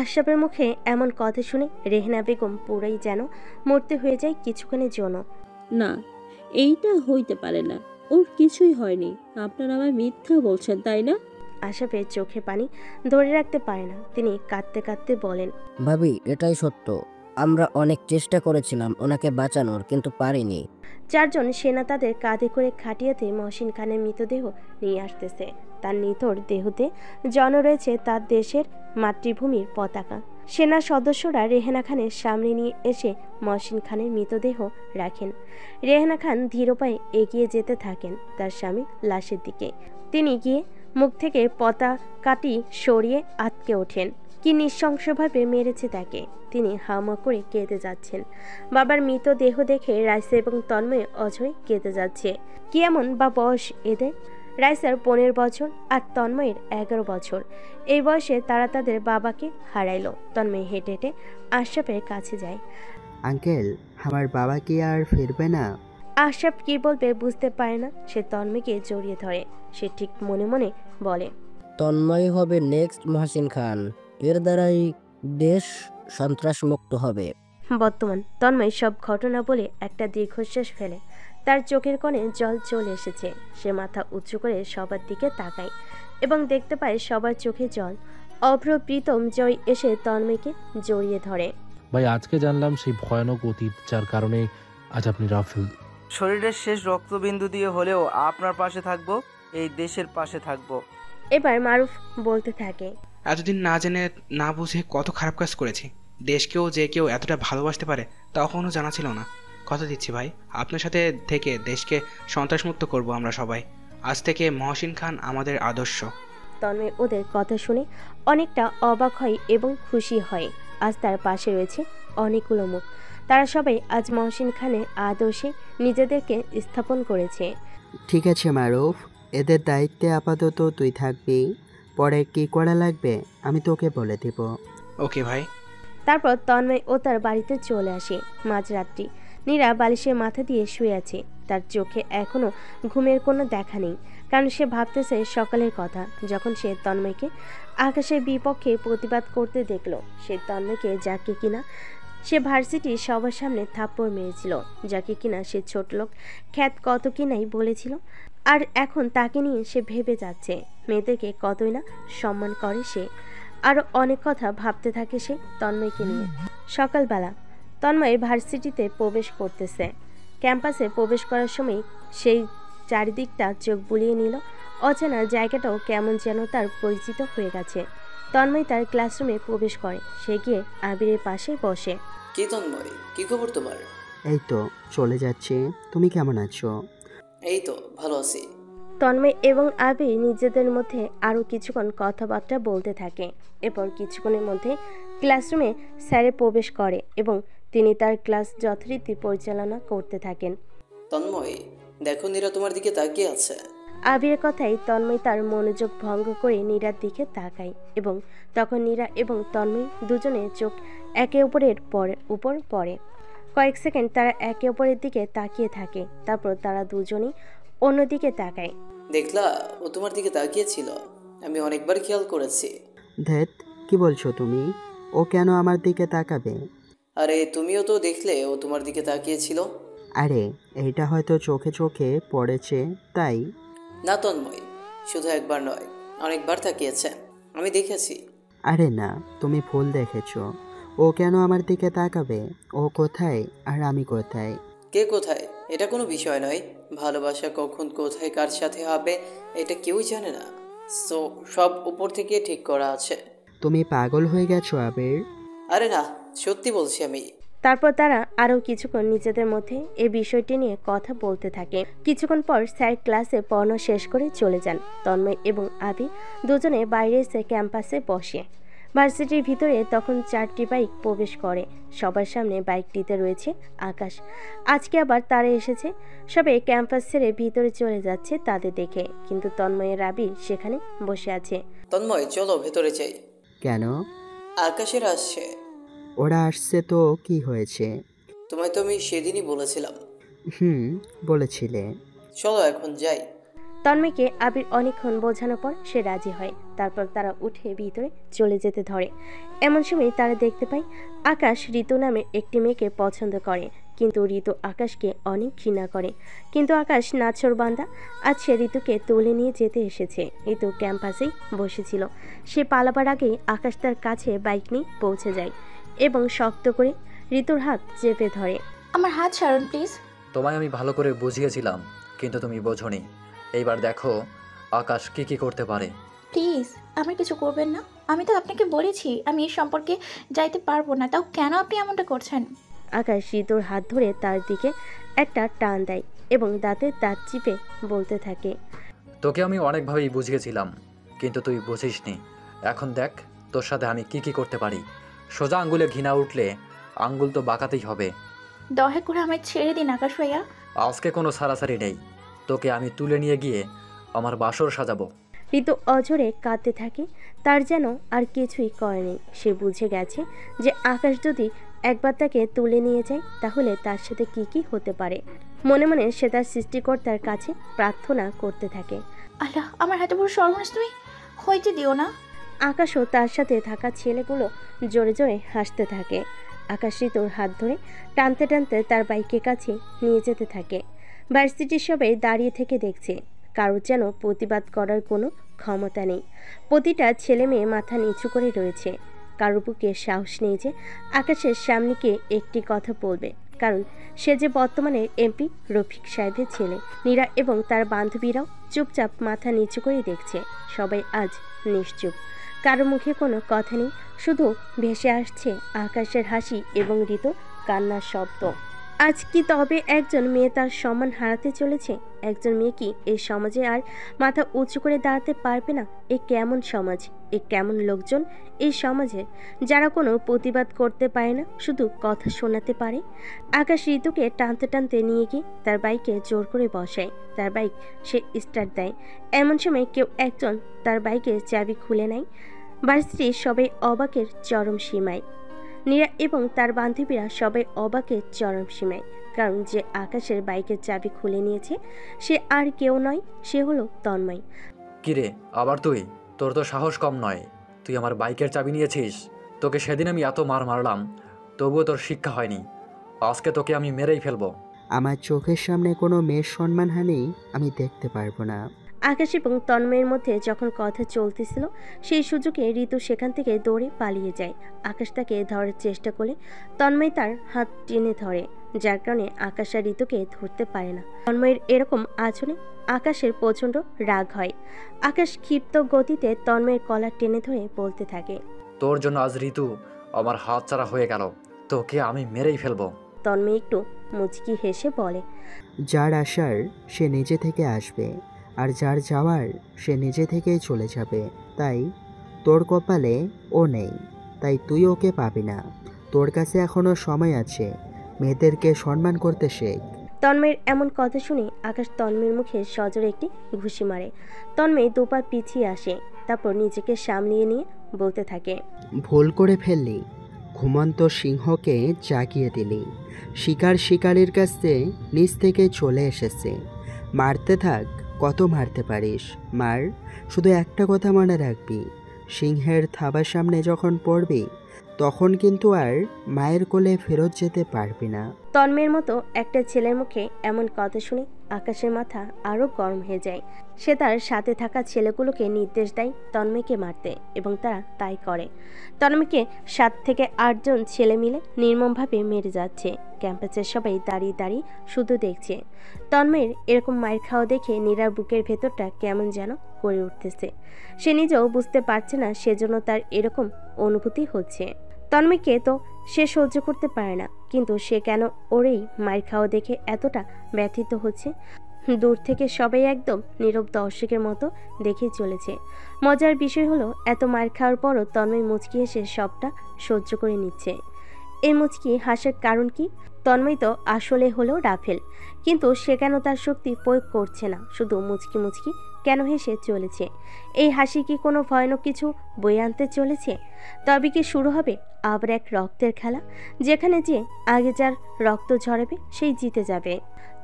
আশরাফের মুখে এমন কথা শুনে রেহেনা বেগম পুরাই যেন মরতে হয়ে যায় কিছুক্ষণের জন্য। না, এইটা হইতে পারে না, ওর কিছুই হয়নি। আপনারা আমায় মিথ্যা বলছেন, তাই না? আশরাফের চোখে পানি ধরে রাখতে পারে না, তিনি কাঁদতে কাঁদতে বলেন, ভাবি, এটাই সত্য। আমরা অনেক চেষ্টা করেছিলাম ওনাকে বাঁচানোর, কিন্তু পারিনি। চারজন সেনা তাদের কাঁধে করে খাটিয়াতে মহসিন খানের মৃতদেহ নিয়ে আসতেছে। তার নিথর দেহতে জন রয়েছে তার দেশের মাতৃভূমির পতাকা। সেনা সদস্যরা রেহেনা খানের সামনে নিয়ে এসে মহসিন খানের মৃতদেহ রাখেন। রেহেনা খান ধীর পায়ে এগিয়ে যেতে থাকেন তার স্বামী লাশের দিকে। তিনি গিয়ে মুখ থেকে পতাকাটি সরিয়ে আটকে ওঠেন। কি নৃশংসভাবে মেরেছে তাকে! তিনি হামা করে কেঁদে যাচ্ছেন। বাবার মৃতদেহ দেখে রাইসা এবং তন্ময় অঝয় কেঁদে যাচ্ছে। কি এমন বা বয়স এদের? রাইসার 15 বছর আর তন্ময়ের 11 বছর। এই বয়সে তারা তাদের বাবাকে হারাইল। তন্ময় হেঁটে হেঁটে আশরাফের কাছে যায়। আঙ্কেল, আমার বাবা কি আর ফিরবে না? আশরাফ কি বলবে বুঝতে পারে না। সে তন্ময়কে জড়িয়ে ধরে। সে ঠিক মনে মনে বলে, তন্ময় হবে নেক্সট মহসিন খান, এর দ্বারাই দেশ সন্ত্রাসমুক্ত হবে। বর্তমান তন্ময় সব ঘটনা বলে একটা দীর্ঘশ্বাস ফেলে। তার চোখের কোণে জল চলে এসেছে। সে মাথা উঁচু করে সবার দিকে তাকায় এবং দেখতে পায় সবার চোখে জল। অভ্র প্রীতম জয় এসে তন্ময়কে জড়িয়ে ধরে। ভাই আজকে জানলাম সেই ভয়ানক অতীত যার কারণে আজ আপনি রাফেল। শরীরের শেষ রক্তবিন্দু দিয়ে হলেও আপনার পাশে থাকবো, এই দেশের পাশে থাকবো। এবার মারুফ বলতে থাকে, এতদিন না জেনে না বুঝে কত খারাপ কাজ করেছি। দেশকেও যে কেউ এতটা ভালোবাসতে পারে তখনও জানা ছিল না। কথা দিচ্ছি ভাই, আপনার সাথে থেকে দেশকে সন্ত্রাসমুক্ত করব আমরা সবাই। আজ থেকে মহসিন খান আমাদের আদর্শ। তন্ময় ওদের কথা শুনে অনেকটা অবাক হয় এবং খুশি হয়। আজ তার পাশে রয়েছে অনেকগুলো মুখ। তারা সবাই আজ মহসিন খানের আদর্শে নিজেদেরকে স্থাপন করেছে। ঠিক আছে মারুফ, এদের দায়িত্বে আপাতত তুই থাকবি, পরে কি করা লাগবে আমি তোকে বলে দেব। ওকে ভাই। তারপর তন্ময় ও তার বাড়িতে চলে আসে। মাঝরাত্রি। নীরা বালিশে মাথা দিয়ে শুয়ে আছে। তার চোখে এখনো ঘুমের কোনো দেখা নেই, কারণ সে ভাবতেছে সকালের কথা, যখন সে তন্ময়কে আকাশের বিপক্ষে প্রতিবাদ করতে দেখল। সে তন্ময়কে, যাকে কিনা সে ভার্সিটির সবার সামনে থাপ্পড় মেরেছিল, যাকে কিনা সে ছোটলোক খ্যাত কত কিনাই বলেছিল, আর এখন তাকে নিয়ে সে ভেবে যাচ্ছে মেয়েদেরকে কতই না সম্মান করে সে। আরও অনেক কথা ভাবতে থাকে সে তন্ময়কে নিয়ে। সকালবেলা তন্ময় ভার্সিটিতে প্রবেশ করতেছে। ক্যাম্পাসে প্রবেশ করার সময় সেই চারিদিকটা চোখ বুলিয়ে নিল। অচেনা জায়গাটাও কেমন যেন তার পরিচিত হয়ে গেছে। তন্ময় তার ক্লাসরুমে প্রবেশ করে। সে গিয়ে আবিরের পাশে বসে। কি তন্ময়, কি খবর তোমার? এই তো চলে যাচ্ছে, তুমি কেমন আছো? এই তো ভালো আছি। তন্ময় এবং আবির নিজেদের মধ্যে আরও কিছুক্ষণ কথাবার্তা বলতে থাকে। এরপর কিছুক্ষণের মধ্যে ক্লাসরুমে স্যারে প্রবেশ করে এবং তিনি তার ক্লাস যথারীতি পরিচালনা করতে থাকেন। তন্ময়, দেখো নীরা তোমার দিকে তাকিয়ে আছে। আবিরের কথাই তন্ময় তার মনোযোগ ভঙ্গ করে নীরার দিকে তাকায় এবং তখন নীরা এবং তন্ময় দুজনের চোখ একে অপরের উপর পড়ে। কয়েক সেকেন্ড তারা একে অপরের দিকে তাকিয়ে থাকে। তারপর তারা দুজনেই অন্যদিকে তাকায়। দেখলা, ও তোমার দিকে তাকিয়েছিল, আমি অনেকবার খেয়াল করেছি। ধ্যাত, কি বলছো তুমি? ও কেন আমার দিকে তাকাবে? আরে তুমিও তো দেখলে ও তোমার দিকে তাকিয়েছিল। আরে এইটা হয়তো চোখে চোখে পড়েছে তাই। না তন্ময়, শুধু একবার নয়, অনেকবার তাকিয়েছে, আমি দেখেছি। আরে না, তুমি ভুল দেখেছো। ও কেন আমার দিকে তাকাবে? ও কোথায় আর আমি কোথায়? কে কোথায় এটা কোনো বিষয় নয়। ভালোবাসা কখন কোথায় কার সাথে হবে এটা কেউই জানে না। সো সব উপর থেকে ঠিক করা আছে। তুমি পাগল হয়ে গেছো আবির? আরে না, সত্যি বলছি আমি। তারপর তারা আরও কিছুক্ষণ নিজেদের মধ্যে এই বিষয়টি নিয়ে কথা বলতে থাকে। কিছুক্ষণ পর স্যার ক্লাসে পড়ানো শেষ করে চলে যান। তন্ময় এবং আবি দুজনে বাইরে এসে ক্যাম্পাসে বসে। ভার্সিটির ভিতরে তখন 4টি বাইক প্রবেশ করে। সবার সামনে বাইকটিতে রয়েছে আকাশ। আজকে আবার তারা এসেছে। সবে ক্যাম্পাস ছেড়ে ভিতরে চলে যাচ্ছে তাদের দেখে, কিন্তু তন্ময়ের আবি সেখানে বসে আছে। তন্ময়, চলো ভেতরে যাই। কেন? আকাশের আসছে। ওরা আসছে তো কি হয়েছে? তোমায় তো আমি সেদিনই বলেছিলাম। বলেছিলে। চলো এখন যাই। তন্ময়কে আবির অনেকক্ষণ বোঝানোর পর সে রাজি হয়। তারপর তারা উঠে ভিতরে চলে যেতে ধরে। এমন সময় তারা দেখতে পায় আকাশ ঋতু নামে একটি মেয়েকে পছন্দ করে, কিন্তু ঋতু আকাশকে অনেক ঘৃণা করে। কিন্তু আকাশ নাছোড়বান্দা, আজ সে ঋতুকে তুলে নিয়ে যেতে এসেছে। ঋতু ক্যাম্পাসেই বসেছিল। সে পালাবার আগেই আকাশ তার কাছে বাইক নিয়ে পৌঁছে যায় এবং শক্ত করে ঋতুর হাত চেপে ধরে। আমার হাত ছাড়ুন প্লিজ। তোমায় আমি ভালো করে বুঝিয়েছিলাম, কিন্তু তুমি বোঝোনি। এইবার দেখো আকাশ কি করতে পারে। প্লিজ আমার কিছু করবেন না। আমি তো আপনাকে বলেছি আমি এই সম্পর্কে যাইতে পারবো না, তাও কেন আপনি এমনটা করছেন? আকাশ ঋতুর হাত ধরে তার দিকে একটা টান দেয় এবং দাঁতে দাঁত চিপে বলতে থাকে, তোকে আমি অনেকভাবেই বুঝিয়েছিলাম, কিন্তু তুই বুঝিসনি। এখন দেখ তোর সাথে আমি কি করতে পারি। সোজা আঙ্গুলে ঘৃণা উঠলে আঙ্গুল তো বাঁকাতেই হবে। দয়া করে আমায় ছেড়ে দিন আকাশ ভাইয়া। আজকে কোনো সারাসারি নেই, তোকে আমি তুলে নিয়ে গিয়ে আমার বাসর সাজাবো। ঋতু অঝরে কাঁদতে থাকে। তার যেন আর কিছুই করেনি। সে বুঝে গেছে যে আকাশ যদি একবার তাকে তুলে নিয়ে যায় তাহলে তার সাথে কি হতে পারে। মনে মনে সে তার সৃষ্টিকর্তার কাছে প্রার্থনা করতে থাকে, আল্লাহ আমার হাতে বড় সর্বনাশ তুমি হইতে দিও না। আকাশও তার সাথে থাকা ছেলেগুলো জোরে জোরে হাসতে থাকে। আকাশ ঋতুর হাত ধরে টানতে টানতে তার বাইকের কাছে নিয়ে যেতে থাকে। ভার্সিটির সবাই দাঁড়িয়ে থেকে দেখছে। কারোর যেন প্রতিবাদ করার কোনো ক্ষমতা নেই। প্রতিটা ছেলে মেয়ে মাথা নিচু করে রয়েছে। কারো বুকে সাহস নেই যে আকাশের সামনে গিয়ে একটি কথা বলবে, কারণ সে যে বর্তমানে এমপি রফিক সাহেবের ছেলে। নীরা এবং তার বান্ধবীরাও চুপচাপ মাথা নিচু করে দেখছে। সবাই আজ নিশ্চুপ, কারো মুখে কোনো কথা নেই, শুধু ভেসে আসছে আকাশের হাসি এবং ঋতু কান্নার শব্দ। আজ কি তবে একজন মেয়ে তার সম্মান হারাতে চলেছে? একজন মেয়ে কি এই সমাজে আর মাথা উঁচু করে দাঁড়াতে পারবে না? এ কেমন সমাজ, এ কেমন লোকজন এই সমাজে, যারা কোনো প্রতিবাদ করতে পারে না, শুধু কথা শোনাতে পারে? আকাশ ঋতুকে টানতে টানতে নিয়ে গিয়ে তার বাইকে জোর করে বসায়। তার বাইক সে স্টার্ট দেয়। এমন সময় কেউ একজন তার বাইকের চাবি খুলে নেয়। ভার্সিটির সবাই অবাকের চরম সীমায়। নীরা এবং তার বান্ধবীরা সবাই অবাকের চরম সীমায়, কারণ যে আকাশের বাইকের চাবি খুলে নিয়েছে সে আর কেউ নয়, সে হলো তন্ময়। কিরে আবার তুই? তোর তো সাহস কম নয়, তুই আমার বাইকের চাবি নিয়েছিস। তোকে সেদিন আমি এত মার মারলাম, তবুও তোর শিক্ষা হয়নি। আজকে তোকে আমি মেরেই ফেলবো। আমার চোখের সামনে কোনো মেয়ের সম্মানহানি আমি দেখতে পারবো না। আকাশ এবং তন্ময়ের মধ্যে যখন কথা চলতেছিল, সেই সুযোগে ঋতু সেখান থেকে দৌড়ে পালিয়ে যায়। আকাশ তাকে ধরার চেষ্টা করে তন্ময় তার হাত টেনে ধরে, যার কারণে আকাশ আর ঋতুকে ধরতে পারে না। তন্ময়ের এরকম আচরণে আকাশের প্রচণ্ড রাগ হয়। আকাশ ক্ষিপ্ত গতিতে তন্ময়ের কলার টেনে ধরে বলতে থাকে, তোর জন্য আজ ঋতু আমার হাত ছাড়া হয়ে গেল, তোকে আমি মেরেই ফেলবো। তন্ময় একটু মুচকি হেসে বলে, যার আসার সে নিজে থেকে আসবে, আর যার যাওয়ার সে নিজে থেকেই চলে যাবে। তাই তোর কপালে ও নেই, তাই তুই ওকে পাবি না। তোর কাছে এখনো সময় আছে, মেয়েদেরকে সম্মান করতে শেখ। তন্ময়ের এমন কথা শুনে আকাশ তন্ময়ের মুখে সজোরে একটি ঘুষি মারে। তন্ময় দুপা পিছিয়ে আসে, তারপর নিজেকে সামলিয়ে নিয়ে বলতে থাকে, ভুল করে ফেললি, ঘুমন্ত সিংহকে জাগিয়ে দিলি। শিকার শিকারির কাছে নিচ থেকে চলে এসেছে। মারতে থাক, কত মারতে পারিস মার। শুধু একটা কথা মনে রাখবি, সিংহের থাবার সামনে যখন পড়বি তখন কিন্তু আর মায়ের কোলে ফেরত যেতে পারবি না। তন্ময়ের মতো একটা ছেলের মুখে এমন কথা শুনে আকাশের মাথা আরও গরম হয়ে যায়। সে তার সাথে থাকা ছেলেগুলোকে নির্দেশ দেয় তন্ময়কে মারতে, এবং তারা তাই করে। তন্ময়কে 7 থেকে 8 জন ছেলে মিলে নির্মমভাবে মেরে যাচ্ছে। ক্যাম্পাসের সবাই দাঁড়িয়ে দাঁড়িয়ে শুধু দেখছে। তন্ময়ের এরকম মায়ের খাওয়া দেখে নীরার বুকের ভেতরটা কেমন যেন করে উঠতেছে। সে নিজেও বুঝতে পারছে না সেজন্য তার এরকম অনুভূতি হচ্ছে। তন্ময়কে তো সে সহ্য করতে পারে না, কিন্তু সে কেন ওর এই মায়ের খাওয়া দেখে এতটা ব্যথিত হচ্ছে? দূর থেকে সবাই একদম নীরব দর্শকের মতো দেখেই চলেছে। মজার বিষয় হলো, এত মার খাওয়ার পরও তন্ময় মুচকি হেসে সবটা সহ্য করে নিচ্ছে। এই মুচকি হাসার কারণ কি? তন্ময় তো আসলে হলো রাফেল, কিন্তু সে কেন তার শক্তি প্রয়োগ করছে না, শুধু মুচকি মুচকি কেন হেসে চলেছে? এই হাসি কি কোনো ভয়ানক কিছু বয়ে আনতে চলেছে? তবে কি শুরু হবে আবার এক রক্তের খেলা, যেখানে যে আগে যার রক্ত ঝরাবে সেই জিতে যাবে?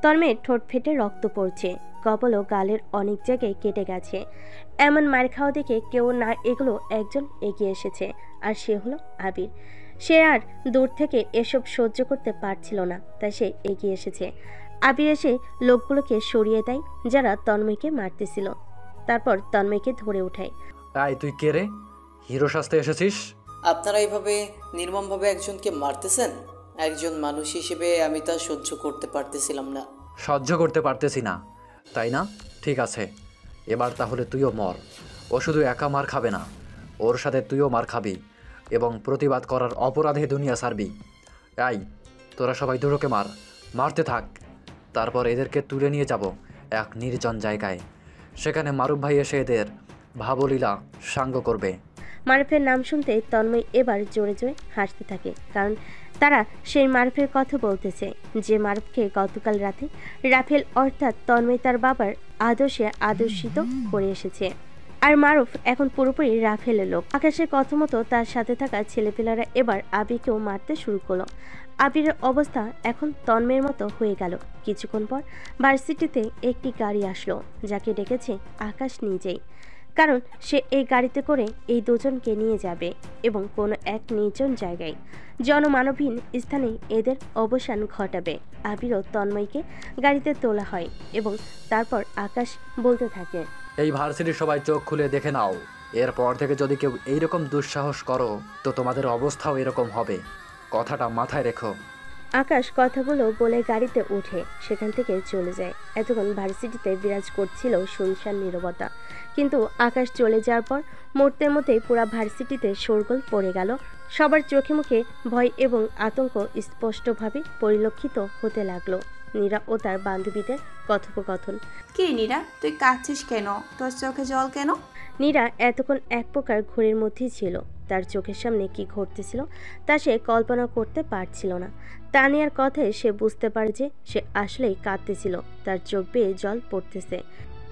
তন্ময়ের ঠোঁট ফেটে রক্ত পড়ছে, কপাল ও গালের অনেক জায়গায় কেটে গেছে। এমন মার খাওয়া দেখে কেউ না এগুলো একজন এগিয়ে এসেছে, আর সে হলো আবির। সে আর দূর থেকে এসব সহ্য করতে পারছিল না, তাই সে এগিয়ে এসেছে। আবির এসে লোকগুলোকে সরিয়ে দেয় যারা তন্ময়কে মারতেছিল, তারপর তন্ময়কে ধরে উঠায়। তাই তুই কে রে? হিরো সাজতে এসেছিস? আপনারা এইভাবে নির্মমভাবে একজনকে মারতেছেন? একজন মানুষ হিসেবে আমি তা সহ্য করতে পারতেছিলাম না। সহ্য করতে পারতেছি না, তাই না? ঠিক আছে, এবার তাহলে তুইও মর। ও শুধু একা মার খাবে না, ওর সাথে তুইও মার খাবি এবং প্রতিবাদ করার অপরাধে দুনিয়া ছাড়বি। এই তোরা সবাই দুটোকে মারতে থাক, তারপর এদেরকে তুলে নিয়ে যাব এক নির্জন জায়গায়। সেখানে মারুফ ভাই এসে এদের ভাবলীলা সাঙ্গ করবে। মারুফের নাম শুনতে তন্ময় এবার জোরে জোরে হাসতে থাকে, কারণ তারা সেই মারুফের কথা বলতেছে যে মারুফকে গতকাল রাতে রাফেল অর্থাৎ তন্ময় তার বাবার আদর্শে আদর্শিত করে এসেছে। আর মারুফ এখন পুরোপুরি রাফেলের লোক। আকাশের কথা মতো তার সাথে থাকা ছেলেপেলারা এবার আবিরকেও মারতে শুরু করলো। আবিরের অবস্থা এখন তন্ময়ের মতো হয়ে গেল। কিছুক্ষণ পর ভার্সিটিতে একটি গাড়ি আসলো, যাকে ডেকেছে আকাশ নিজেই, কারণ সে এই গাড়িতে করে এই দুজনকে নিয়ে যাবে এবং কোনো এক নির্জন জায়গায় জনমানবহীন স্থানে এদের অবসান ঘটাবে। আবির ও তন্ময়কে গাড়িতে তোলা হয় এবং তারপর আকাশ বলতে থাকে, এই ভার্সিটির সবাই চোখ খুলে দেখে নাও, এরপর থেকে যদি কেউ এইরকম দুঃসাহস করো তো তোমাদের অবস্থাও এরকম হবে, কথাটা মাথায় রেখো। আকাশ কথাগুলো বলে গাড়িতে উঠে সেখান থেকে চলে যায়। এতক্ষণ ভার্সিটিতে বিরাজ করছিল শুনশান নীরবতা, কিন্তু আকাশ চলে যাওয়ার পর মুহূর্তের মধ্যেই পুরা ভার্সিটিতে শোরগোল পড়ে গেল। সবার চোখে মুখে ভয় এবং আতঙ্ক স্পষ্টভাবে পরিলক্ষিত হতে লাগলো। নীরা ও তার বান্ধবীদের কথোপকথন। কি নীরা, তুই কাঁদছিস কেন? তোর চোখে জল কেন? নীরা এতক্ষণ এক প্রকার ঘোরের মধ্যেই ছিল। তার চোখের সামনে কি ঘটতেছিল তা সে কল্পনা করতে পারছিল না। তানিয়ার কথায় সে বুঝতে পারে যে সে আসলেই কাঁদতেছিল, তার চোখ বেয়ে জল পড়তেছে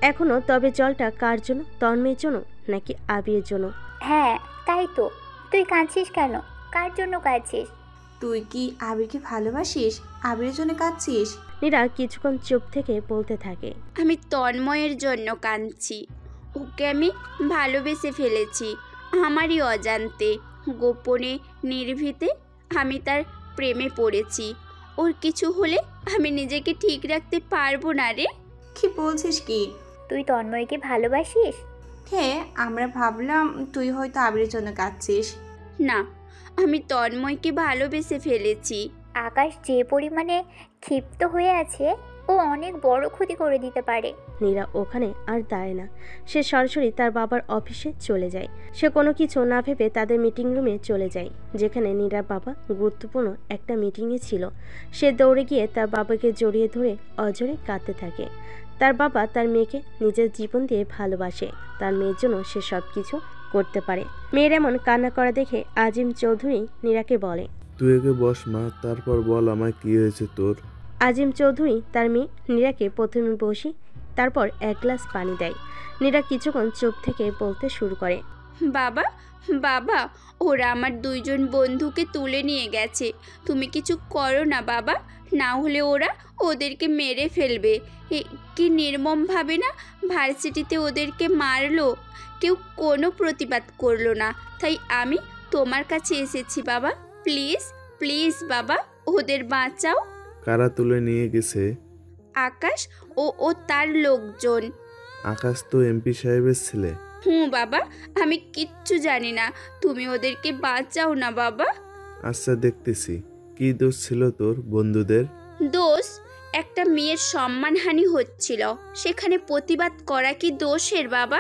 এখনো। তবে জলটা কার জন্য? তন্ময়ের জন্য নাকি আবিরের জন্য? হ্যাঁ তাই তো, তুই কাঁদছিস কেন? কার জন্য কাঁদছিস? তুই কি আবিরকে ভালোবাসিস? আবিরের জন্য কাঁদছিস? নীরা কিছুক্ষণ চুপ থেকে বলতে থাকে, আমি তন্ময়ের জন্য কাঁদছি। ওকে আমি ভালোবেসে ফেলেছি আমারই অজান্তে, গোপনে নির্ভীতে আমি তার প্রেমে পড়েছি। ওর কিছু হলে আমি নিজেকে ঠিক রাখতে পারবো না রে। কি বলছিস কি? তুই তন্ময়কে ভালোবাসিস? হ্যাঁ, আমরা ভাবলাম তুই হয়তো আবিরের জন্য কাঁদছিস। না, আমি তন্ময়কে ভালোবেসে ফেলেছি। আকাশ যে পরিমাণে ক্ষিপ্ত হয়ে আছে, ও অনেক বড় ক্ষতি করে দিতে পারে। নীরা ওখানে আর দাঁড়ায় না, সে সরাসরি তার বাবার অফিসে চলে যায়। সে কোনো কিছু না ভেবে তাদের মিটিং রুমে চলে যায়, যেখানে নীরার বাবা গুরুত্বপূর্ণ একটা মিটিংয়ে ছিল। সে দৌড়ে গিয়ে তার বাবাকে জড়িয়ে ধরে অঝরে কাঁদতে থাকে। তার বাবা তার মেয়েকে নিজের জীবন দিয়ে ভালোবাসে, তার মেয়ের জন্য সে সব কিছু করতে পারে। মেয়ের এমন কান্না করা দেখে আজিম চৌধুরী নীরাকে বলে, তুই একে বস মা, তারপর বল আমায় কি হয়েছে তোর। আজিম চৌধুরী তার মেয়ে নীরাকে প্রথমে বসি, তারপর এক গ্লাস পানি দেয়। নীরা কিছুক্ষণ চুপ থেকে বলতে শুরু করে, বাবা বাবা, ওরা আমার দুইজন বন্ধুকে তুলে নিয়ে গেছে। তুমি কিছু করো না বাবা, না হলে ওরা ওদেরকে মেরে ফেলবে। কি নির্মমভাবে না ভার্সিটিতে ওদেরকে মারলো, কেউ কোনো প্রতিবাদ করলো না। তাই আমি তোমার কাছে এসেছি বাবা, প্লিজ প্লিজ বাবা, ওদের বাঁচাও। কারা তুলে নিয়ে গেছে? আকাশ ও তার লোকজন। আকাশ তো এমপি সাহেবের ছেলে। বাবা, আমি কিচ্ছু জানি না, তুমি ওদেরকে বাঁচাও না বাবা। আচ্ছা দেখতেছি, কি দোষ ছিল তোর বন্ধুদের? দোষ? একটা মেয়ের সম্মানহানি হচ্ছিল, সেখানে প্রতিবাদ করা কি দোষের বাবা?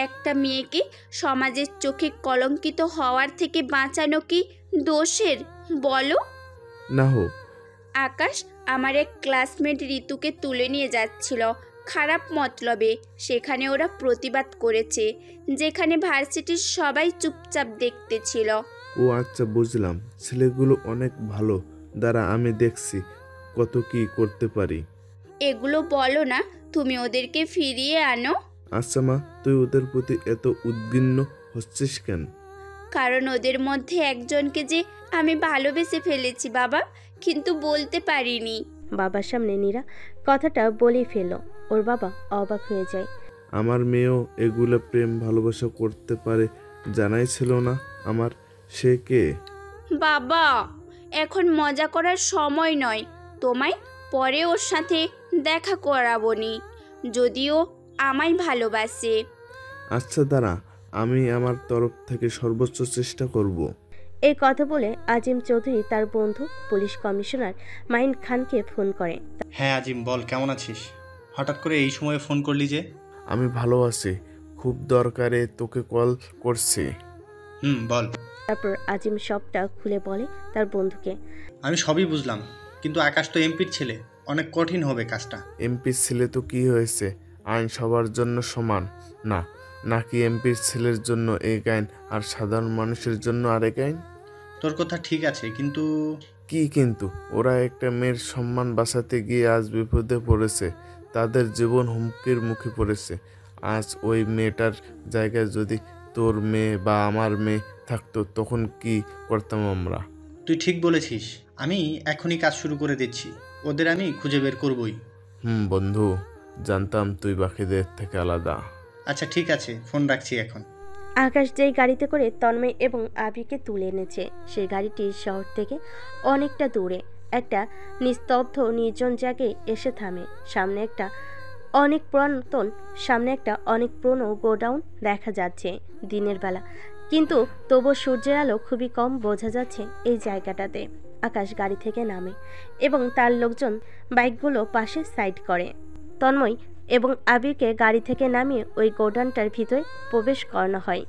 একটা মেয়েকে সমাজের চোখে কলঙ্কিত হওয়ার থেকে বাঁচানো কি দোষের বলো? না হোক। আকাশ আমার এক ক্লাসমেট ঋতুকে তুলে নিয়ে যাচ্ছিল খারাপ মতলবে, সেখানে ওরা প্রতিবাদ করেছে, যেখানে ভার্সিটির সবাই চুপচাপ দেখতেছিল। ও আচ্ছা বুঝলাম, ছেলেগুলো অনেক ভালো, দাঁড়া আমি দেখছি কত কি করতে পারি। এগুলো বলো না, তুমি ওদেরকে ফিরিয়ে আনো। আচ্ছা মা, তুই ওদের প্রতি এত উদ্বিগ্ন হচ্ছিস কেন? কারণ ওদের মধ্যে একজনকে যে আমি ভালোবেসে ফেলেছি বাবা, কিন্তু বলতে পারিনি। বাবার সামনে নীরা কথাটা বলেই ফেলল। ওর বাবা অবাক হয়ে যায়। আমার মেয়েও এগুলো প্রেম ভালোবাসা করতে পারে জানাই ছিল না আমার। সে কে? বাবা, এখন মজা করার সময় নয়, তোমায় পরে ওর সাথে দেখা করাবনি, যদিও আমায় ভালোবাসে। আচ্ছা দাঁড়া, আমি আমার তরফ থেকে সর্বোচ্চ চেষ্টা করব। এই কথা বলে আজিম চৌধুরী তার বন্ধু পুলিশ কমিশনার মাইন খানকে ফোন করে। হ্যাঁ আজিম বল, কেমন আছিস? হঠাৎ করে এই সময়ে ফোন করলি যে? আমি ভালো আছি, খুব দরকারে তোকে কল করছি। বল। তারপর আজিম সবটা খুলে বলে তার বন্ধুকে। আমি সবই বুঝলাম, কিন্তু আকাশ তো এমপির ছেলে, অনেক কঠিন হবে কাজটা। এমপির ছেলে তো কি হয়েছে, আইন সবার জন্য সমান না, নাকি এমপির ছেলের জন্য এক আইন আর সাধারণ মানুষের জন্য আরেক আইন? তোর কথা ঠিক আছে, কিন্তু কি কিন্তু? ওরা একটা মেয়ের সম্মান বাঁচাতে গিয়ে আজ বিপদে পড়েছে, তাদের জীবন হুমকির মুখে পড়েছে। আজ ওই মেয়েটার জায়গায় যদি তোর মেয়ে বা আমার মেয়ে থাকতো, তখন কি করতাম আমরা? তুই ঠিক বলেছিস, আমি এখনই কাজ শুরু করে দিচ্ছি, ওদের আমি খুঁজে বের করবই। বন্ধু, জানতাম তুই বাকিদের থেকে আলাদা। আচ্ছা ঠিক আছে, ফোন রাখছি এখন। আকাশ যেই গাড়িতে করে তন্ময় এবং আবিকে তুলে এনেছে, সেই গাড়িটি শহর থেকে অনেকটা দূরে একটা নিস্তব্ধ নির্জন জায়গায় এসে থামে। সামনে একটা অনেক পুরাতন। সামনে একটা অনেক পুরনো গোডাউন দেখা যাচ্ছে দিনের বেলা, কিন্তু তবুও সূর্যের আলো খুবই কম বোঝা যাচ্ছে এই জায়গাটাতে। আকাশ গাড়ি থেকে নামে এবং তার লোকজন বাইকগুলো পাশে সাইড করে। তন্ময় এবং আবিরকে গাড়ি থেকে নামিয়ে ওই গোডাউনটার ভিতরে প্রবেশ করানো হয়।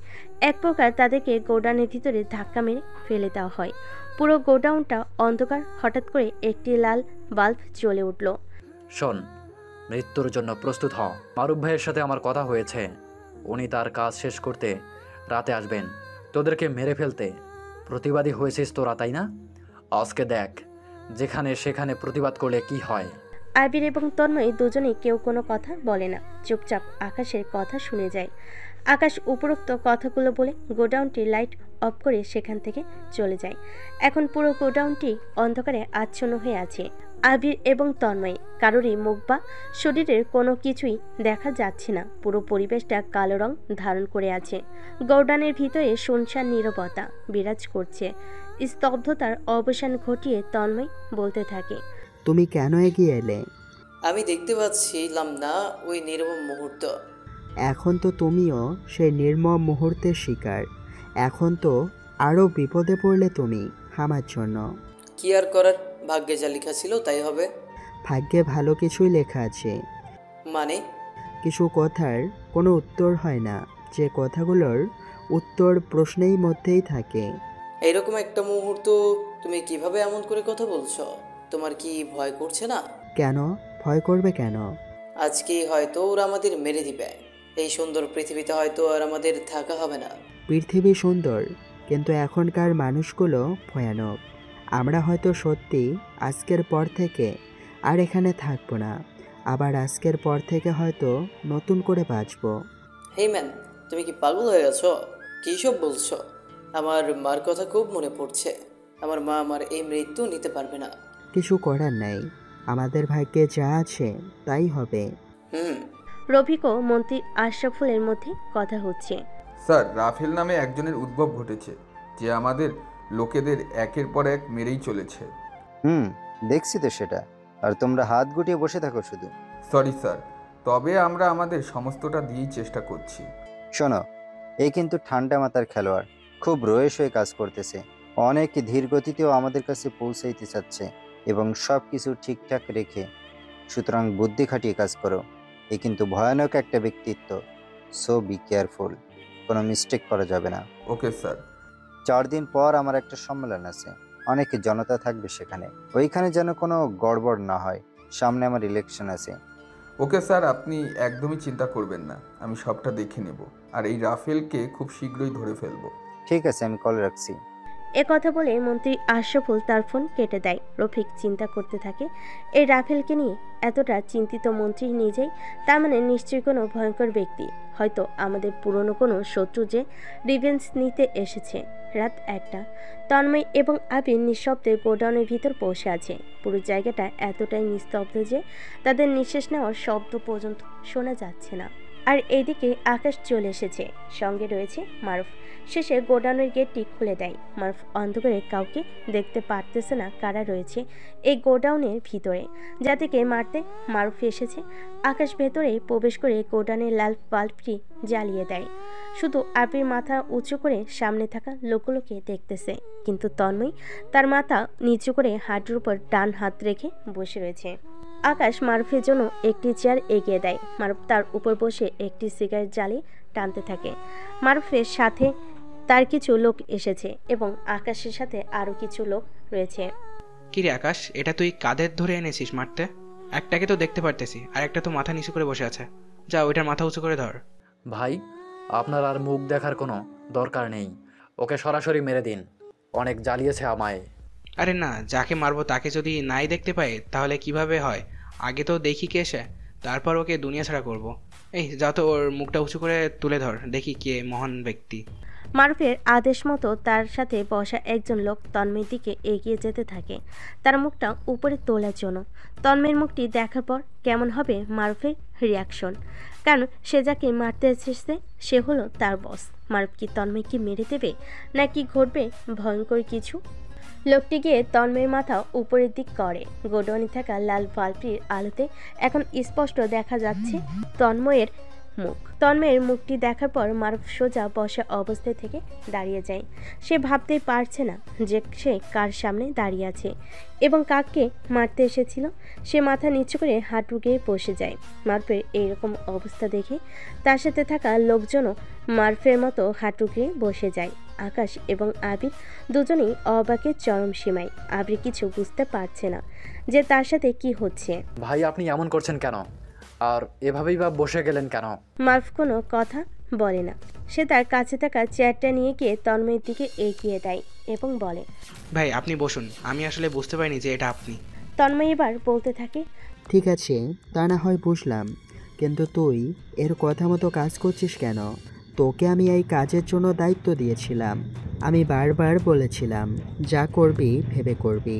এক প্রকার তাদেরকে গোডাউনের ভিতরে ধাক্কা মেরে ফেলে দেওয়া হয়। পুরো গোডাউনটা অন্ধকার। হঠাৎ করে একটি লাল বাল্ব জ্বলে উঠল। শোন, মৃত্যুর জন্য প্রস্তুত হ। মারুফ ভাইয়ের সাথে আমার কথা হয়েছে, উনি তার কাজ শেষ করতে রাতে আসবেন তোদেরকে মেরে ফেলতে। প্রতিবাদী হয়েছিস তোরা, তাই না? আজকে দেখ যেখানে সেখানে প্রতিবাদ করলে কি হয়। আবির এবং তন্ময় দুজনেই কেউ কোনো কথা বলে না, চুপচাপ আকাশের কথা শুনে যায়। আকাশ উপরোক্ত কথাগুলো বলে গোডাউনটির লাইট অফ করে সেখান থেকে চলে যায়। এখন পুরো গোডাউনটি অন্ধকারে আচ্ছন্ন হয়ে আছে। আবির এবং তন্ময় কারোরই মুখ বা শরীরের কোনো কিছুই দেখা যাচ্ছে না। পুরো পরিবেশটা কালো রং ধারণ করে আছে। গোডাউনের ভিতরে শুনশান নীরবতা বিরাজ করছে। স্তব্ধতার অবসান ঘটিয়ে তন্ময় বলতে থাকে, তুমি কেন এগিয়ে এলে? আমি দেখতে পাচ্ছিলাম না ওই নির্মম মুহূর্ত। এখন তো তুমিও সেই নির্মম মুহূর্তের শিকার। এখন তো আরও বিপদে পড়লে তুমি আমার জন্য। কি আর করার, ভাগ্যে যা লেখা ছিল তাই হবে। ভাগ্যে ভালো কিছুই লেখা আছে। মানে? কিছু কথার কোনো উত্তর হয় না, যে কথাগুলোর উত্তর প্রশ্নেই মধ্যেই থাকে। এইরকম একটা মুহূর্ত তুমি কিভাবে এমন করে কথা বলছো? তোমার কি ভয় করছে না? কেন ভয় করবে কেন? আজকেই হয়তো ওরা আমাদের মেরে দিবে। এই সুন্দর পৃথিবীতে হয়তো আর আমাদের থাকা হবে না। পৃথিবী সুন্দর, কিন্তু এখনকার মানুষগুলো ভয়ানক। আমরা হয়তো সত্যি আজকের পর থেকে আর এখানে থাকবো না, আবার আজকের পর থেকে হয়তো নতুন করে বাঁচবো। হেই ম্যান, তুমি কি পাগল হয়ে গেছো? কী সব বলছো? আমার মার কথা খুব মনে পড়ছে। আমার মা আমার এই মৃত্যু নিতে পারবে না। কিছু করার নাই, আমাদের ভাগ্যে যা আছে তাই হবে। রফিক ও মন্ত্রী আশরাফুলের মধ্যে কথা হচ্ছে। স্যার, রাফেল নামে একজনের উদ্ভব ঘটেছে, যে আমাদের লোকেদের একের পর এক মেরেই চলেছে। দেখছি তো সেটা, আর তোমরা হাত গুটিয়ে বসে থাকো শুধু। সরি স্যার, তবে আমরা আমাদের সমস্তটা দিয়েই চেষ্টা করছি। শোনো, এই কিন্তু ঠান্ডা মাথার খেলোয়াড়, খুব রয়েস হয়ে কাজ করতেছে। অনেক ধীর গতিতেও আমাদের কাছে পৌঁছাইতে চাচ্ছে এবং সব কিছু ঠিকঠাক রেখে। সুতরাং বুদ্ধি খাটিয়ে কাজ করো। এ কিন্তু ভয়ানক একটা ব্যক্তিত্ব, সো বি কেয়ারফুল। কোনো মিস্টেক করা যাবে না। Okay sir. 4 দিন পর আমার একটা সম্মেলন আছে, অনেক জনতা থাকবে সেখানে। ওইখানে যেন কোনো গড়বড় না হয়। সামনে আমার ইলেকশন আছে। ওকে স্যার, আপনি একদমই চিন্তা করবেন না, আমি সবটা দেখে নেব, আর এই রাফেলকে খুব শীঘ্রই ধরে ফেলবো। ঠিক আছে, আমি কল রাখছি। কথা বলে মন্ত্রী আশরাফুল তার ফোন কেটে দেয়। রফিক চিন্তা করতে থাকে, এই রাফেলকে নিয়ে এতটা চিন্তিত মন্ত্রী নিজেই, তার মানে নিশ্চয়ই কোনো ভয়ঙ্কর ব্যক্তি, হয়তো আমাদের পুরনো কোনো শত্রু যে রিভেঞ্জ নিতে এসেছে। রাত 1টা। তন্ময় এবং আবির নিঃশব্দে গোডাউনের ভিতর বসে আছে। পুরো জায়গাটা এতটাই নিস্তব্ধ যে তাদের নিঃশ্বাস নেওয়ার শব্দ পর্যন্ত শোনা যাচ্ছে না। আর এইদিকে আকাশ চলে এসেছে, সঙ্গে রয়েছে মারুফ। শেষে গোডাউনের গেটটি খুলে দেয়। মারুফ অন্ধকারে কাউকে দেখতে পারতেছে না কারা রয়েছে এই গোডাউনের ভিতরে। যাদেরকে মারতে মারুফ এসেছে, আকাশ ভেতরে প্রবেশ করে গোডাউনের লাল বাল্বটি জ্বালিয়ে দেয়। শুধু আবির মাথা উঁচু করে সামনে থাকা লোকগুলোকে দেখতেছে, কিন্তু তন্ময় তার মাথা নিচু করে হাঁটুর উপর ডান হাত রেখে বসে রয়েছে। আকাশ মারুফের জন্য একটি চেয়ার এগিয়ে দেয়। মারুফ তার উপর বসে একটি সিগারেট জ্বালিয়ে টানতে থাকে। মারুফের সাথে তার কিছু লোক এসেছে এবং আকাশের সাথে আরও কিছু লোক রয়েছে। কিরে আকাশ, এটা তুই কাদের ধরে এনেছিস মারতে? একটাকে তো দেখতে পারতেছি, আর একটা তো মাথা নিচু করে বসে আছে। যা ওইটার মাথা উঁচু করে ধর। ভাই, আপনার আর মুখ দেখার কোনো দরকার নেই, ওকে সরাসরি মেরে দিন, অনেক জ্বালিয়েছে আমায়। আরে না, যাকে মারবো তাকে যদি নাই দেখতে পাই তাহলে কিভাবে হয়? আগে তো দেখি কে সে, তারপর ওকে দুনিয়া ছাড়া করবো। এই যা তো ওর মুখটা উঁচু করে তুলে ধর, দেখি কে মহান ব্যক্তি। মারুফের আদেশ মতো তার সাথে বসা একজন লোক তন্ময়ের দিকে এগিয়ে যেতে থাকে, তার মুখটা উপরে তোলার জন্য। তন্ময়ের মুখটি দেখার পর কেমন হবে মারুফের রিয়াকশন, কারণ সে যাকে মারতে এসেছে সে হলো তার বস। মারুফ কি তন্ময়কে মেরে দেবে, নাকি ঘটবে ভয়ঙ্কর কিছু? লোকটি গিয়ে তন্ময়ের মাথা উপরের দিক করে। গোডাউনে থাকা লাল বাল্বটির আলোতে এখন স্পষ্ট দেখা যাচ্ছে তন্ময়ের মুখ। তন্ময়ের মুখটি দেখার পর মারুফ সোজা বসা অবস্থায় থেকে দাঁড়িয়ে যায়। সে ভাবতেই পারছে না যে সে কার সামনে দাঁড়িয়ে আছে এবং কাকে মারতে এসেছিল। সে মাথা নিচু করে হাঁটু গেয়ে বসে যায়। মারুফের এইরকম অবস্থা দেখে তার সাথে থাকা লোকজনও মারুফের মতো হাঁটু গেয়ে বসে যায়। আকাশ এবং আবির দুজনেই অবাকের চরম সীমায়। আবির কিছু বুঝতে পারছে না যে তার সাথে কি হচ্ছে। ভাই আপনি এমন করছেন কেন, আর এভাবেই বা বসে গেলেন কেন? মারুফ কোনো কথা বলে না। সে তার কাছে থাকা চেয়ারটা নিয়ে গিয়ে তন্ময়ের দিকে এগিয়ে দেয় এবং বলে, ভাই আপনি বসুন, আমি আসলে বুঝতে পারিনি যে এটা আপনি। তন্ময় এবার বলতে থাকে, ঠিক আছে তা না হয় বুঝলাম, কিন্তু তুই এর কথা মতো কাজ করছিস কেন? তোকে আমি এই কাজের জন্য দায়িত্ব দিয়েছিলাম। আমি বারবার বলেছিলাম যা করবি ভেবে করবি।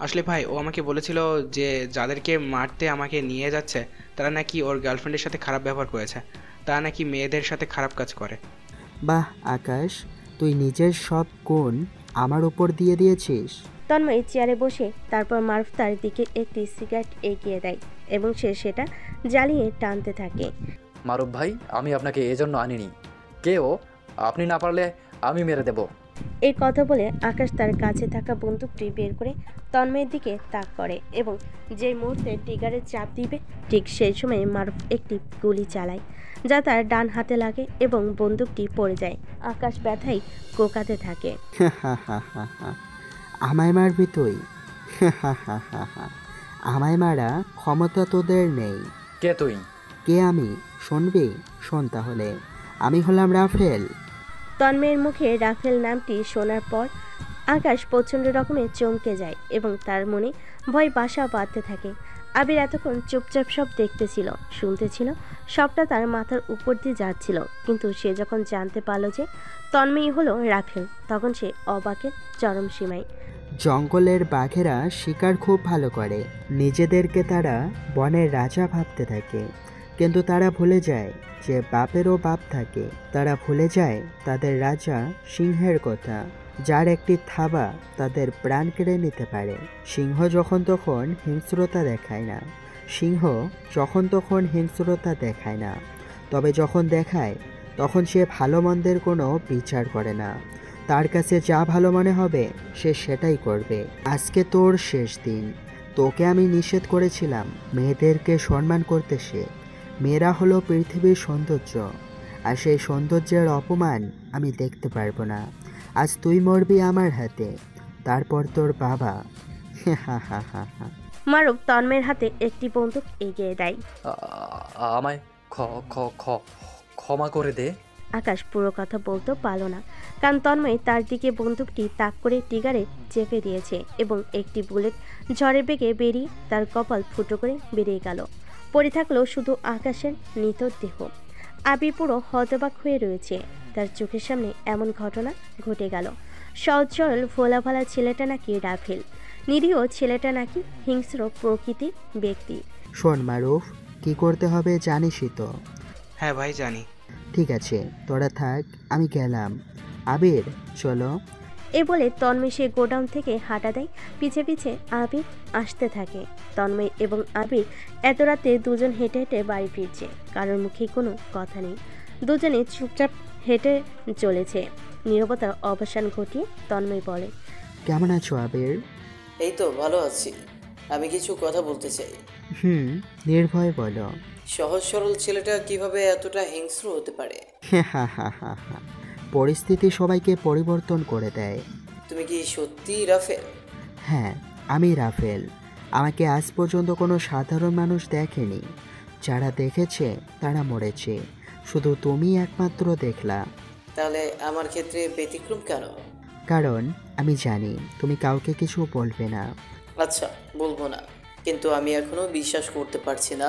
আসলে ভাই ও আমাকে বলেছিল যে যাদেরকে মারতে আমাকে নিয়ে যাচ্ছে তারা নাকি ওর গার্লফ্রেন্ডের সাথে খারাপ ব্যবহার করেছে, তারা নাকি মেয়েদের সাথে খারাপ কাজ করে। বাহ আকাশ, তুই নিজের সব গুণ আমার ওপর দিয়ে দিয়েছিস। তন্ময় চেয়ারে বসে তারপর মারুফ তার দিকে একটি সিগারেট এগিয়ে দেয় এবং সে সেটা জ্বালিয়ে টানতে থাকে। মারুফ ভাই আমি আপনাকে এজন্য আনিনি, কেউ আপনি না পারলে আমি মেরে দেব। এই কথা বলে আকাশ তার কাছে থাকা বন্দুকটি বের করে তন্ময়ের দিকে তাক করে এবং যে মুহূর্তে ট্রিগারে চাপ দিবে ঠিক সেই সময় মারুফ একটি গুলি চালায়, যা তার ডান হাতে লাগে এবং বন্দুকটি পড়ে যায়। আকাশ ব্যথায় কোকাতে থাকে। আমায় মারবি তুই? আমায় মারা ক্ষমতা তোদের নেই। কে তুই? কে আমি শুনবি? শোন তাহলে, আমি হলাম রাফেল। তন্ময়ের মুখে রাফেল নামটি শোনার পর আকাশ প্রচণ্ড রকমের চমকে যায় এবং তার মনে ভয় বাসা বাঁধতে থাকে। আবির এতক্ষণ চুপচাপ সব দেখতেছিল, শুনতেছিল, সবটা তার মাথার উপর দিয়ে যাচ্ছিল, কিন্তু সে যখন জানতে পারল যে তন্ময়ই হলো রাফেল, তখন সে অবাকের চরম সীমায়। জঙ্গলের বাঘেরা শিকার খুব ভালো করে, নিজেদেরকে তারা বনের রাজা ভাবতে থাকে, কিন্তু তারা ভুলে যায় যে বাপেরও বাপ থাকে। তারা ভুলে যায় তাদের রাজা সিংহের কথা, যার একটি থাবা তাদের প্রাণ কেড়ে নিতে পারে। সিংহ যখন তখন হিংস্রতা দেখায় না, সিংহ যখন তখন হিংস্রতা দেখায় না, তবে যখন দেখায় তখন সে ভালো মন্দের কোনো বিচার করে না। তার কাছে যা ভালো মনে হবে সে সেটাই করবে। আজকে তোর শেষ দিন। তোকে আমি নিষেধ করেছিলাম মেয়েদেরকে সম্মান করতে। সে মেয়েরা হলো পৃথিবীর সৌন্দর্য, আর সেই সৌন্দর্যের অপমান আমি দেখতে পারবো না। আজ তুই মরবি আমার হাতে, তারপর তোর বাবা। মারুফ তন্ময়ের হাতে একটি বন্দুক এগিয়ে দেয়। আমায় ক্ষমা করে দে। আকাশ পুরো কথা বলতে পারল না, কারণ তন্ময় তার দিকে বন্দুকটি তাক করে ট্রিগারে চেপে দিয়েছে এবং একটি বুলেট ঝড়ের বেগে বেরিয়ে তার কপাল ফুটো করে বেরিয়ে গেল। পড়ে থাকলো শুধু আকাশের নিথর দেহ। আবির পুরো হতবাক হয়ে রয়েছে। তার চোখের সামনে এমন ঘটনা ঘটে গেল। সহজ সরল ভোলা ভালা ছেলেটা নাকি রাফেল, নিরীহ ছেলেটা নাকি হিংস্র প্রকৃতির ব্যক্তি। শোন মারুফ, কি করতে হবে জানিসই তো? হ্যাঁ ভাই জানি। ঠিক আছে তোরা থাক, আমি গেলাম। আবির চলো। এ বলে তন্ময় সে গোডাউন থেকে হাঁটা দেয়। পিছে পিছে আবির আসতে থাকে। তন্ময় এবং আবির এত রাতে দুজন হেঁটে হেঁটে বাড়ি ফিরছে, কারোর মুখে কোনো কথা নেই। দুজনে চুপচাপ হেঁটে চলেছে। নীরবতার অবসান ঘটিয়ে তন্ময় বলে, কেমন আছো আবির? এই তো ভালো আছি। আমি কিছু কথা বলতে চাই। নির্ভয় বলো। সহজ সরল ছেলেটা কিভাবে এতটা হিংস্র হতে পারে? পরিস্থিতি সবাইকে পরিবর্তন করে দেয়। তুমি কি সত্যি রাফেল? হ্যাঁ আমি রাফেল। আমাকে আজ পর্যন্ত কোনো সাধারণ মানুষ দেখেনি। যারা দেখেছে তারা মরেছে, শুধু তুমি একমাত্র দেখলা। তাহলে আমার ক্ষেত্রে ব্যতিক্রম কেন? কারণ আমি জানি তুমি কাউকে কিছু বলবে না। আচ্ছা বলবো না, কিন্তু আমি এখনো বিশ্বাস করতে পারছি না।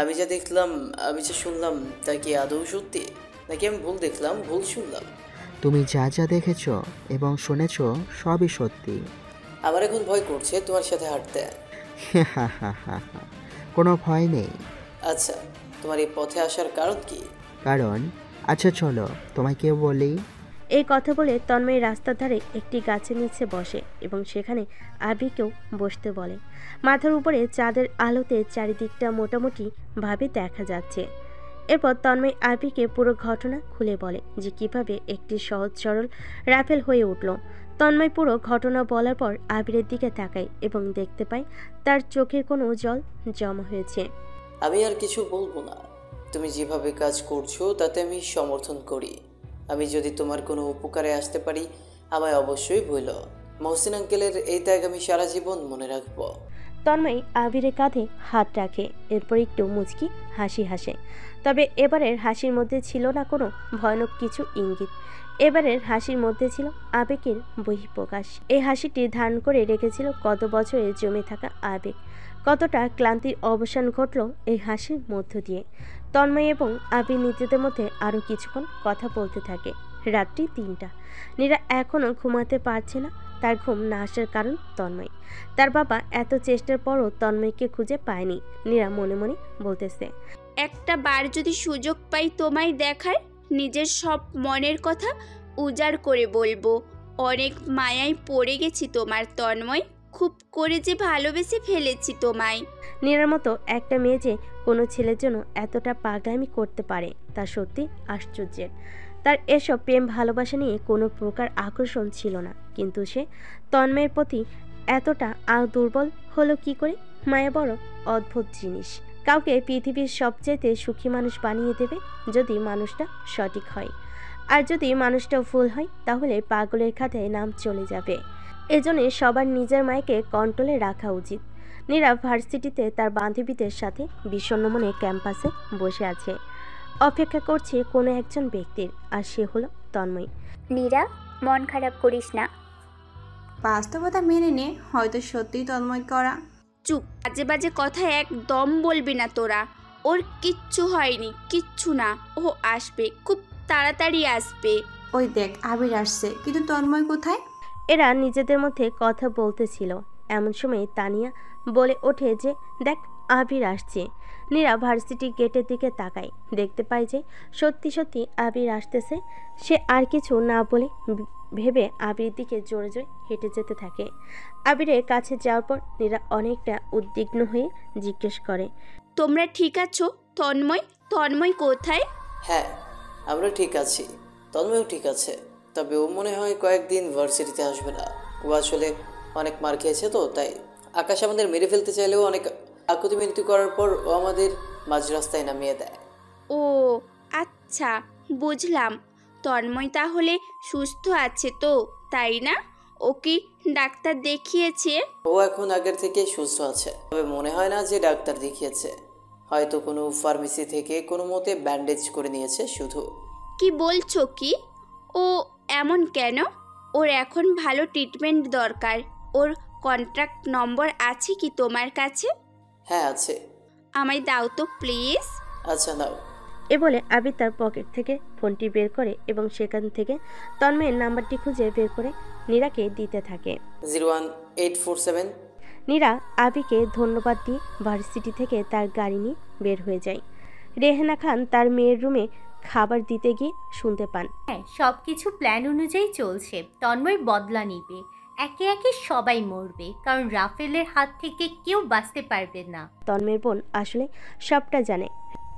আমি যা দেখলাম, আমি যা শুনলাম, তা কি আদৌ সত্যি, নাকি আমি ভুল দেখলাম, ভুল শুনলাম? তুমি যা যা দেখেছো এবং শুনেছো সবই সত্যি। আমার এখন ভয় করছে তোমার সাথে হাঁটতে। কোনো ভয় নেই। আচ্ছা তোমার এই পথে আসার কারণ কি? কারণ আচ্ছা চলো তোমায় কেউ বলি। এই কথা বলে তন্ময় রাস্তার ধারে একটি গাছের নিচে বসে এবং সেখানে আবিকেও বসতে বলে। মাথার উপরে চাঁদের আলোতে চারিদিকটা মোটামুটি ভাবে দেখা যাচ্ছে। এরপর তন্ময় আবিকে পুরো ঘটনা খুলে বলে যে কিভাবে একটি সহজ সরল রাফেল হয়ে উঠল। তন্ময় পুরো ঘটনা বলার পর আবিরের দিকে তাকায় এবং দেখতে পায় তার চোখের কোনো জল জমা হয়েছে। আমি আর কিছু বলবো না, তুমি যেভাবে কাজ করছো তাতে আমি সমর্থন করি। আমি যদি তোমার কোনো উপকারে আসতে পারি আমায় অবশ্যই বলো। মহসিন আঙ্কেলের এই ত্যাগ আমি সারা জীবন মনে রাখবো। তন্ময় আবিরের কাঁধে হাত রাখে, এরপর একটু মুচকি হাসি হাসে। তবে এবারের হাসির মধ্যে ছিল না কোনো ভয়ানক কিছু ইঙ্গিত। এবারের হাসির মধ্যে ছিল আবেগের বহিঃপ্রকাশ। এই হাসিটি ধারণ করে রেখেছিল কত বছরে জমে থাকা আবেগ। কতটা ক্লান্তির অবসান ঘটল এই হাসির মধ্য দিয়ে। তন্ময় এবং আবির নিজেদের মধ্যে আরও কিছুক্ষণ কথা বলতে থাকে। রাত্রি ৩টা। নীরা এখনও ঘুমাতে পারছে না। তার ঘুম না আসার কারণ তন্ময়। তার বাবা এত চেষ্টার পরও তন্ময়কে খুঁজে পায়নি। নীরা মনে মনে বলতেছে, একটা বার যদি সুযোগ পাই তোমায় দেখার, নিজের সব মনের কথা উজাড় করে বলবো। অনেক মায়ায় পড়ে গেছি তোমার তন্ময়, খুব করে যে ভালোবেসে ফেলেছি তোমায়। নীরার মতো একটা মেয়ে যে কোনো ছেলের জন্য এতটা পাগলামি করতে পারে তা সত্যি আশ্চর্যের। তার এসব প্রেম ভালোবাসা নিয়ে কোনো প্রকার আকর্ষণ ছিল না, কিন্তু সে তন্ময়ের প্রতি এতটা দুর্বল হলো কি করে? মায়া বড় অদ্ভুত জিনিস। কাউকে পৃথিবীর সবচেয়ে সুখী মানুষ বানিয়ে দেবে যদি মানুষটা সঠিক হয়, আর যদি মানুষটা ভুল হয় তাহলে পাগলের খাতায় নাম চলে যাবে। এজন্য সবার নিজের মায়াকে কন্ট্রোলে রাখা উচিত। নীরা ভার্সিটিতে তার বান্ধবীদের সাথে বিষণ্ণ মনে ক্যাম্পাসে বসে আছে, অপেক্ষা করছে কোনো একজন ব্যক্তির, আর সে হলো তন্ময়। নীরা, মন খারাপ করিস না। বাস্তবতা মেনে নে, হয়তো সত্যিই তন্ময় করা। চুপ, বাজে বাজে কথা একদম বলবি না তোরা। ওর কিচ্ছু হয়নি, কিচ্ছু না। ও আসবে, খুব তাড়াতাড়ি আসবে। ওই দেখ আবির আসছে, কিন্তু তন্ময় কোথায়? এরা নিজেদের মধ্যে কথা বলতেছিল, এমন সময় তানিয়া বলে ওঠে যে দেখ আবির আসছে। নীরা ভার্সিটি গেটের দিকে তাকায়, দেখতে পায় যে সত্যি সত্যি আবির আসতেছে। সে আর কিছু না বলে ভেবে আবির দিকে জোরে জোরে হেঁটে যেতে থাকে। আবিরের কাছে যাওয়ার পর নীরা অনেকটা উদ্বিগ্ন হয়ে জিজ্ঞেস করে, তোমরা ঠিক আছো? তন্ময় কোথায়? হ্যাঁ, আমরা ঠিক আছি, তন্ময়ও ঠিক আছে। তবে ও মনে হয় কয়েকদিন ভার্সিটিতে আসবে না। ও আসলে অনেক মার খেয়েছে তো, তাই। আকাশ আমাদের মেরে ফেলতে চাইলেও অনেক আকুতি মিনতি করার পর ও আমাদের মাঝ রাস্তায় নামিয়ে দেয়। ও আচ্ছা, বুঝলাম। তন্ময় তাহলে সুস্থ আছে তো, তাই না? ও কি ডাক্তার দেখিয়েছে? ও এখন আগের থেকে সুস্থ আছে, তবে মনে হয় না যে ডাক্তার দেখিয়েছে। হয়তো কোনো ফার্মেসি থেকে কোনো মতে ব্যান্ডেজ করে নিয়েছে শুধু। কি বলছো কি? ও এমন কেন? ওর এখন ভালো ট্রিটমেন্ট দরকার। ওর কন্ট্যাক্ট নম্বর আছে কি তোমার কাছে? হ্যাঁ আছে। আমায় দাও তো প্লিজ। আচ্ছা নাও। এ বলে আবির তার পকেট থেকে ফোনটি বের করে এবং সেখান থেকে তন্ময়ের নাম্বারটি খুঁজে বের করে নীরাকে দিতে থাকে। 01847। নীরা আবিকে ধন্যবাদ দিয়ে ভার্সিটি থেকে তার গাড়ি নিয়ে বের হয়ে যায়। রেহানা খান তার মেয়ের রুমে খাবার দিতে গিয়ে শুনতে পান, হ্যাঁ, সব কিছু প্ল্যান অনুযায়ী চলছে। তন্ময় বদলা নিবে, একে একে সবাই মরবে, কারণ রাফেলের হাত থেকে কেউ বাঁচতে পারবে না। তন্ময়ের বোন আসলে সবটা জানে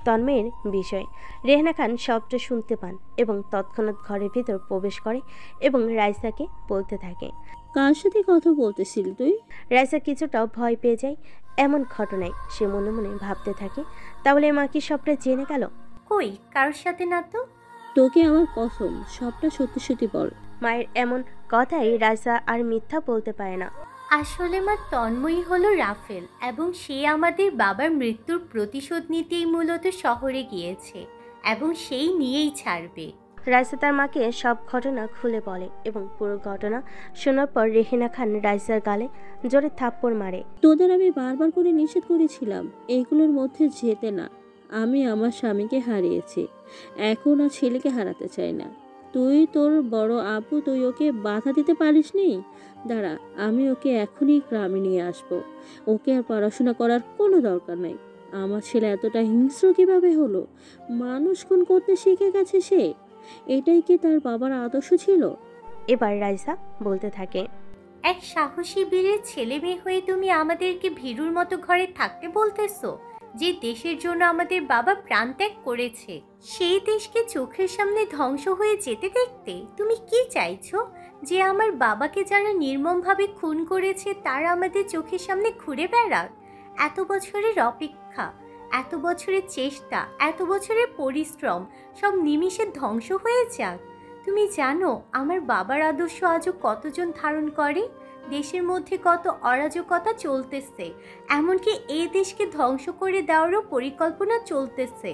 তন্ময়ের বিষয়। রেহানা খান সবটা শুনতে পান এবং তৎক্ষণাৎ ঘরের ভিতর প্রবেশ করে এবং রাইসাকে বলতে থাকে, কার সাথে কথা বলতেছিলি তুই? রাইসা কিছুটা ভয় পেয়ে যায় এমন ঘটনায়। সে মনে মনে ভাবতে থাকে, তাহলে মা কি সবটা জেনে গেল? কই, কারোর সাথে না তো। তোকে আমার কসম, সবটা সত্যি সত্যি বল। মায়ের এমন কথাই রাইসা আর মিথ্যা বলতে পারে না। আসলে মা, তন্ময়ী হলো রাফেল এবং সে আমাদের বাবার মৃত্যুর প্রতিশোধ নিতেই মূলত শহরে গিয়েছে এবং সেই নিয়েই ছাড়বে। রাইসা তার মাকে সব ঘটনা খুলে বলে এবং পুরো ঘটনা শোনার পর রেহানা খান রাইসার গালে জোরে থাপ্পড় মারে। তোদের আমি বারবার করে নিষেধ করেছিলাম এইগুলোর মধ্যে যেতে না। আমি আমার স্বামীকে হারিয়েছি, এখন আর ছেলেকে হারাতে চাই না। তুই তোর বড় আপু, তুই ওকে বাধা দিতে পারিসনি? দাঁড়া, আমি ওকে এখনই গ্রামে নিয়ে আসবো। ওকে আর পড়াশোনা করার কোনো দরকার নাই। আমার ছেলে এতটা হিংস্র কিভাবে হলো? মানুষ খুন করতে শিখে গেছে সে। এটাই কি তার বাবার আদর্শ ছিল? এবার রাইসা বলতে থাকে, এক সাহসী বীরের ছেলে মেয়ে হয়ে তুমি আমাদেরকে ভীরুর মতো ঘরে থাকতে বলতেছো? যে দেশের জন্য আমাদের বাবা প্রাণত্যাগ করেছে, সেই দেশকে চোখের সামনে ধ্বংস হয়ে যেতে দেখতে তুমি কি চাইছো? যে আমার বাবাকে যারা নির্মমভাবে খুন করেছে তারা আমাদের চোখের সামনে ঘুরে বেড়াক? এত বছরের অপেক্ষা, এত বছরের চেষ্টা, এত বছরের পরিশ্রম সব নিমিষে ধ্বংস হয়ে যাক? তুমি জানো আমার বাবার আদর্শ আজও কতজন ধারণ করে? দেশের মধ্যে কত অরাজকতা চলতেছে, এমনকি এই দেশকে ধ্বংস করে দেওয়ারও পরিকল্পনা চলতেছে।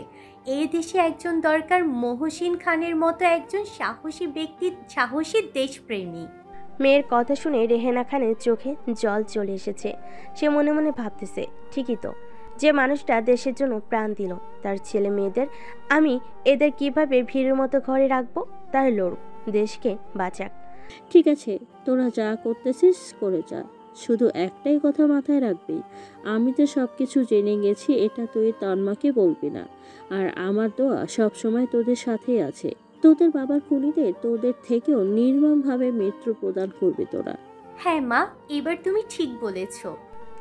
এই দেশে একজন দরকার মহসিন খানের মতো একজন সাহসী ব্যক্তি, সাহসী দেশপ্রেমী। মেয়ের কথা শুনে রেহেনা খানের চোখে জল চলে এসেছে। সে মনে মনে ভাবতেছে, ঠিকই তো, যে মানুষটা দেশের জন্য প্রাণ দিল, তার ছেলে মেয়েদের আমি এদের কিভাবে ভীড়ের মতো ঘরে রাখবো? তার লড়ুক, দেশকে বাঁচাক। ঠিক আছে, তোরা যা করতেছিস করে যা, শুধু একটাই কথা মাথায় রাখবি, আমি তো সব কিছু জেনে গেছি, এটা তুই তন্মাকে বলবি না। আর আমার দোয়া সবসময় তোদের সাথেই আছে। তোদের বাবার খুনিদের তোদের থেকেও নির্মমভাবে মৃত্যু প্রদান করবি তোরা। হ্যাঁ মা, এবার তুমি ঠিক বলেছো।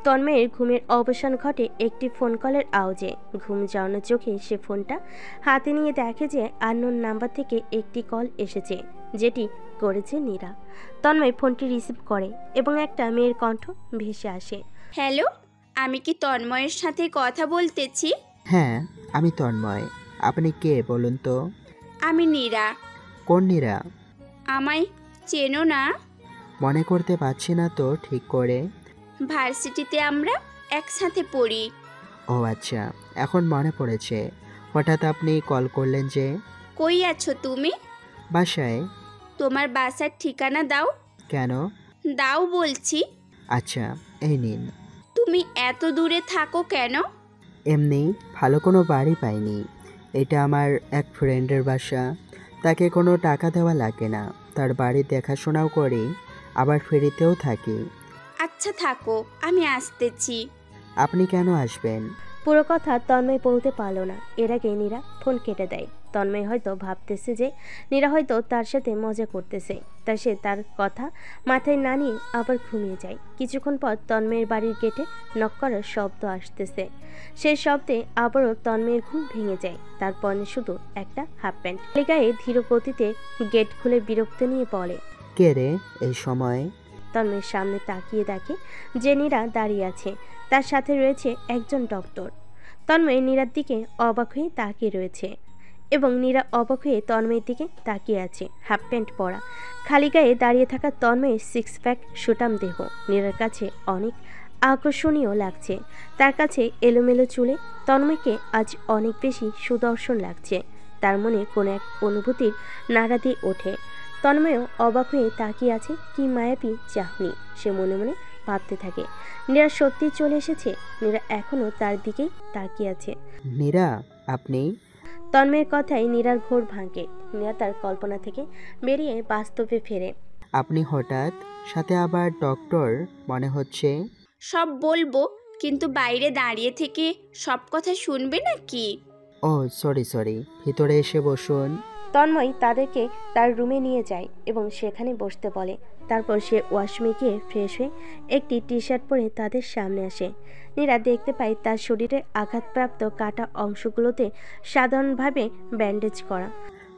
তন্ময়ের ঘুমের অবসান ঘটে একটি ফোন কলের আওয়াজে। ঘুম যাওয়ানো চোখে সে ফোনটা হাতে নিয়ে দেখে যে আননোন নাম্বার থেকে একটি কল এসেছে, যেটি করেছে নীরা। তন্ময় ফোনটি রিসিভ করে এবং একটা মেয়ের কণ্ঠ ভেসে আসে। হ্যালো, আমি কি তন্ময়ের সাথে কথা বলতেছি? হ্যাঁ, আমি তন্ময়। আপনি কে বলুন তো? আমি নীরা। কোন নীরা? আমায় চেনো না? মনে করতে পারছি না তো ঠিক করে। ভার্সিটিতে আমরা একসাথে পড়ি। ও আচ্ছা, এখন মনে পড়েছে। হঠাৎ আপনি কল করলেন যে? কই আছো তুমি? বাসায়। তোমার বাসার ঠিকানা দাও। কেন? দাও বলছি। আচ্ছা, এই নিন। তুমি এত দূরে থাকো কেন? এমনি, ভালো কোনো বাড়ি পাইনি। এটা আমার এক ফ্রেন্ডের বাসা। তাকে কোনো টাকা দেওয়া লাগে না, তার বাড়ি দেখাশোনাও করি, আবার ফেরিতেও থাকি। আচ্ছা থাকো, আমি আসতেছি। আপনি কেন আসবেন? পুরো কথা তন্ময় বলতে পারল না। এর আগে নীরা ফোন কেটে দেয়। তন্ময় হয়তো ভাবতেছে যে নীরা হয়তো তার সাথে মজা করতেছে, তাই সে তার কথা মাথায় না নিয়ে আবার ঘুমিয়ে যায়। কিছুক্ষণ পর তন্ময়ের বাড়ির গেটে নক করার শব্দ আসতেছে। সেই শব্দে আবারও তন্ময়ের ঘুম ভেঙে যায়। তারপর শুধু একটা হাফ প্যান্ট গায়ে ধীর গতিতে গেট খুলে বিরক্ত নিয়ে বলে, কে রে এই সময়? তন্ময়ের সামনে তাকিয়ে দেখে যে নীরা দাঁড়িয়ে আছে, তার সাথে রয়েছে একজন ডক্টর। তন্ময় নীরার দিকে অবাক হয়ে তাকিয়ে রয়েছে এবং নীরা অবাক হয়ে তন্ময়ের দিকে তাকিয়ে আছে। হাফ প্যান্ট পরা, খালি গায়ে দাঁড়িয়ে থাকা তন্ময়ের সিক্স প্যাক সুটাম দেহ নীরার কাছে অনেক আকর্ষণীয় লাগছে। তার কাছে এলোমেলো চুলে তন্ময়কে আজ অনেক বেশি সুদর্শন লাগছে। তার মনে কোনো এক অনুভূতির নাড়া দিয়ে ওঠে। তন্ময়ও অবাক হয়ে তাকিয়ে আছে। কি মায়াবী চাহনি, সে মনে মনে ভাবতে থাকে। নীরা সত্যি চলে এসেছে। নীরা এখনো তার দিকেই তাকিয়ে আছে। নীরা, আপনি? তন্ময়ের কথায় নীরার ঘোর ভাঙে। নীরা তার কল্পনা থেকে বেরিয়ে বাস্তবে ফেরে। আপনি হঠাৎ, সাথে আবার ডক্টর মনে হচ্ছে। সব বলবো, কিন্তু বাইরে দাঁড়িয়ে থেকে সব কথা শুনবে নাকি? ও সরি, ভিতরে এসে বসুন। তন্ময় তাদেরকে তার রুমে নিয়ে যায় এবং সেখানে বসতে বলে। তারপর সে ওয়াশরুমে গিয়ে ফ্রেশ হয়ে একটি টি শার্ট পরে তাদের সামনে আসে। নীরা দেখতে পায় তার শরীরে আঘাতপ্রাপ্ত কাটা অংশগুলোতে সাধারণভাবে ব্যান্ডেজ করা।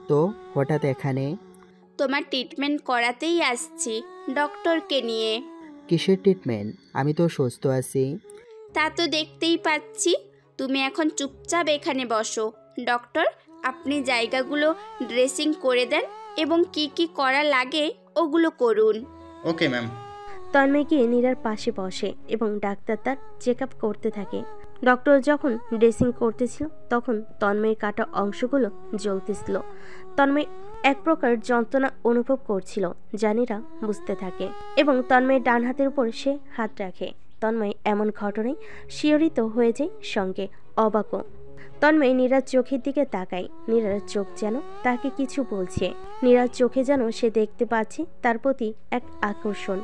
তো হঠাৎ এখানে? তোমার ট্রিটমেন্ট করাতেই আসছি, ডক্টরকে নিয়ে। কিসের ট্রিটমেন্ট? আমি তো সুস্থ আছি। তা তো দেখতেই পাচ্ছি। তুমি এখন চুপচাপ এখানে বসো। ডক্টর, আপনি জায়গাগুলো ড্রেসিং করে দেন এবং কি কি করা লাগে ওগুলো করুন। Okay ma'am. তন্ময় গিয়ে নীরার পাশে বসে এবং ডাক্তার তার চেক আপ করতে থাকে। ডক্টর যখন ড্রেসিং করতেছিল তখন তন্ময়ের কাটা অংশগুলো জ্বলতেছিল। তন্ময় এক প্রকার যন্ত্রণা অনুভব করছিল, যা নীরা বুঝতে থাকে এবং তন্ময়ের ডান হাতের উপর সে হাত রাখে। তন্ময় এমন ঘটনায় শিহরিত হয়ে যায়, সঙ্গে অবাকও। তন্ময় নীরার চোখের দিকে তাকায়। নীরার চোখ যেন তাকে কিছু বলছে। নীরার চোখে যেন সে দেখতে পাচ্ছে তার প্রতি এক আকর্ষণ।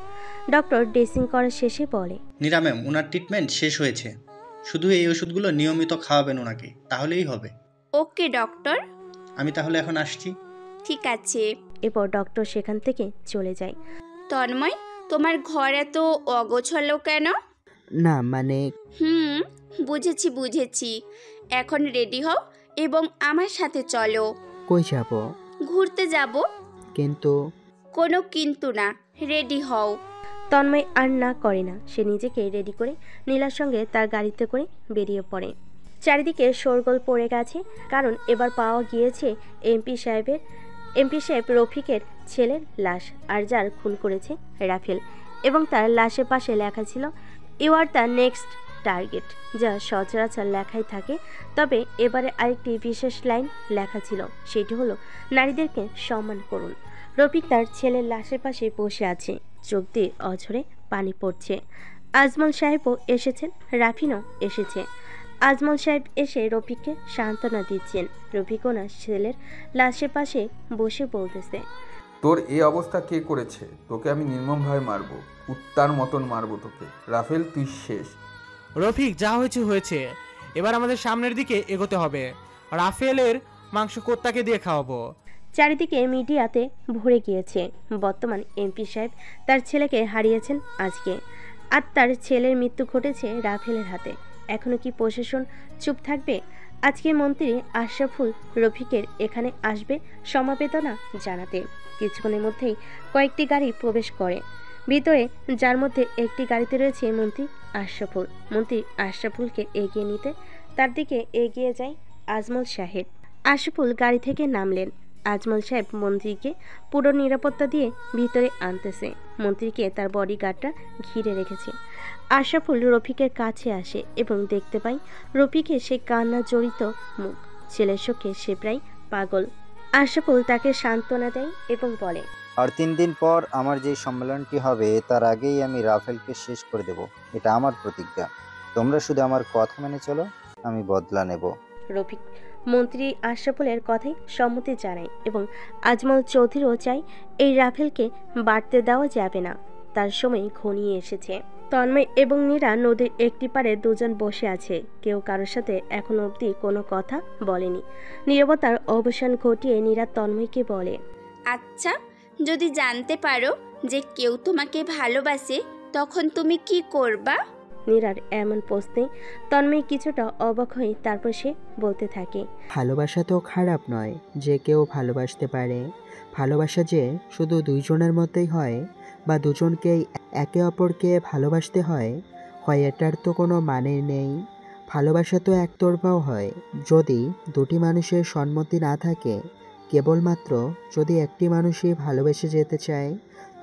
ডক্টর ড্রেসিং করা শেষে বলে, নীরা ম্যাম, ওনার ট্রিটমেন্ট শেষ হয়েছে, শুধু এই ওষুধগুলো নিয়মিত খাওয়াবেন ওনাকে, তাহলেই হবে। ওকে ডক্টর। আমি তাহলে এখন আসছি। ঠিক আছে। এরপর ডক্টর সেখান থেকে চলে যায়। তন্ময়, তোমার ঘর এত অগোছালো কেন? না মানে বুঝেছি বুঝেছি। এখন রেডি হও এবং আমার সাথে চলো। কই যাব? ঘুরতে যাব। কিন্তু কোনো কিন্তু না, রেডি হও। তন্ময় আর না করে না, সে নিজেকে রেডি করে নীলার সঙ্গে তার গাড়িতে করে বেরিয়ে পড়ে। চারিদিকে শোরগোল পড়ে গেছে, কারণ এবার পাওয়া গিয়েছে এমপি সাহেব রফিকের ছেলের লাশ, আর যার খুন করেছে রাফেল, এবং তার লাশের পাশে লেখা ছিল you are the next target, যা সচরাচর লেখাই থাকে। তবে এবারে আরেকটি বিশেষ লাইন লেখা ছিল, সেটি হলো নারীদেরকে সম্মান করুন। রফিক তার ছেলের লাশের পাশে বসে আছে, চোখ দিয়ে অঝরে পানি পড়ছে। আজমল সাহেবও এসেছেন, রাফিনও এসেছে। আজমল সাহেব এসে রফিককে সান্ত্বনা দিচ্ছেন। রফিক ওনার ছেলের লাশের পাশে বসে বলতেছে, তোর এই অবস্থা কে করেছে? তোকে আমি নির্মমভাবে মারবো, কুত্তার মতন মারবো তোকে। রাফেল, তুই শেষ। রফিক, যা হয়েছে হয়েছে, এবার আমাদের সামনের দিকে এগোতে হবে। রাফেলের মাংস কোত্তাকে দিয়ে খাওয়াবো। চারিদিকে মিডিয়াতে ভরে গিয়েছে। বর্তমান এমপি সাহেব তার ছেলেকে হারিয়েছেন আজকে, আর তার ছেলের মৃত্যু ঘটেছে রাফেলের হাতে। এখনো কি প্রশাসন চুপ থাকবে? আজকে মন্ত্রী আশরাফুল রফিকের এখানে আসবে সমবেদনা জানাতে। কিছুক্ষণের মধ্যেই কয়েকটি গাড়ি প্রবেশ করে ভিতরে, যার মধ্যে একটি গাড়িতে রয়েছে মন্ত্রী আশরাফুল। মন্ত্রী আশরাফুলকে এগিয়ে নিতে তার দিকে এগিয়ে যায় আজমল সাহেব। আশরাফুল গাড়ি থেকে নামলেন। আজমল সাহেব মন্ত্রীকে পুরো নিরাপত্তা দিয়ে ভিতরে আনতেছে। মন্ত্রীকে তার বডিগার্ডরা ঘিরে রেখেছে। আশরাফুল রফিকের কাছে আসে এবং দেখতে পায় রফিকের সেই কান্না জড়িত মুখ। ছেলের শোকে সে প্রায় পাগল। আশরাফুল তাকে সান্ত্বনা দেয় এবং বলে, আর 3 দিন পর আমার যে সম্মেলনটি হবে তার আগেই আমি রাফেলকে শেষ করে দেব। এটা আমার প্রতিজ্ঞা। তোমরা শুধু আমার কথা মেনে চলো, আমি বদলা নেব। রফিক মন্ত্রী আশরাফুলের কথায় সম্মতি জানায় এবং আজমল চৌধুরীও চায় এই রাফেলকে বাড়তে দেওয়া যাবে না, তার সময় ঘনিয়ে এসেছে। তন্ময় এবং নীরা নদীর একটি পারে দুজন বসে আছে। কেউ কারোর সাথে এখন অবধি কোনো কথা বলেনি। নীরবতার অবসান ঘটিয়ে নীরা তন্ময়কে বলে, আচ্ছা, যদি জানতে পারো যে কেউ তোমাকে ভালোবাসে, তখন তুমি কি করবা? নীরার এমন প্রশ্নে তন্ময় কিছুটা অবাক হয়ে তারপর সে বলতে থাকে, ভালোবাসা তো খারাপ নয় যে কেউ ভালোবাসতে পারে। ভালোবাসা যে শুধু দুইজনের মধ্যেই হয় বা দুজনকেই একে অপরকে ভালোবাসতে হয় এটার তো কোনো মানে নেই। ভালোবাসা তো একতরফাও হয় যদি দুটি মানুষের সম্মতি না থাকে। কেবলমাত্র যদি একটি মানুষই ভালোবেসে যেতে চায়,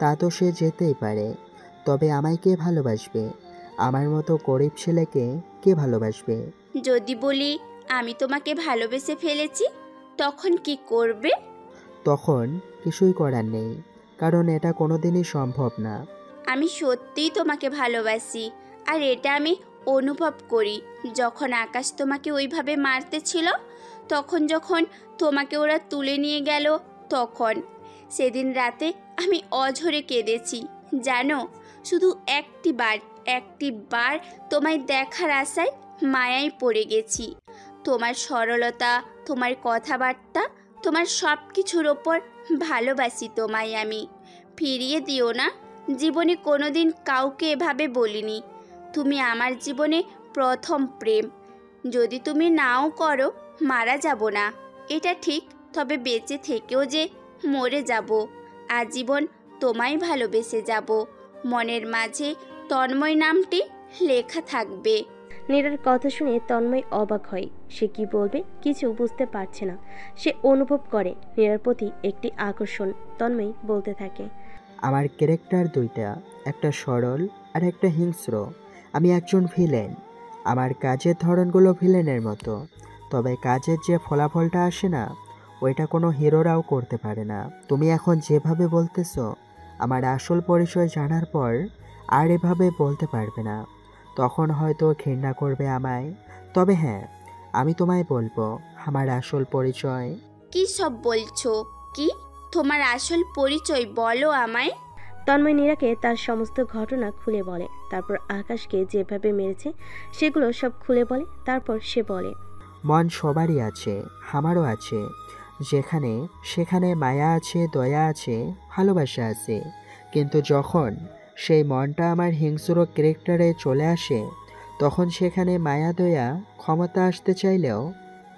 তা তো সে যেতেই পারে। তবে আমায় কে ভালোবাসবে? আমার মতো গরিব ছেলেকে কে ভালোবাসবে? যদি বলি আমি তোমাকে ভালোবেসে ফেলেছি, তখন কি করবে? তখন কিছুই করার নেই, কারণ এটা কোনোদিনই সম্ভব না। আমি সত্যিই তোমাকে ভালোবাসি, আর এটা আমি অনুভব করি। যখন আকাশ তোমাকে ওইভাবে মারতেছিল, যখন তোমাকে ওরা তুলে নিয়ে গেল, তখন সেদিন রাতে আমি অঝরে কেঁদেছি জানো। শুধু একটি বার তোমায় দেখার আশায় মায়ায় পড়ে গেছি। তোমার সরলতা, তোমার কথাবার্তা, তোমার সব কিছুর ওপর ভালোবাসি তোমায় আমি। ফিরিয়ে দিও না। জীবনে কোনোদিন কাউকে এভাবে বলিনি। তুমি আমার জীবনে প্রথম প্রেম। যদি তুমি নাও করো, মারা যাব না এটা ঠিক, তবে বেঁচে থেকেও যে মরে যাব। আজীবন তোমায় ভালোবেসে যাব। মনের মাঝে তন্ময় নামটি লেখা থাকবে। নীরার কথা শুনে তন্ময় অবাক হয়। সে কি বলবে কিছু বুঝতে পারছে না। সে অনুভব করে নীরার প্রতি একটি আকর্ষণ। তন্ময় বলতে থাকে, আমার ক্যারেক্টার দুইটা, একটা সরল আর একটা হিংস্র। আমি একজন ভিলেন। আমার কাজের ধরনগুলো ভিলেনের মতো, তবে কাজের যে ফলাফলটা আসে না, ওইটা কোনো হিরোরাও করতে পারে না। তুমি এখন যেভাবে বলতেছো, আমার আসল পরিচয় জানার পর আর এভাবে বলতে পারবে না। তখন হয়তো ঘৃণা করবে আমায়। তবে হ্যাঁ, আমি তোমায় বলবো আমার আসল পরিচয়। কি সব বলছো? কি তোমার আসল পরিচয় বলো আমায়। তন্ময় নীরাকে তার সমস্ত ঘটনা খুলে বলে। তারপর আকাশকে যেভাবে মেরেছে সেগুলো সব খুলে বলে। তারপর সে বলে, মন সবারই আছে, আমারও আছে। যেখানে সেখানে মায়া আছে, দয়া আছে, ভালোবাসা আছে। কিন্তু যখন সেই মনটা আমার হিংস্র ক্যারেক্টারে চলে আসে, তখন সেখানে মায়া, দয়া, ক্ষমতা আসতে চাইলেও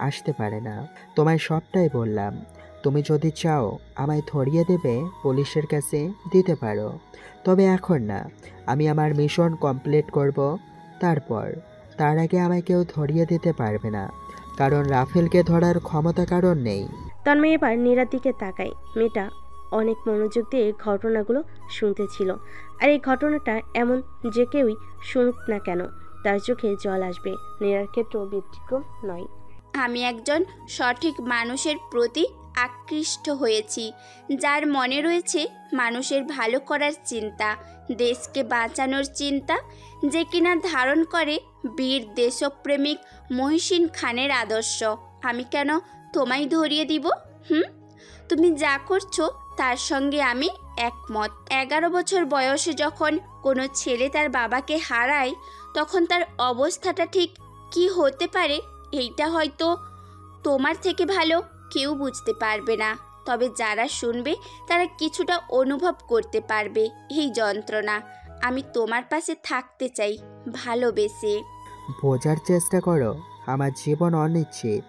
আসতে পারে না। তোমায় সবটাই বললাম। তুমি যদি চাও আমায় ধরিয়ে দেবে, পুলিশের কাছে দিতে পারো, তবে এখন না। আমি আমার মিশন কমপ্লিট করব, তার আগে আমায় কেউ ধরিয়ে দিতে পারবে না, কারণ রাফেলকে ধরার ক্ষমতা কারণ নেই। তন্ময় এবার নীরার দিকে তাকায়। মেয়েটা অনেক মনোযোগ দিয়ে ঘটনাগুলো শুনতেছিল। আর এই ঘটনাটা এমন যে কেউই শুনুক না কেন তার চোখে জল আসবে। নীরার ক্ষেত্রেও ব্যতিক্রম নয়। আমি একজন সঠিক মানুষের প্রতি আকৃষ্ট হয়েছি, যার মনে রয়েছে মানুষের ভালো করার চিন্তা, দেশকে বাঁচানোর চিন্তা, যে কিনা ধারণ করে বীর দেশপ্রেমিক মহসিন খানের আদর্শ। আমি কেন তোমায় ধরিয়ে দিব? তুমি যা করছো তার সঙ্গে আমি একমত। 11 বছর বয়সে যখন কোনো ছেলে তার বাবাকে হারায়, তখন তার অবস্থাটা ঠিক কি হতে পারে এইটা হয়তো তোমার থেকে ভালো কেউ বুঝতে পারবে না। তবে যারা শুনবে তারা কিছুটা অনুভব করতে পারবে এই যন্ত্রণা। আমি তোমার পাশে থাকতে চাই, ভালোবেসে। বোঝার চেষ্টা করো, আমার জীবন অনিশ্চিত।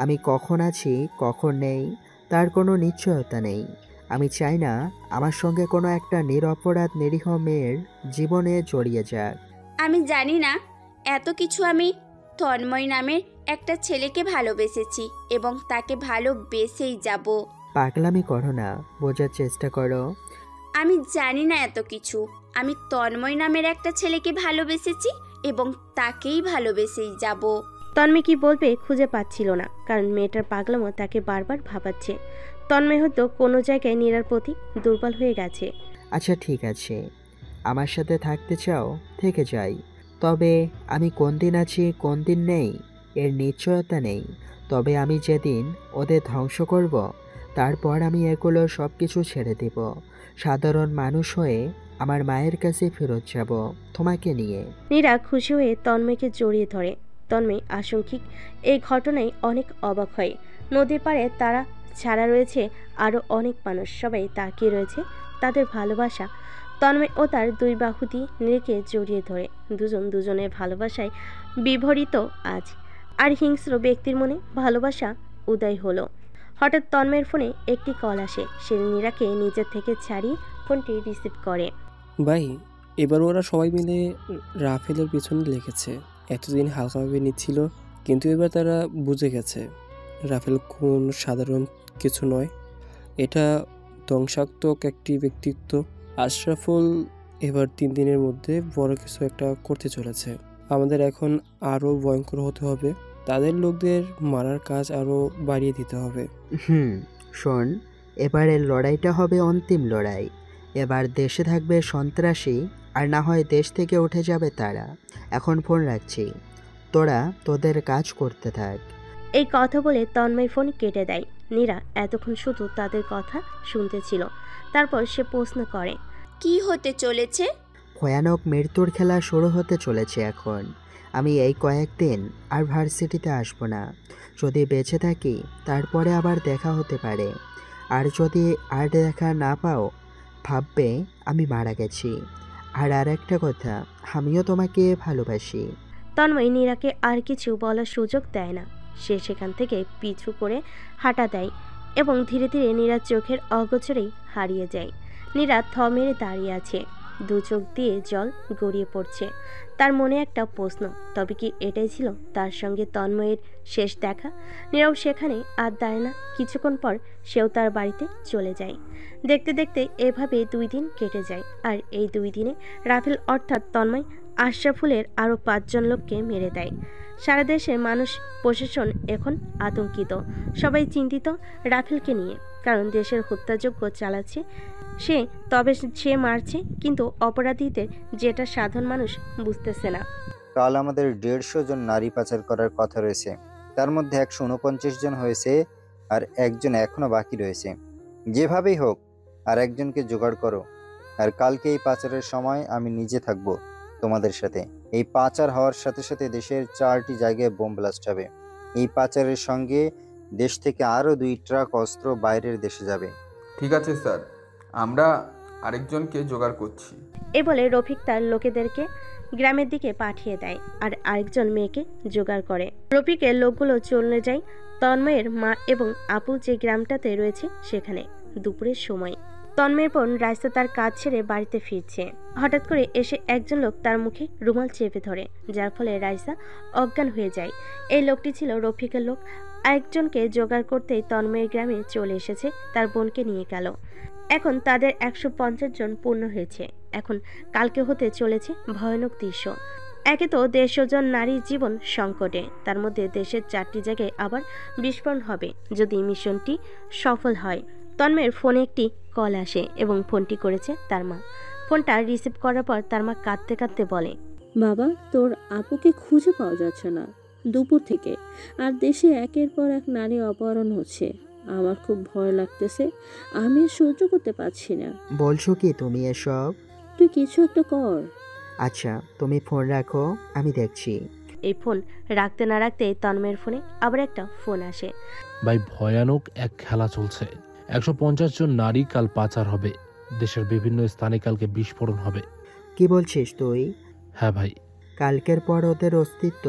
আমি কখন আছি কখন নেই তার কোনো নিশ্চয়তা নেই। আমি চাই না আমার সঙ্গে কোনো একটা নিরপরাধ নিরীহ মেয়ের জীবনে জড়িয়ে যাক। আমি জানি না এত কিছু। আমি তন্ময় নামের একটা ছেলেকে ভালোবেসেছি এবং তাকে ভালোবেসেই যাব। পাগলামি করো না, বোঝার চেষ্টা করো। আমি জানি না এত কিছু। আমি তন্ময় নামের একটা ছেলেকে ভালোবেসেছি এবং তাকেই ভালোবেসেই যাব। তন্ময় কি বলবে খুঁজে পাচ্ছিল না, কারণ মেয়েটার পাগলামো তাকে বারবার ভাবাচ্ছে। তন্ময় হয়তো কোনো জায়গায় নীরার প্রতি দুর্বল হয়ে গেছে। আচ্ছা ঠিক আছে, আমার সাথে থাকতে চাও, থেকে যাই। তবে আমি কোন দিন আছি কোন দিন নেই এর নিশ্চয়তা নেই। তবে আমি যেদিন ওদের ধ্বংস করব, তারপর আমি এগুলো সব কিছু ছেড়ে দেব। সাধারণ মানুষ হয়ে আমার মায়ের কাছে ফেরত যাব তোমাকে নিয়ে। নীরা খুশি হয়ে তন্ময়কে জড়িয়ে ধরে। তন্ময় আশঙ্কিক এই ঘটনায় অনেক অবাক হয়। নদীর পাড়ে তারা ছাড়া রয়েছে আরও অনেক মানুষ, সবাই তাকিয়ে রয়েছে তাদের ভালোবাসা। তন্ময় ও তার দুই বাহু দিয়ে নীরাকে জড়িয়ে ধরে। দুজন দুজনের ভালোবাসায় বিভরিত আজ। আর হিংস্র ব্যক্তির মনে ভালোবাসা উদয় হলো। হঠাৎ তন্ময়ের ফোনে একটি কল আসে। সে নীরাকে নিজের থেকে ছাড়িয়ে ফোনটি রিসিভ করে। ভাই, এবার ওরা সবাই মিলে রাফেলের পিছনে লেগেছে। এতদিন হালকাভাবে নিচ্ছিল, কিন্তু এবার তারা বুঝে গেছে রাফেল কোন সাধারণ কিছু নয়। এটা ধ্বংসাত্মক একটি ব্যক্তিত্ব। আশরাফুল এবার 3 দিনের মধ্যে বড় কিছু একটা করতে চলেছে। আমাদের এখন আরও ভয়ঙ্কর হতে হবে। তাদের লোকদের মারার কাজ আরও বাড়িয়ে দিতে হবে। শোন, এবারের লড়াইটা হবে অন্তিম লড়াই। এবার দেশে থাকবে সন্ত্রাসী, আর না হয় দেশ থেকে উঠে যাবে তারা। এখন ফোন রাখছি, তোরা তোদের কাজ করতে থাক। এই কথা বলে তন্ময় ফোন কেটে দেয়। নীরা এতক্ষণ শুধু তাদের কথা শুনতেছিল। তারপর সে প্রশ্ন করে, কি হতে চলেছে? ভয়ানক মৃত্যুর খেলা শুরু হতে চলেছে এখন। আমি এই কয়েকদিন আর ভার্সিটিতে আসবো না। যদি বেঁচে থাকি তারপরে আবার দেখা হতে পারে। আর যদি আর দেখা না পাও, ভাববে আমি মারা গেছি। আর একটা কথা, আমিও তোমাকে ভালোবাসি। তন্ময় নীরাকে আর কিছু বলার সুযোগ দেয় না। সে সেখান থেকে পিছু করে হাঁটা দেয় এবং ধীরে ধীরে নীরার চোখের অগোচরেই হারিয়ে যায়। নীরা থ মেরে দাঁড়িয়ে আছে, দু চোখ দিয়ে জল গড়িয়ে পড়ছে। তার মনে একটা প্রশ্ন, তবে কি এটাই ছিল তার সঙ্গে তন্ময়ের শেষ দেখা? নীরাও সেখানে আর দাঁড়ায় না। কিছুক্ষণ পর সেও তার বাড়িতে চলে যায়। দেখতে দেখতে এভাবে 2 দিন কেটে যায়। আর এই 2 দিনে রাফেল অর্থাৎ তন্ময় আশরাফুলের আরও 5 জন লোককে মেরে দেয়। সারা দেশে মানুষ প্রশাসন এখন আতঙ্কিত। সবাই চিন্তিত রাফেলকে নিয়ে, কারণ দেশের হত্যাযজ্ঞ চালাচ্ছে সে। তবে সে মারছে, কিন্তু অপরাধীদের যেটা সাধারণ মানুষ বুঝতেছে না। কাল আমাদের 150 জন নারী পাচার করার কথা রয়েছে। তার মধ্যে 149 জন হয়েছে, আর একজন এখনো বাকি রয়েছে। যেভাবেই হোক আর একজনকে জোগাড় করো। আর কালকে এই পাচারের সময় আমি নিজে থাকবো তোমাদের সাথে। এই পাচার হওয়ার সাথে সাথে দেশের 4টি জায়গায় বোম ব্লাস্ট হবে। এই পাচারের সঙ্গে দেশ থেকে আরও 2 ট্রাক অস্ত্র বাইরের দেশে যাবে। ঠিক আছে স্যার, আমরা আরেকজনকে জোগাড় করছি। এ বলে রফিক তার লোকেদেরকে গ্রামের দিকে পাঠিয়ে দেয় আর আরেকজন মেয়েকে জোগাড় করে। রফিকের লোকগুলো চলে যায় তন্ময়ের মা এবং আপু যে গ্রামটাতে রয়েছে সেখানে। দুপুরের সময় তন্ময়ের বোন রাইসা তার কাজ ছেড়ে বাড়িতে ফিরছে। হঠাৎ করে এসে একজন লোক তার মুখে রুমাল চেপে ধরে, যার ফলে রাইসা অজ্ঞান হয়ে যায়। এই লোকটি ছিল রফিকের লোক। আরেকজনকে জোগাড় করতেই তন্ময়ের গ্রামে চলে এসেছে তার বোনকে নিয়ে গেল। এখন তাদের 150 জন পূর্ণ হয়েছে। এখন কালকে হতে চলেছে ভয়ানক দৃশ্য। একে তো 150 জন নারীর জীবন সংকটে, তার মধ্যে দেশের 4টি জায়গায় আবার বিস্ফোরণ হবে যদি মিশনটি সফল হয়। তন্ময়ের ফোনে একটি কল আসে এবং ফোনটি করেছে তার মা। ফোনটা রিসিভ করার পর তার মা কাঁদতে কাঁদতে বলে, বাবা, তোর আপুকে খুঁজে পাওয়া যাচ্ছে না দুপুর থেকে, আর দেশে একের পর এক নারী অপহরণ হচ্ছে। আমার খুব ভয় লাগতেছে, আমি সহ্য করতে পারছি না। বলছো কি তুমি এসব? তুই কিছু একটা কর। আচ্ছা, তুমি ফোন রাখো, আমি দেখছি। এই ফোন রাখতে না রাখতে তন্ময়ের ফোনে আবার একটা ফোন আসে। ভাই, ভয়ানক এক খেলা চলছে। 150 জন নারী কাল পাচার হবে। দেশের বিভিন্ন স্থানে কালকে বিস্ফোরণ হবে। কি বলছিস তুই? হ্যাঁ ভাই। কালকের পর ওদের অস্তিত্ব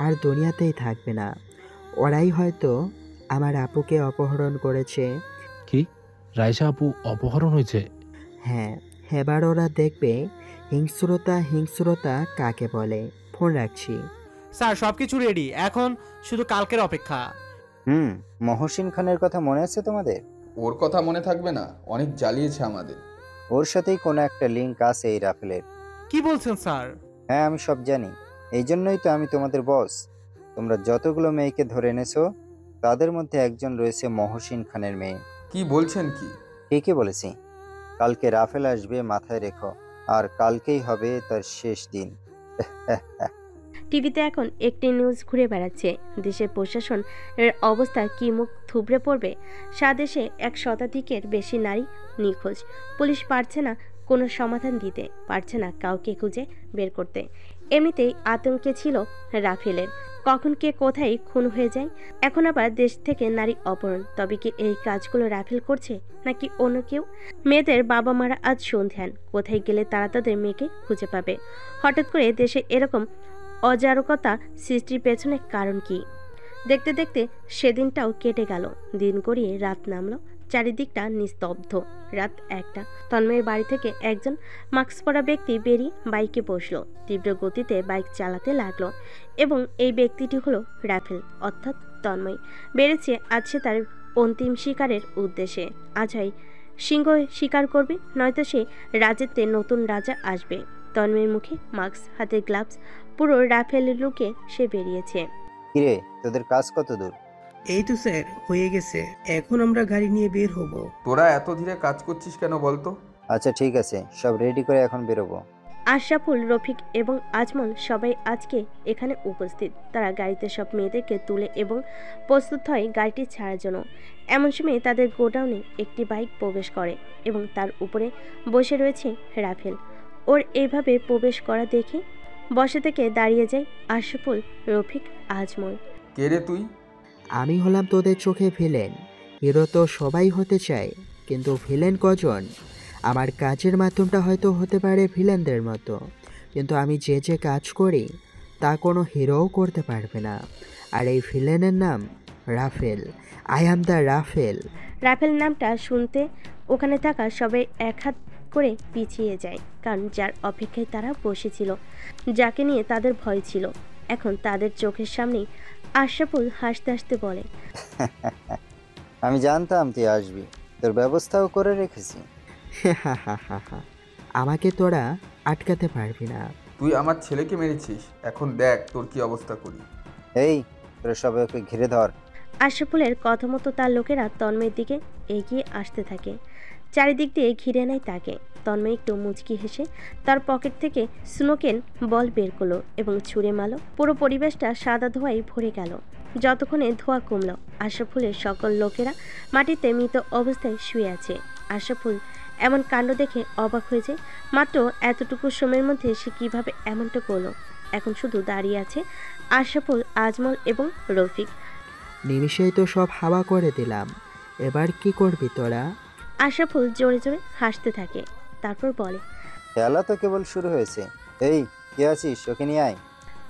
আর দুনিয়াতেই থাকবে না। ওরাই হয়তো আমার আপুকে অপহরণ করেছে। কি? রাইসা আপু অপহরণ হয়েছে? হ্যাঁ, এবার ওরা দেখবে হিংস্রতা কাকে বলে। ফোন রাখছি। স্যার, সবকিছু রেডি, এখন শুধু কালকের অপেক্ষা। মহসিন খানের কথা মনে আছে তোমাদের? ওর কথা মনে থাকবে না? অনেক জ্বালিয়েছে আমাদের। ওর সাথেই কোনো একটা লিঙ্ক আছে এই রাফেলের। কি বলছেন স্যার? হ্যাঁ, আমি সব জানি। এই জন্যই তো আমি তোমাদের বস। তোমরা যতগুলো মেয়েকে ধরে এনেছো তাদের মধ্যে একজন রয়েছে মহসিন খানের মেয়ে। কি বলছেন? কি ঠিকই বলেছি। কালকে রাফেল আসবে, মাথায় রেখো। আর কালকেই হবে তার শেষ দিন। টিভিতে এখন একটি নিউজ ঘুরে বেড়াচ্ছে। দেশের প্রশাসন এর অবস্থা কি মুখ থুবড়ে পড়বে। সাদেশে 1 শতাধিকের বেশি নারী নিখোঁজ। পুলিশ পারছে না কোনো সমাধান দিতে, পারছে না কাউকে খুঁজে বের করতে। এমনিতেই আতঙ্কে ছিল রাফেলের, কখন কে কোথায় খুন হয়ে যায়। এখন আবার দেশ থেকে নারী অপহরণ। তবে কি এই কাজগুলো রাফেল করছে নাকি অন্য কেউ? মেয়েদের বাবা মারা আজ সন্ধ্যান, কোথায় গেলে তারা তাদের মেয়েকে খুঁজে পাবে? হঠাৎ করে দেশে এরকম অজারকতা সৃষ্টির পেছনে কারণ কি? দেখতে দেখতে সেদিনটাও কেটে গেল। দিন গড়িয়ে রাত নামলো। চারিদিকটা নিস্তব্ধ। রাত 1টা। তন্ময়ের বাড়ি থেকে একজন মাস্ক পরা ব্যক্তি বেরিয়ে বাইকে বসলো। তীব্র গতিতে বাইক চালাতে লাগলো এবং এই ব্যক্তিটি হলো রাফেল, অর্থাৎ তন্ময়। বেড়েছে আজ সে তার অন্তিম শিকারের উদ্দেশ্যে। আজ হয় সিংহ শিকার করবে, নয়তো সে রাজত্বে নতুন রাজা আসবে। তন্ময়ের মুখে মাস্ক, হাতে গ্লাভস, পুরো রাফেলের লুকে সে বেরিয়েছে। কিরে, তোদের কাজ কত দূর? এই তো স্যার, হয়ে গেছে। এখন আমরা গাড়ি নিয়ে বের হব। তোরা এত ধীরে কাজ করছিস কেন বলতো? আচ্ছা ঠিক আছে, সব রেডি করে এখন বেরোবো। আশরাফুল, রফিক এবং আজমল সবাই আজকে এখানে উপস্থিত। তারা গাড়িতে সব মেয়েদেরকে তুলে এবং প্রস্তুত হয় গাড়িটি ছাড়ার জন্য। এমন সময় তাদের গোডাউনে একটি বাইক প্রবেশ করে এবং তার উপরে বসে রয়েছে রাফেল। ওর এইভাবে প্রবেশ করা দেখে বসে থেকে দাঁড়িয়ে যায় আশরাফুল, রফিক, আজমল। কে রে তুই? আমি হলাম তোদের চোখে ভিলেন। হিরো তো সবাই হতে চায়, কিন্তু ভিলেন কজন? আমার কাজের মাধ্যমটা হয়তো হতে পারে ভিলেনদের মতো, কিন্তু আমি যে যে কাজ করি তা কোনো হিরোও করতে পারবে না। আর এই ভিলেনের নাম Raphael. I am the Raphael. Raphael নামটা শুনতে ওখানে থাকা সবাই এক হাত করে পিছিয়ে যায়, কারণ যার অপেক্ষায় তারা বসেছিল, যাকে নিয়ে তাদের ভয় ছিল, এখন তাদের চোখের সামনেই। আশরাফুল হাসতে হাসতে বলে, আমি জানতাম তুই আসবি, তোর ব্যবস্থাও করে রেখেছি। আমাকে তোরা আটকাতে পারবি না। তুই আমার ছেলেকে মেরেছিস, এখন দেখ তোর কি অবস্থা করি। এই, তোরা সবাই ওকে ঘিরে ধর। আশরাফুলের কথা মতো তার লোকেরা তন্ময়ের দিকে এগিয়ে আসতে থাকে। চারিদিক দিয়ে ঘিরে নেয় তাকে। তন্ময় একটু মুচকি হেসে তার পকেট থেকে স্নোকেন বল বের করলো এবং ছুঁড়ে মারলো। পুরো পরিবেশটা সাদা ধোঁয়ায় ভরে গেল। যতক্ষণে ধোঁয়া কমলো, আশরাফুলের সকল লোকেরা মাটিতে মৃত অবস্থায় শুয়ে আছে। আশরাফুল এমন কাণ্ড দেখে অবাক হয়ে যায়। মাত্র এতটুকু সময়ের মধ্যে সে কিভাবে এমনটা করলো। এখন শুধু দাঁড়িয়ে আছে আশরাফুল, আজমল এবং রফিক। নিমিষেই তো সব হাওয়া করে দিলাম। এবার কি করবি তোরা? আশরাফুল জোরে জোরে হাসতে থাকে, তারপর বলে, খেলা তো কেবল শুরু হয়েছে। এই কে আছিস, ওকে নিয়ে আয়।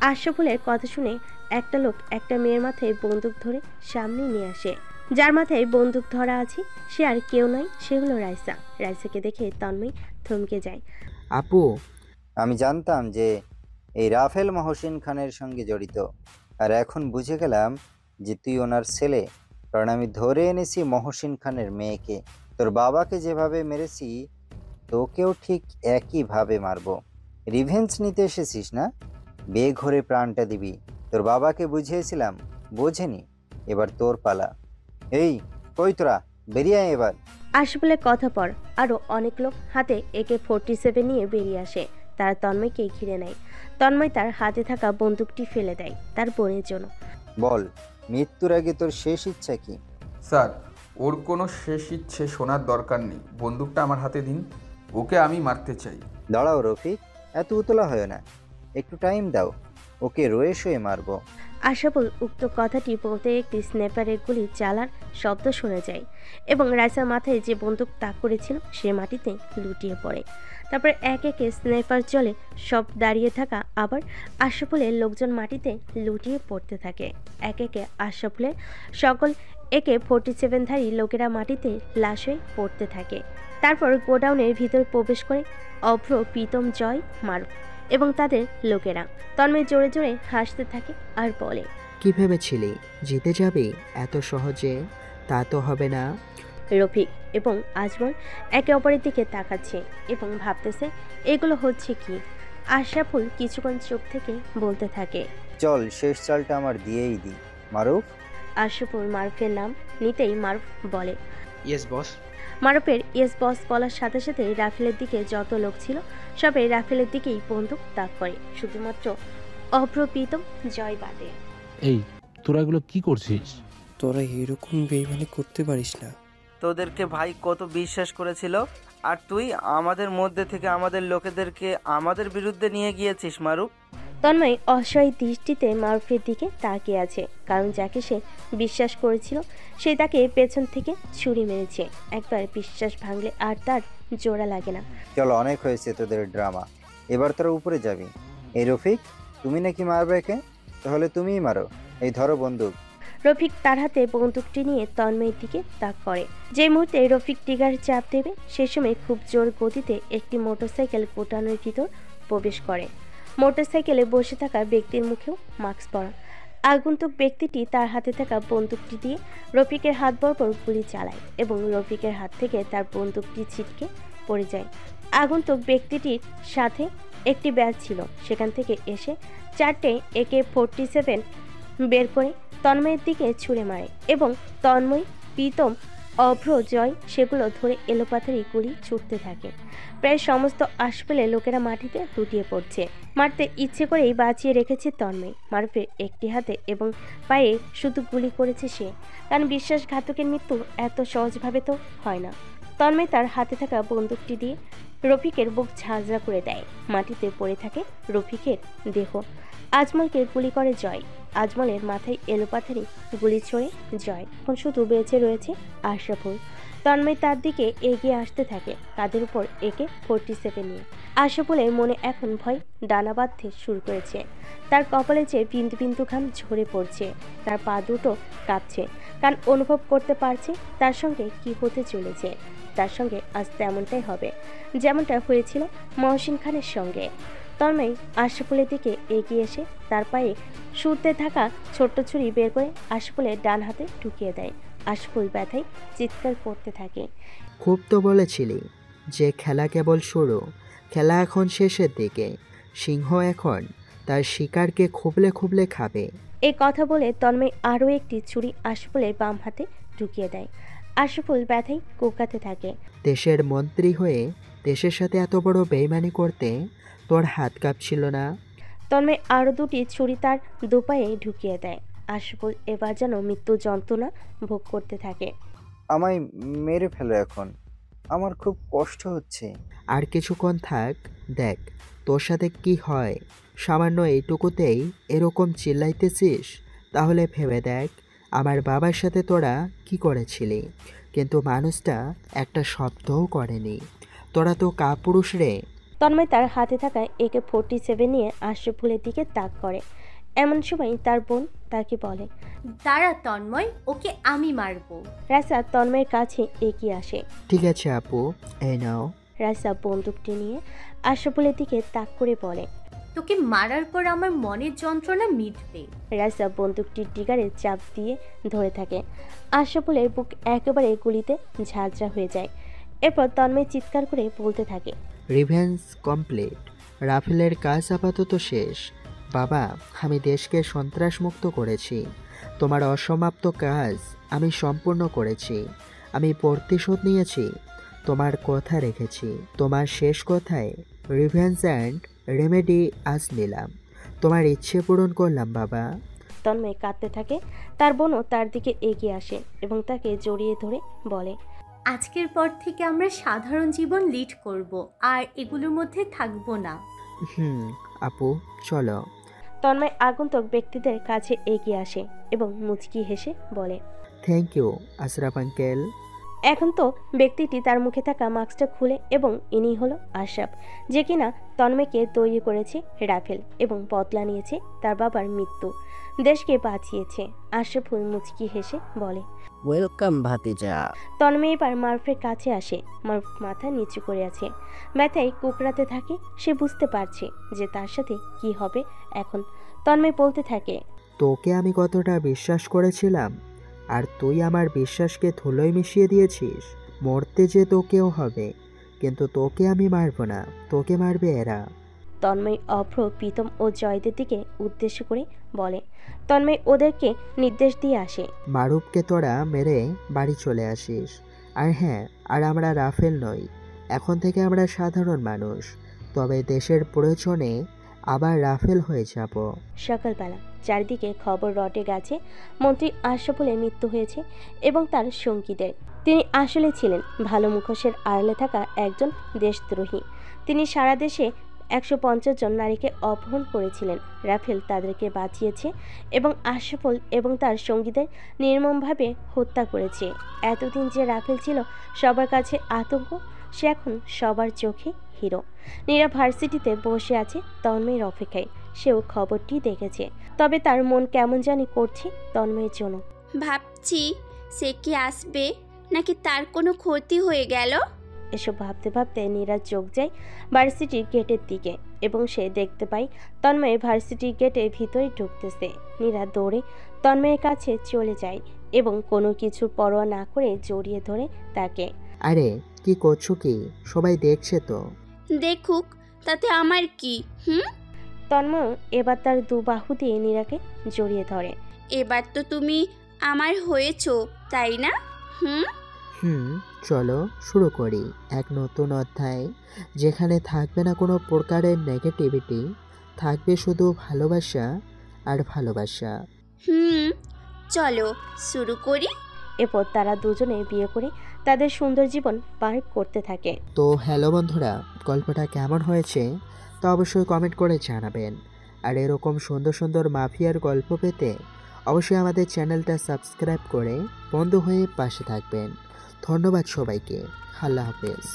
আশরাফুলের কথা শুনে একটা লোক একটা মেয়ের মাথায় বন্দুক ধরে সামনে নিয়ে আসে। যার মাথায় বন্দুক ধরা আছে সে আর কেউ নয়, সে হলো রাইসা। রাইসাকে দেখে তন্ময় থমকে যায়। আপু, আমি জানতাম যে এই রাফেল মহসিন খানের সঙ্গে জড়িত, আর এখন বুঝে গেলাম যে তুই ওনার ছেলে, কারণ আমি ধরে এনেছি মহসিন খানের মেয়েকে। তোর বাবাকে যেভাবে মেরেছি তোকেও ঠিক একইভাবে মারবো। রিভেঞ্জ নিতে এসেছিস না? বেঘরে প্রাণটা দিবি। তোর বাবাকে বুঝিয়েছিলাম, বোঝেনি, এবার তোর পালা। এই কই তোরা, বেরিয়ে আয় এবার। আশরাফুলের কথা পর আরো অনেক লোক হাতে AK-47 নিয়ে বেরিয়ে আসে। তারা তন্ময়কে ঘিরে নেয়। তন্ময় তার হাতে থাকা বন্দুকটি ফেলে দেয় তার বোনের জন্য। বল, মৃত্যুর আগে তোর শেষ ইচ্ছা কি? স্যার, ওর কোনো শেষ ইচ্ছে শোনার দরকার নেই। বন্দুকটা আমার হাতে দিন, ওকে আমি মারতে চাই। দাঁড়াও রফিক, এত উতলা হয় না, একটু টাইম দাও, ওকে রয়ে শুয়ে মারবো। আশরাফুল উক্ত কথাটি বলতে একটি স্ন্যাপারের গুলি চালার শব্দ শোনা যায় এবং রাইসার মাথায় যে বন্দুক তাক করেছিল সে মাটিতে লুটিয়ে পড়ে। তারপর এক একে স্ন্যাপার চলে সব দাঁড়িয়ে থাকা, আবার আশরাফুলের লোকজন মাটিতে লুটিয়ে পড়তে থাকে। এক একে আশরাফুলের সকল AK-47ধারী লোকেরা মাটিতে লাশ হয়ে পড়তে থাকে। তারপর গোডাউনের ভিতর প্রবেশ করে অভ্র, প্রীতম, জয়, মারুফ এবং তাদের লোকেরা। তন্ময় জোরে জোরে হাসতে থাকে আর বলে, কি ভেবেছিলি জিতে যাবি এত সহজে? তা তো হবে না। রফিক এবং আজমল একে অপরের দিকে তাকাচ্ছে এবং ভাবতেছে এগুলো হচ্ছে কি। আশরাফুল কিছুক্ষণ চুপ থেকে বলতে থাকে, চল শেষ চালটা আমার দিয়েই দি, মারুফ। আশরাফুল মারুফের নাম নিতেই মারুফ বলে, ইয়েস বস। মারুফের ইয়েস বস বলার সাথে সাথে রাফেলের দিকে যত লোক ছিল সবাই রাফেলের দিকেই বন্দুক তাক করে, শুধুমাত্র অভ্র, প্রীতম, জয় বাদে। এই তোরা এগুলো কি করছিস? তোরা এরকম বেইমানি করতে পারিস না। তোদেরকে ভাই কত বিশ্বাস করেছিল, আর তুই আমাদের মধ্যে থেকে আমাদের লোকেদেরকে আমাদের বিরুদ্ধে নিয়ে গিয়েছিস মারুফ। তন্ময় অসহায় দৃষ্টিতে মারুফের দিকে তাকিয়ে আছে, কারণ যাকে সে বিশ্বাস করেছিল সে তাকে পেছন থেকে ছুরি মেরেছে। একবার বিশ্বাস ভাঙলে আর তার জোড়া লাগে না। চলো, অনেক হয়েছে তোদের ড্রামা, এবার তোরা উপরে যাবি। এই রফিক, তুমি নাকি মারবে একে? তাহলে তুমিই মারো, এই ধরো বন্দুক। রফিক তার হাতে বন্দুকটি নিয়ে তন্ময়ের দিকে তাক করে। যে মুহূর্তে রফিক ট্রিগার চাপ দেবে সে সময় খুব জোর গতিতে একটি মোটরসাইকেল গোটানোর ভিতর প্রবেশ করে। মোটরসাইকেলে বসে থাকা ব্যক্তির মুখেও মাস্ক পরা। আগন্তুক ব্যক্তিটি তার হাতে থাকা বন্দুকটি দিয়ে রফিকের হাত বরাবর গুলি চালায় এবং রফিকের হাত থেকে তার বন্দুকটি ছিটকে পড়ে যায়। আগন্তুক ব্যক্তিটির সাথে একটি ব্যাগ ছিল, সেখান থেকে এসে 4টে AK-47 বের করে তন্ময়ের দিকে ছুঁড়ে মারে এবং তন্ময়, প্রীতম, অভ্র, জয় সেগুলো ধরে এলোপাথারি গুলি ছুটতে থাকে। প্রায় সমস্ত আশপাশের লোকেরা মাটিতে লুটিয়ে পড়ছে। মারতে ইচ্ছে করেই বাঁচিয়ে রেখেছে তন্ময়। মারুফের একটি হাতে এবং পায়ে শুধু গুলি করেছে সে, কারণ বিশ্বাসঘাতকের মৃত্যু এত সহজভাবে তো হয় না। তন্ময় তার হাতে থাকা বন্দুকটি দিয়ে রফিকের বুক ঝাঁঝরা করে দেয়। মাটিতে পড়ে থাকে রফিকের দেহ। আজমলকে গুলি করে জয়। আজমলের মাথায় এলোপাথারি গুলি ছোড়ে জয়। এখন শুধু বেঁচে রয়েছে আশরাফুল। তন্ময় তার দিকে এগিয়ে আসতে থাকে, কাঁধের উপর AK-47 নিয়ে। আশরাফুলের মনে এখন ভয় ডানা বাঁধতে শুরু করেছে। তার কপালে যে বিন্দু বিন্দু ঘাম ঝরে পড়ছে, তার পা দুটো কাঁপছে, কারণ অনুভব করতে পারছে তার সঙ্গে কি হতে চলেছে। তার সঙ্গে আজ তেমনটাই হবে যেমনটা হয়েছিল মহসিন খানের সঙ্গে। তন্ময় আশরাফুলের দিকে এগিয়ে এসে তার পায়ে ছুটতে থাকা ছোট্ট ছুরি বের করে আশরাফুলের ডান হাতে ঢুকিয়ে দেয়। আশরাফুল ব্যথায় চিৎকার করতে থাকে। খুব তো বলেছিলি যে খেলা কেবল শুরু, খেলা এখন শেষের দিকে। সিংহ এখন তার শিকারকে খুবলে খুবলে খাবে। এই কথা বলে তন্ময় আরও একটি ছুরি আশরাফুলের বাম হাতে ঢুকিয়ে দেয়। আশরাফুল ব্যথায় কোঁকাতে থাকে। দেশের মন্ত্রী হয়ে দেশের সাথে এত বড় বেইমানি করতে তোর হাত কাঁপছিল না? তন্ময় আরও দুটি ছুরি তার দুপায়ে ঢুকিয়ে দেয়। আশরাফুল এবার যেন মৃত্যু যন্ত্রণা ভোগ করতে থাকে। আমায় মেরে ফেলো এখন, আমার খুব কষ্ট হচ্ছে। আর কিছুক্ষণ থাক, দেখ তোর সাথে কি হয়। সামান্য এইটুকুতেই এরকম চিল্লাইতেছিস? তাহলে ভেবে দেখ আমার বাবার সাথে তোরা কি করেছিলি, কিন্তু মানুষটা একটা শব্দও করেনি। তোরা তো কাপুরুষ রে। তন্ময় তার হাতে থাকা AK-47 নিয়ে আশরাফুলের দিকে তাক করে। এমন সময় তার বোন তাকে বলে, দাঁড়া তন্ময়, ওকে আমি মারবো। রাইসা তন্ময়ের কাছে এগিয়ে আসে। ঠিক আছে আপু, এই নাও। রাইসা বন্দুকটি নিয়ে আশরাফুলের দিকে তাক করে বলে, তোকে মারার পর আমার মনের যন্ত্রণা মিটবে। রাইসা বন্দুকটির ট্রিগারে চাপ দিয়ে ধরে থাকে। আশরাফুলের বুক একেবারে গুলিতে ঝাঁঝরা হয়ে যায়। এরপর তন্ময় চিৎকার করে বলতে থাকে, রিভেঞ্জ কমপ্লিট। রাফেলের কাজ আপাতত শেষ। বাবা, আমি দেশকে সন্ত্রাসমুক্ত করেছি। তোমার অসমাপ্ত কাজ আমি সম্পূর্ণ করেছি। আমি প্রতিশোধ নিয়েছি, তোমার কথা রেখেছি। তোমার শেষ কথায় রিভেঞ্জ অ্যান্ড রেমেডি আজ নিলাম। তোমার ইচ্ছে পূরণ করলাম বাবা। তন্ময় কাঁদতে থাকে। তার বোনও তার দিকে এগিয়ে আসে এবং তাকে জড়িয়ে ধরে বলে, আজকের পর থেকে আমরা সাধারণ জীবন লিড করব, আর এগুলোর মধ্যে থাকবো না। আপু চলো। তন্ময় আগন্তুক ব্যক্তিদের কাছে এগিয়ে আসে এবং মুচকি হেসে বলে, থ্যাংক ইউ আশরাফ আঙ্কেল। এখন তো ব্যক্তিটি তার মুখে থাকা মাস্কটা খুলে এবং ইনি হলো আশরাফ, যে কিনা তন্ময়কে তৈরি করেছে রাফেল এবং বদলা নিয়েছে তার বাবার মৃত্যু, দেশকে বাঁচিয়েছে। আশরাফুল মুচকি হেসে বলে, ওয়েলকাম ভাতিজা। তন্ময় এবার মারুফের কাছে আসে। মারুফ মাথা নিচু করে আছে, ব্যথায় কুকড়াতে থাকে। সে বুঝতে পারছে যে তার সাথে কি হবে এখন। তন্ময় বলতে থাকে, তোকে আমি কতটা বিশ্বাস করেছিলাম, আর তুই আমার বিশ্বাসকে ধুলোয় মিশিয়ে দিয়েছিস। মরতে যে তোকেও হবে, কিন্তু তোকে আমি মারব না, তোকে মারবে এরা। তন্ময় অভ্র, প্রীতম ও জয়দের দিকে উদ্দেশ্য করে বলে। তন্ময় ওদেরকে নির্দেশ দিয়ে আসে, মারুফকে তোরা মেরে বাড়ি চলে আসিস। আর হ্যাঁ, আর আমরা রাফেল নই, এখন থেকে আমরা সাধারণ মানুষ, তবে দেশের প্রয়োজনে আবার রাফেল হয়ে যাব। সকালবেলা চারিদিকে খবর রটে গেছে মন্ত্রী আশরাফুলের মৃত্যু হয়েছে এবং তার সঙ্গীদের। তিনি আসলে ছিলেন ভালো মুখোশের আড়ালে থাকা একজন দেশদ্রোহী। তিনি সারা দেশে 150 জন নারীকে অপহরণ করেছিলেন। রাফেল তাদেরকে বাঁচিয়েছে এবং আশরাফুল এবং তার সঙ্গীদের নির্মমভাবে হত্যা করেছে। এতদিন যে রাফেল ছিল সবার কাছে আতঙ্ক, সে এখন সবার চোখে হিরো। নীরা ভার্সিটিতে বসে আছে তন্ময়ের অপেক্ষায়। সেও খবরটি দেখেছে, তবে তার মন কেমন জানি করছে তন্ময়ের জন্য। ভাবছি সে কি আসবে নাকি তার কোনো ক্ষতি হয়ে গেল। এসব ভাবতে ভাবতে নীরা চোখ যায় ভার্সিটির গেটের দিকে এবং সে দেখতে পায় তন্ময় ভার্সিটির গেটের ভিতরে ঢুকতেছে। নীরা দৌড়ে তন্ময়ের কাছে চলে যায় এবং কোনো কিছুর পরোয়া না করে জড়িয়ে ধরে তাকে। আরে কি করছো কি? সবাই দেখছে তো। দেখুক, তাতে আমার কি? তন্ময় এবার তার দু বাহু দিয়ে নীরাকে জড়িয়ে ধরে। এবার তো তুমি আমার হয়েছো, তাই না? চলো শুরু করি এক নতুন অধ্যায়, যেখানে থাকবে না কোনো প্রকারের নেগেটিভিটি, থাকবে শুধু ভালোবাসা আর ভালোবাসা। চলো শুরু করি। এরপর তারা দুজনে বিয়ে করে তাদের সুন্দর জীবন পার করতে থাকে। তো হ্যালো বন্ধুরা, গল্পটা কেমন হয়েছে তা অবশ্যই কমেন্ট করে জানাবেন। আর এরকম সুন্দর সুন্দর মাফিয়ার গল্প পেতে অবশ্যই আমাদের চ্যানেলটা সাবস্ক্রাইব করে বন্ধু হয়ে পাশে থাকবেন। ধন্যবাদ সবাইকে। আল্লাহ হাফেজ।